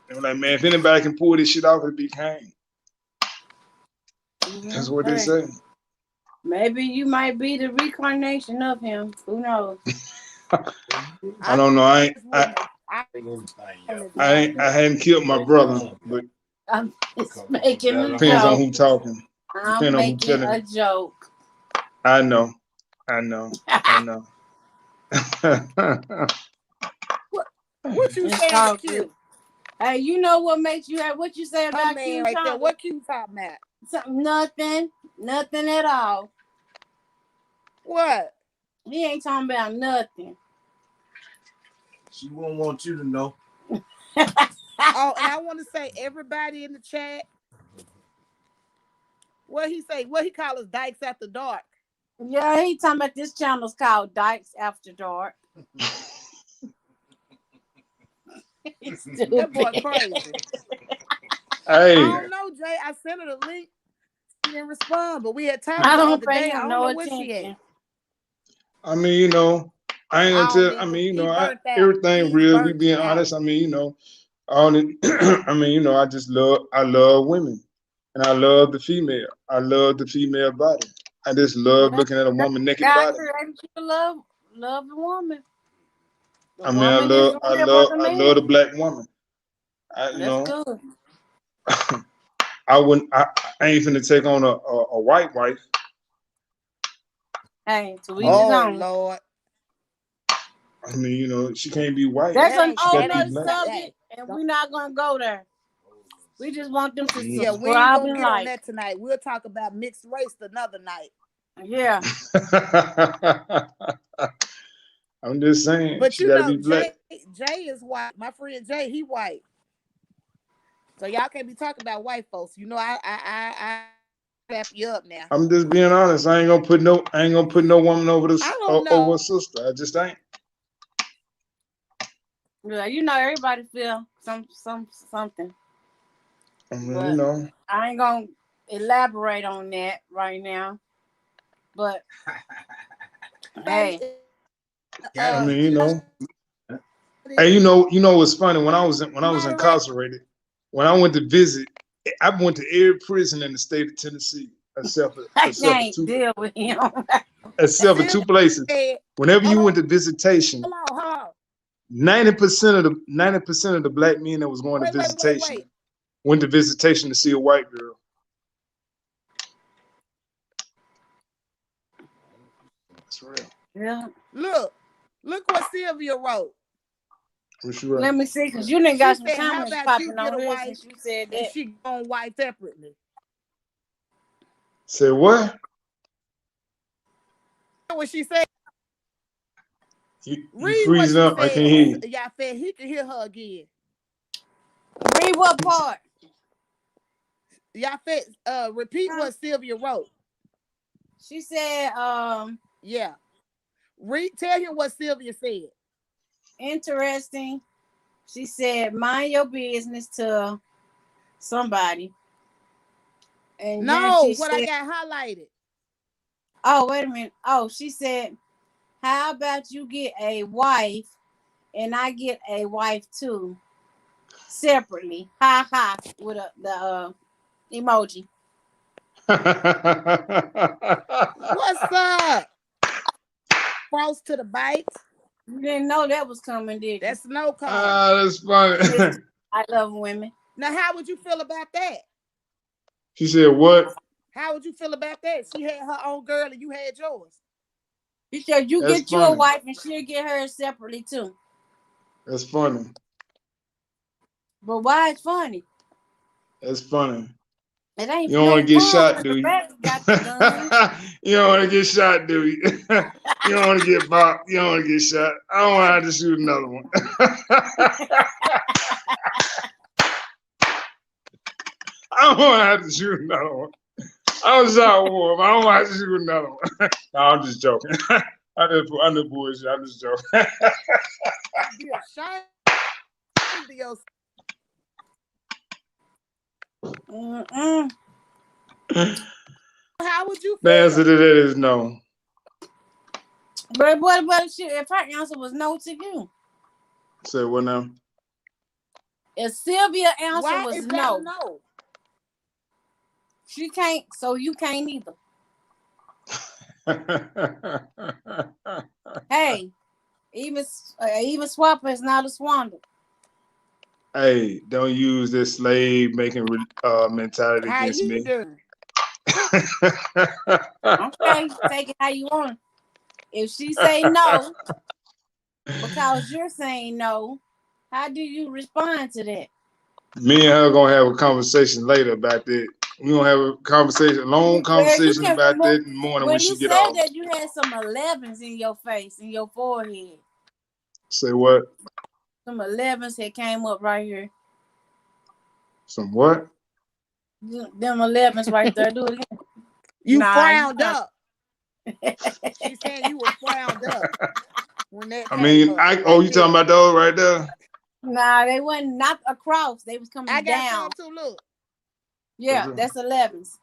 And like, man, if anybody can pull this shit off, it'd be Kane. That's what they say. Maybe you might be the reincarnation of him. Who knows? I don't know. I hadn't killed my brother, but I'm just making a Depends on joke. who talking. I'm Depends on who making telling a it. joke. I know. I know. I know. What you It's saying all is cute? good. Hey, you know what makes you have what you say Her about man Q right there. talking? What Q talking about? Nothing. Nothing at all. What? He ain't talking about nothing. She won't want you to know. Oh, and I want to say everybody in the chat. What he say? What he call us Dykes After Dark? Yeah, he talking about this channel's called Dykes After Dark. That boy crazy. Hey. I don't know, Jay. I sent her the link. She didn't respond, but we had talked I the don't other pay day. I him don't no know where she attention. at. I mean, you know, I ain't gonna Oh, tell. I nigga, mean, you he know, burnt out. everything He's real. We burnt being out. honest. I mean, you know, all the, I mean, you know, I love women, and I love the female. I love the female body. I just love looking at a woman naked God body. created you to love a woman. The I mean, I woman is love, real for the man. the black woman. You That's know, good. I wouldn't. I ain't finna take on a white wife. Hey, to each his Oh own. Lord. I mean, you know, she can't be white. That's That an ain't She whole got to be nother black. subject, and we're not gonna go there. We just want them to Yeah, we ain't subscribe gonna and get on like. that tonight. We'll talk about mixed race another night. Yeah. I'm just saying, But she you got to know, be black. Jay is white. My friend Jay, he white. So y'all can't be talking about white folks. You know, I wrap you up now. I'm just being honest. I ain't gonna put no woman over I don't over know. a sister. I just ain't. Yeah, you know everybody feel something. I mean, But you know. I ain't gonna elaborate on that right now. But hey, I mean, you know. Hey, You know what's funny? When I was incarcerated, when I went to visit, I went to every prison in the state of Tennessee, except for I can't deal with him. two places. Whenever you went to visitation, hold on. 90% of the black men that was going to visitation went to visitation to see a white girl. That's real. Yeah. Look what Sylvia wrote. Let me see, because you done got some How comments about you popping get a on here wife since you said and that. she gone white separately? Say what? What she said? You Read what freezing she up? said. I can't hear you. Y'all said he can hear her again. Read what part? Y'all said, repeat what Sylvia wrote. She said, yeah. Tell him what Sylvia said. Interesting. She said, mind your business to somebody. And no, what I got highlighted. Oh, wait a minute. Oh, she said, how about you get a wife and I get a wife too separately? Ha ha, with the emoji. What's up? Cross to the bite. You didn't know that was coming, did you? That's no cone. That's funny. I love women. Now, how would you feel about that? She said what? How would you feel about that? She had her own girl and you had yours. She said you That's get you a wife and she'll get hers separately too. That's funny. But why it's funny? That's funny. It ain't You don't want to get shot, do you? Got the gun. You don't want to get shot, do you? You don't want to get bopped. You don't want to get shot. I don't want to have to shoot another one. I don't want to have to shoot another one. I was shot war, I don't want to shoot another one. No, I'm just joking. I'm just bullshit. I'm just joking. Be ashamed of yourself. How would you feel? The answer to that is no. But shit, if her answer was no to you. Say what now? If Sylvia's answer was no. She can't, so you can't either. Hey, even Swapper is not a swindle. Hey, don't use this slave making mentality How against you me. doing? Okay, take it how you want. If she say no, because you're saying no, how do you respond to that? Me and her gonna have a conversation later about that. We gonna have a conversation, long Well, you conversation can about that remove. in the morning when When she you get said off. that, you had some 11s in your face, in your forehead. Say what? Some 11s that came up right here. Some what? Them 11s right there. Do it again. You Nah, you frowned up. She said you were frowned up when that I came mean, up. oh, Right you there. talking about those right there? Nah, they wasn't not across. They was coming I got down. some too. Look. Yeah, that's 11s.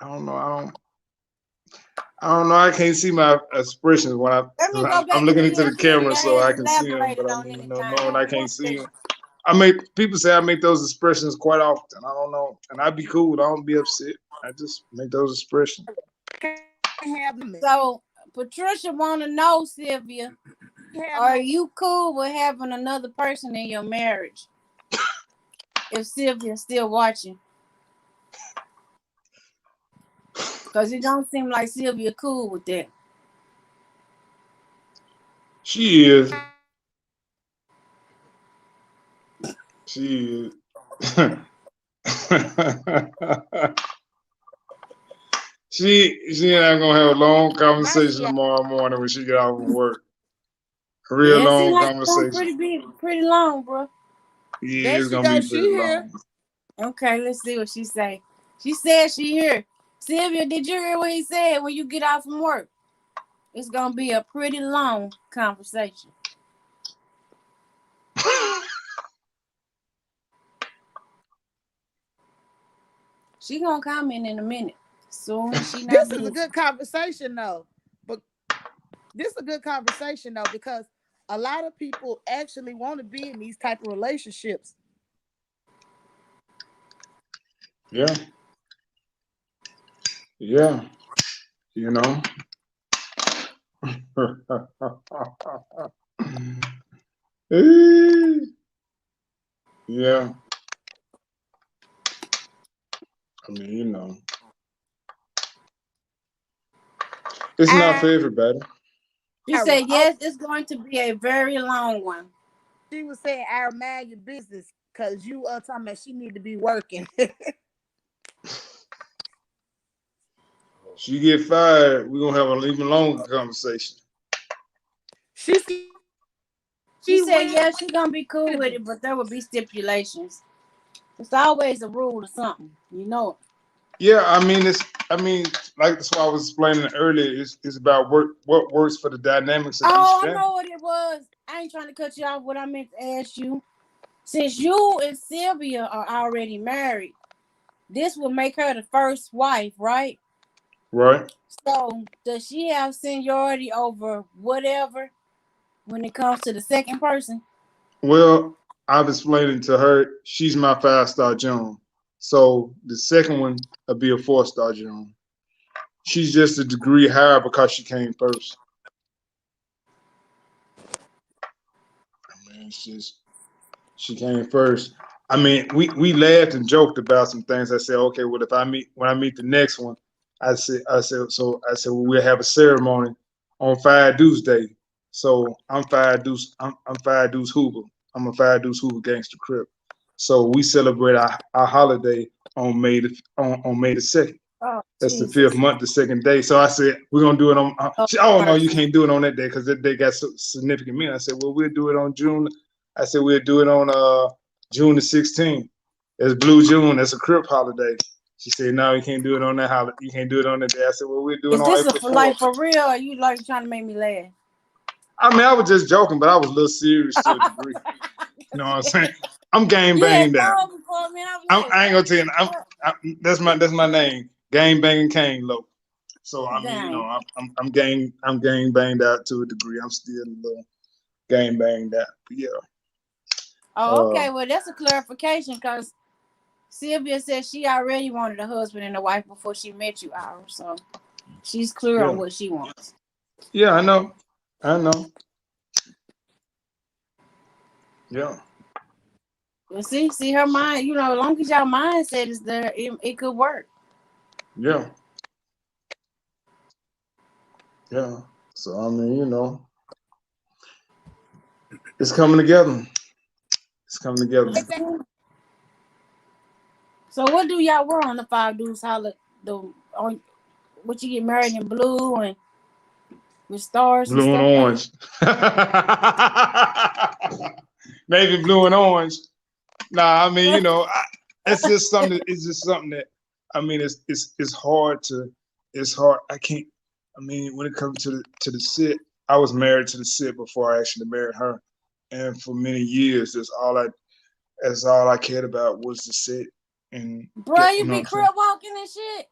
I don't know. I don't know. I can't see my expressions when Let me go I'm back looking in the into the history. camera I so I ain't can see them. elaborated But I on mean, anything. knowing I can't One see second. them. I make people say I make those expressions quite often. I don't know, and I be cool. I don't be upset. I just make those expressions. So Patricia want to know, Sylvia, are you cool with having another person in your marriage? If Sylvia's still watching, because it don't seem like Sylvia cool with that. She is. She is. she and I gonna have a long conversation tomorrow morning when she get out from work. A real Yeah, it seems long like it's going conversation. pretty long, bro. Yeah, There it's she gonna be goes. She pretty here. long. Okay, let's see what she say. She said she here. Sylvia, did you hear what he said when you get out from work? It's gonna be a pretty long conversation. She gonna comment in a minute. Soon as she not This busy. is a good conversation though. But this is a good conversation though, because a lot of people actually want to be in these type of relationships. Yeah. Yeah. You know. Yeah. I mean, you know. It's not for everybody. She said, yes, it's going to be a very long one. She was saying, I mind your business, because you are talking about she need to be working. She get fired, we're gonna have an even longer conversation. She said, yeah, she's gonna be cool with it, but there will be stipulations. It's always a rule or something, you know it. Yeah, I mean like that's why I was explaining earlier. It's about what works for the dynamics of each Oh, I family. know what it was. I ain't trying to cut you off. What I meant to ask you, since you and Sylvia are already married, this will make her the first wife, right? Right. So does she have seniority over whatever when it comes to the second person? Well, I've explained it to her. She's my 5-star general. So the second one will be a 4-star general. She's just a degree higher because she came first. I mean, it's just she came first. I mean, we laughed and joked about some things. I said, okay, well, when I meet the next one, I said, well, we'll have a ceremony on Five Deuce Day. So I'm Five Deuce Hoover. I'm a Five Deuce Hoover gangster crip. So we celebrate our holiday on May the 2nd. Oh, That's the Jesus. 5th month, the 2nd day. So I said, we're going to do it on, oh no, you can't do it on that day because that day got so significant meaning. I said, well, we'll do it on June. I said, we'll do it on June the 16th. It's Blue June. That's a Crip holiday. She said, no, you can't do it on that holiday. You can't do it on that day. I said, well, we'll do it Is on this April 4th. like for real? Or are you like trying to make me laugh? I mean, I was just joking, but I was a little serious to a degree. You know what I'm saying? I'm gang banging down. I ain't gonna tell you. That's my name. Gang banging Kane Low. So I mean, you know, I'm gang banged out to a degree. I'm still a little gang banged out. But yeah. Oh, okay. Well, that's a clarification because Sylvia said she already wanted a husband and a wife before she met you, Ira. So she's clear on what she wants. Yeah, I know. Yeah. Well, see her mind. You know, as long as y'all mindset is there, it could work. Yeah. Yeah. So I mean, you know, it's coming together. It's coming together. So what do y'all wear on the Five Dudes Holler? On what you get married in blue and with stars and Blue and stuff? orange. Maybe blue and orange. Nah, I mean, you know, it's just something. It's just something that I mean, it's hard to. It's hard. I can't. I mean, when it comes to the sit, I was married to the sit before I actually married her, and for many years, that's all I cared about was the sit. And Bro, you you know be what crib walking and shit.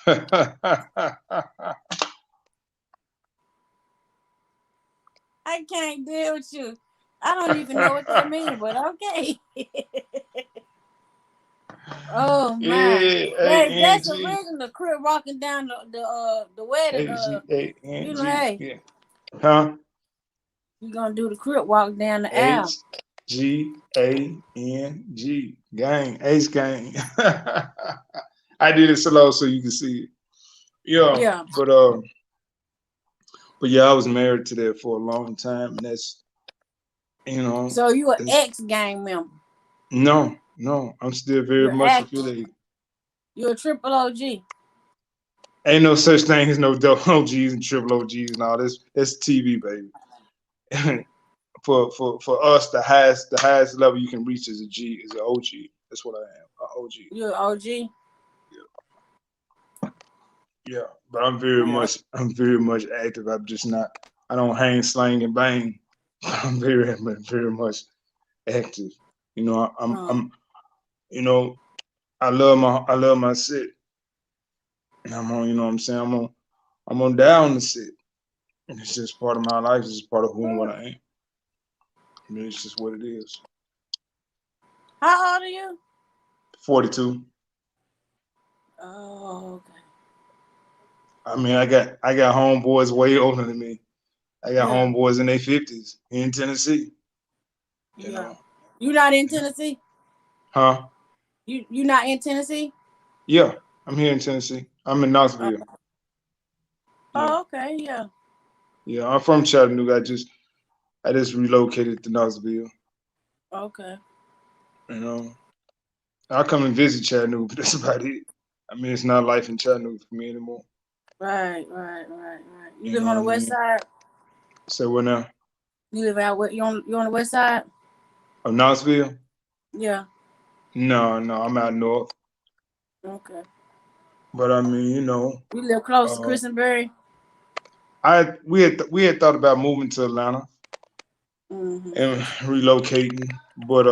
I'm saying? I can't deal with you. I don't even know what that means, but okay. Oh my, that's A-N-G, original crib walking down the wedding. You know, H-G-A-N-G, hey, yeah. Huh? you gonna do the crib walk down the aisle. H-G-A-N-G, gang, H gang. I did it slow so you can see it. Yeah. But yeah, I was married to that for a long time, and that's, you know. So you an ex gang member? No, I'm still very much affiliated. You're a triple OG. Ain't no such thing as no double OGs and triple OGs and all this. That's TV, baby. for us, the highest level you can reach is a G, is an OG. That's what I am, an OG. You're an OG. Yeah, but I'm very much active. I'm just not. I don't hang, slang, and bang. I'm very much active. You know, I'm. You know, I love my sit. And I'm on. You know what I'm saying? I'm on down the sit. And it's just part of my life. It's just part of who and what I am. I mean, it's just what it is. How old are you? 42. Oh, okay. I mean, I got homeboys way older than me. I got homeboys in their 50s in Tennessee. You know. You not in Tennessee? Huh? You not in Tennessee? Yeah, I'm here in Tennessee. I'm in Knoxville. Oh, okay, yeah. Yeah, I'm from Chattanooga. I just relocated to Knoxville. Okay. You know, I come and visit Chattanooga, but that's about it. I mean, it's not life in Chattanooga for me anymore. Right. You live on the west side? So what now? You live out where? You on the west side? Of Knoxville? Yeah. No, I'm out north. Okay. But I mean, you know. You live close to Christenberry? We had thought about moving to Atlanta and relocating, but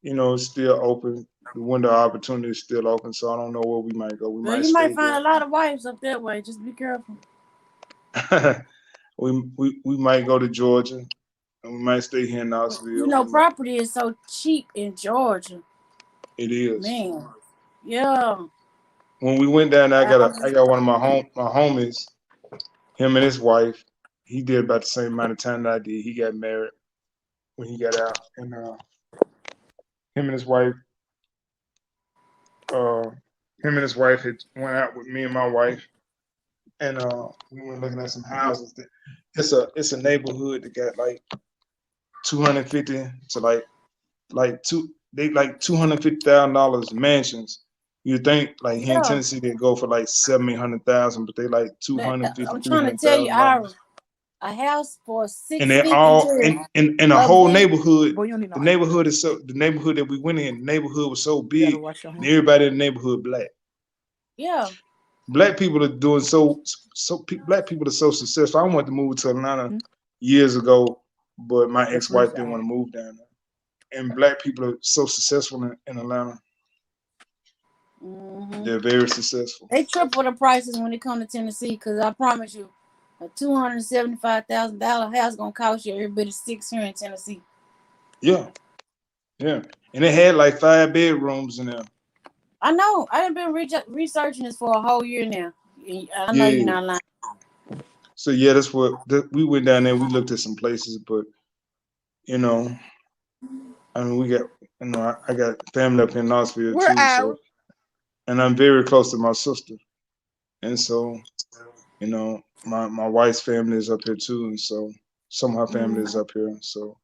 you know, it's still open. The window of opportunity is still open, so I don't know where we might go. We might you stay might find a lot of wives up that way. Just be careful. we might go to Georgia, and we might stay here in Knoxville. You know, property is so cheap in Georgia. It is. Man, yeah. When we went down there, I got one of my homies. Him and his wife. He did about the same amount of time that I did. He got married when he got out, and him and his wife had went out with me and my wife, and we were looking at some houses. It's a neighborhood that got like 250 to like $250,000 mansions. You think like here in Tennessee they go for like 700,000, but they like 250. I'm trying to tell you, a house for $650. And they're all in the whole neighborhood. The neighborhood that we went in. The neighborhood was so big, and everybody in the neighborhood black. Yeah. Black people are doing Black people are so successful. I wanted to move to Atlanta years ago, but my ex-wife didn't want to move down there. And black people are so successful in Atlanta. They're very successful. They triple the prices when it comes to Tennessee, because I promise you, a $275,000 house gonna cost you every bit of $6 here in Tennessee. Yeah, and it had like 5 bedrooms in there. I know. I have been researching this for a whole year now. I know you're not lying. So yeah, we went down there. We looked at some places, but you know, I mean, we got, I got family up in Knoxville We're too, Ira. so, and I'm very close to my sister, and so, my wife's family is up here too, and so some of her family is up here, so,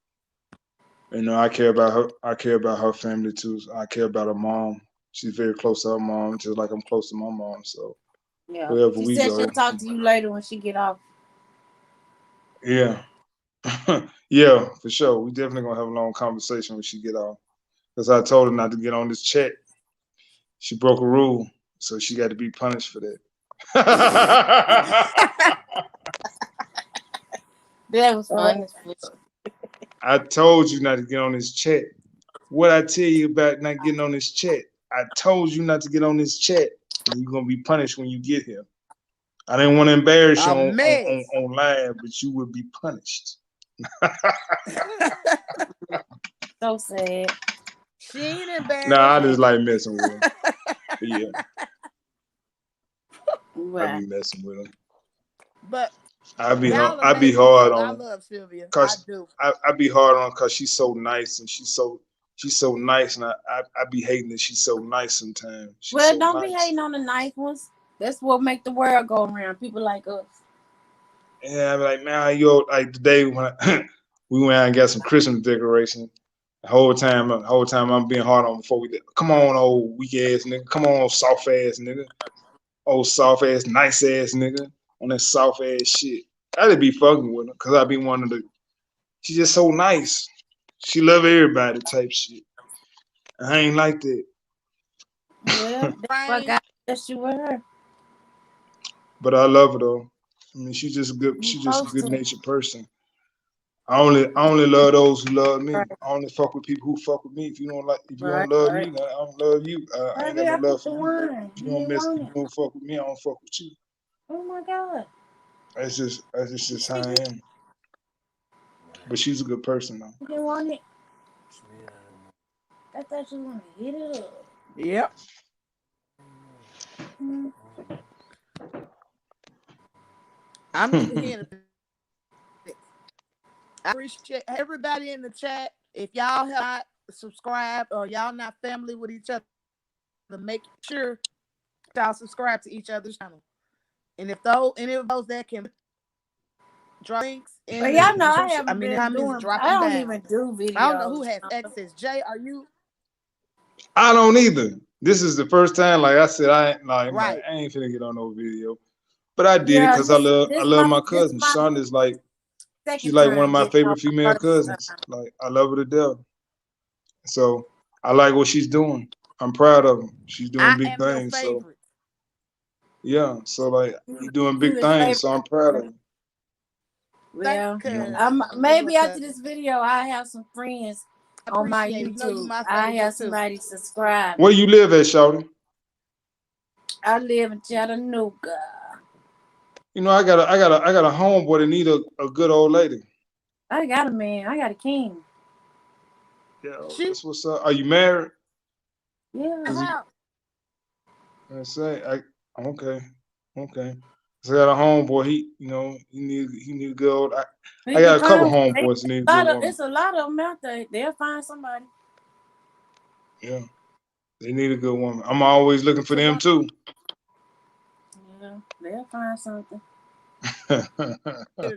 I care about her. I care about her family too. I care about her mom. She's very close to her mom, just like I'm close to my mom. So Yeah. wherever She we said she'll go, talk to you later when she get off. yeah, yeah, for sure. We definitely gonna have a long conversation when she get off. Because I told her not to get on this chat. She broke a rule, so she got to be punished for that. That was fun as fuck. I told you not to get on this chat. What I tell you about not getting on this chat? I told you not to get on this chat, and you're gonna be punished when you get here. I didn't want to embarrass you A mess. on live, but you would be punished. So sad. She ain't embarrassed. Nah, I just like messing with him. Yeah, I Right. be messing with him. But I be y'all I be amazing hard people. I on love Sylvia. I cause do. I be hard on cause she's so nice and she's so nice, and I be hating that she's so nice sometimes. She's Well, so don't be nice. hating on the nice ones. That's what make the world go around. People like us. Yeah, I be like, man, like today when we went out and got some Christmas decorations. The whole time I'm being hard on before we did. Come on, old weak ass nigga. Come on, old soft ass nigga. Old soft ass, nice ass nigga on that soft ass shit. I just be fucking with her because I be wanting to. She's just so nice. She love everybody type shit. I ain't like that. Well, that's what God bless you with her. But I love her though. I mean, she's just a You good supposed to. natured person. I only love those who love me. Right, I only fuck with people who fuck with me. If you right, don't love right. me, I don't love you. I ain't got Baby, no I love put for the you. wine. If You didn't want you it. don't fuck with me, I don't fuck with you. Oh my God. That's just how I am. But she's a good person though. You didn't want it. I thought you wanted to hit it up. Yep. Mm. I'm here. I appreciate everybody in the chat. If y'all have not subscribed or y'all not family with each other, make sure y'all subscribe to each other's channel. And if any of those that can drop links But in y'all the know I description, haven't been comments, doing. drop I them don't down. even do I don't know who videos. has access. Jay, are you I don't either. This is the first time, like I said, I right? ain't finna get on no video. But I did it Yeah, because I love my this cousin. my Shonda's like she's second like one of time my getting on favorite female first cousins. time. Like I love her to death. So I like what she's doing. I'm proud of her. She's doing I big am your things. So favorite. yeah. So like you're doing You big his things. favorite. So I'm proud of you. Thank Well, you, You know. cuz. You're maybe after welcome. this video, I have some friends I on my appreciate it. You know you YouTube. my I have favorite too. somebody subscribe Where me. you live at, Shawty? I live in Chattanooga. I got a homeboy that need a good old lady. I got a man. I got a king. Yeah, She that's what's up. Are you married? Yeah. Is he? how I say, okay. So I got a homeboy. He need a good old. I He can got a couple find. homeboys that need a good woman. It's a lot of them out there. They'll find somebody. Yeah, they need a good woman. I'm always looking for them too. Yeah, they'll find something.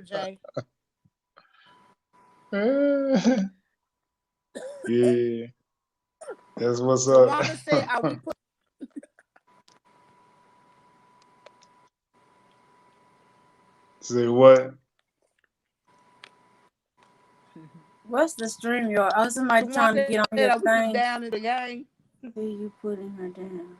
Jay? Yeah, that's what's up. Tawana said, "Are we put?" Say what? What's the stream yard? Oh, somebody trying to Tawana get on said, your "Are we put thing. down in the game?" See you putting her down.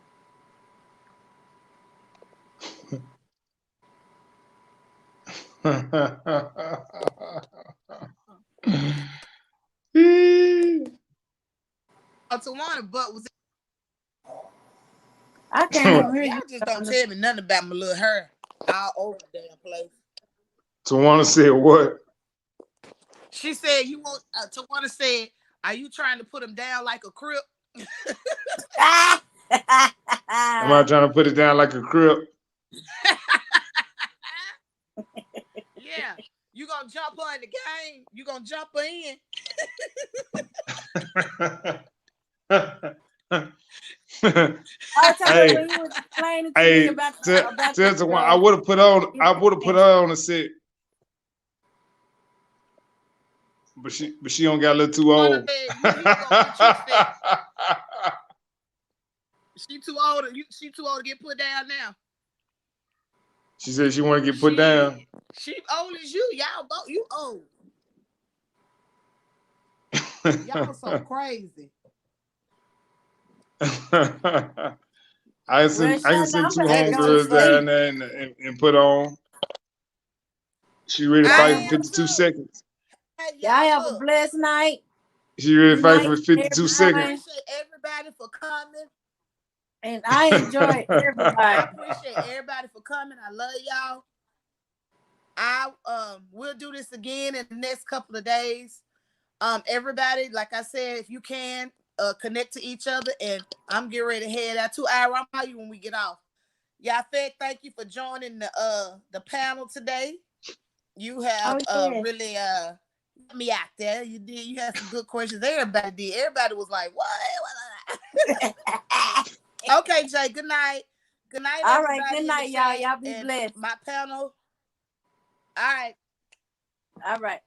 Tawana, but was I can't even hear y'all you. just don't tell me nothing about my little hair all over the damn place. Tawana said what? She said, "You want?" Tawana said, "Are you trying to put him down like a crip?" Am I trying to put it down like a crib? Yeah, you gonna jump her in the game? You gonna jump her in? Hey, when you was explaining to me hey, about tell the one I would have put on. I would have put her on the set, but she don't got a little too old. She too old. She too old to get put down now. She said she want to get put down. She old as you. Y'all both. You old. Y'all so crazy. I can send two homegirls down there and put on. She ready to fight for 52 seconds. Y'all have a blessed night. She ready to fight for 52 seconds. I appreciate everybody for coming. And I enjoy everybody. I appreciate everybody for coming. I love y'all. We'll do this again in the next couple of days. Everybody, like I said, if you can connect to each other, and I'm getting ready to head out 2 hours. I'll call you when we get off. Yafet, thank you for joining the panel today. You have really got me out there. You did. You had some good questions. Everybody did. Everybody was like, "What?" Okay, Jay. Good night. Good night. All right. Good night, y'all. Y'all be blessed. My panel. All right. All right.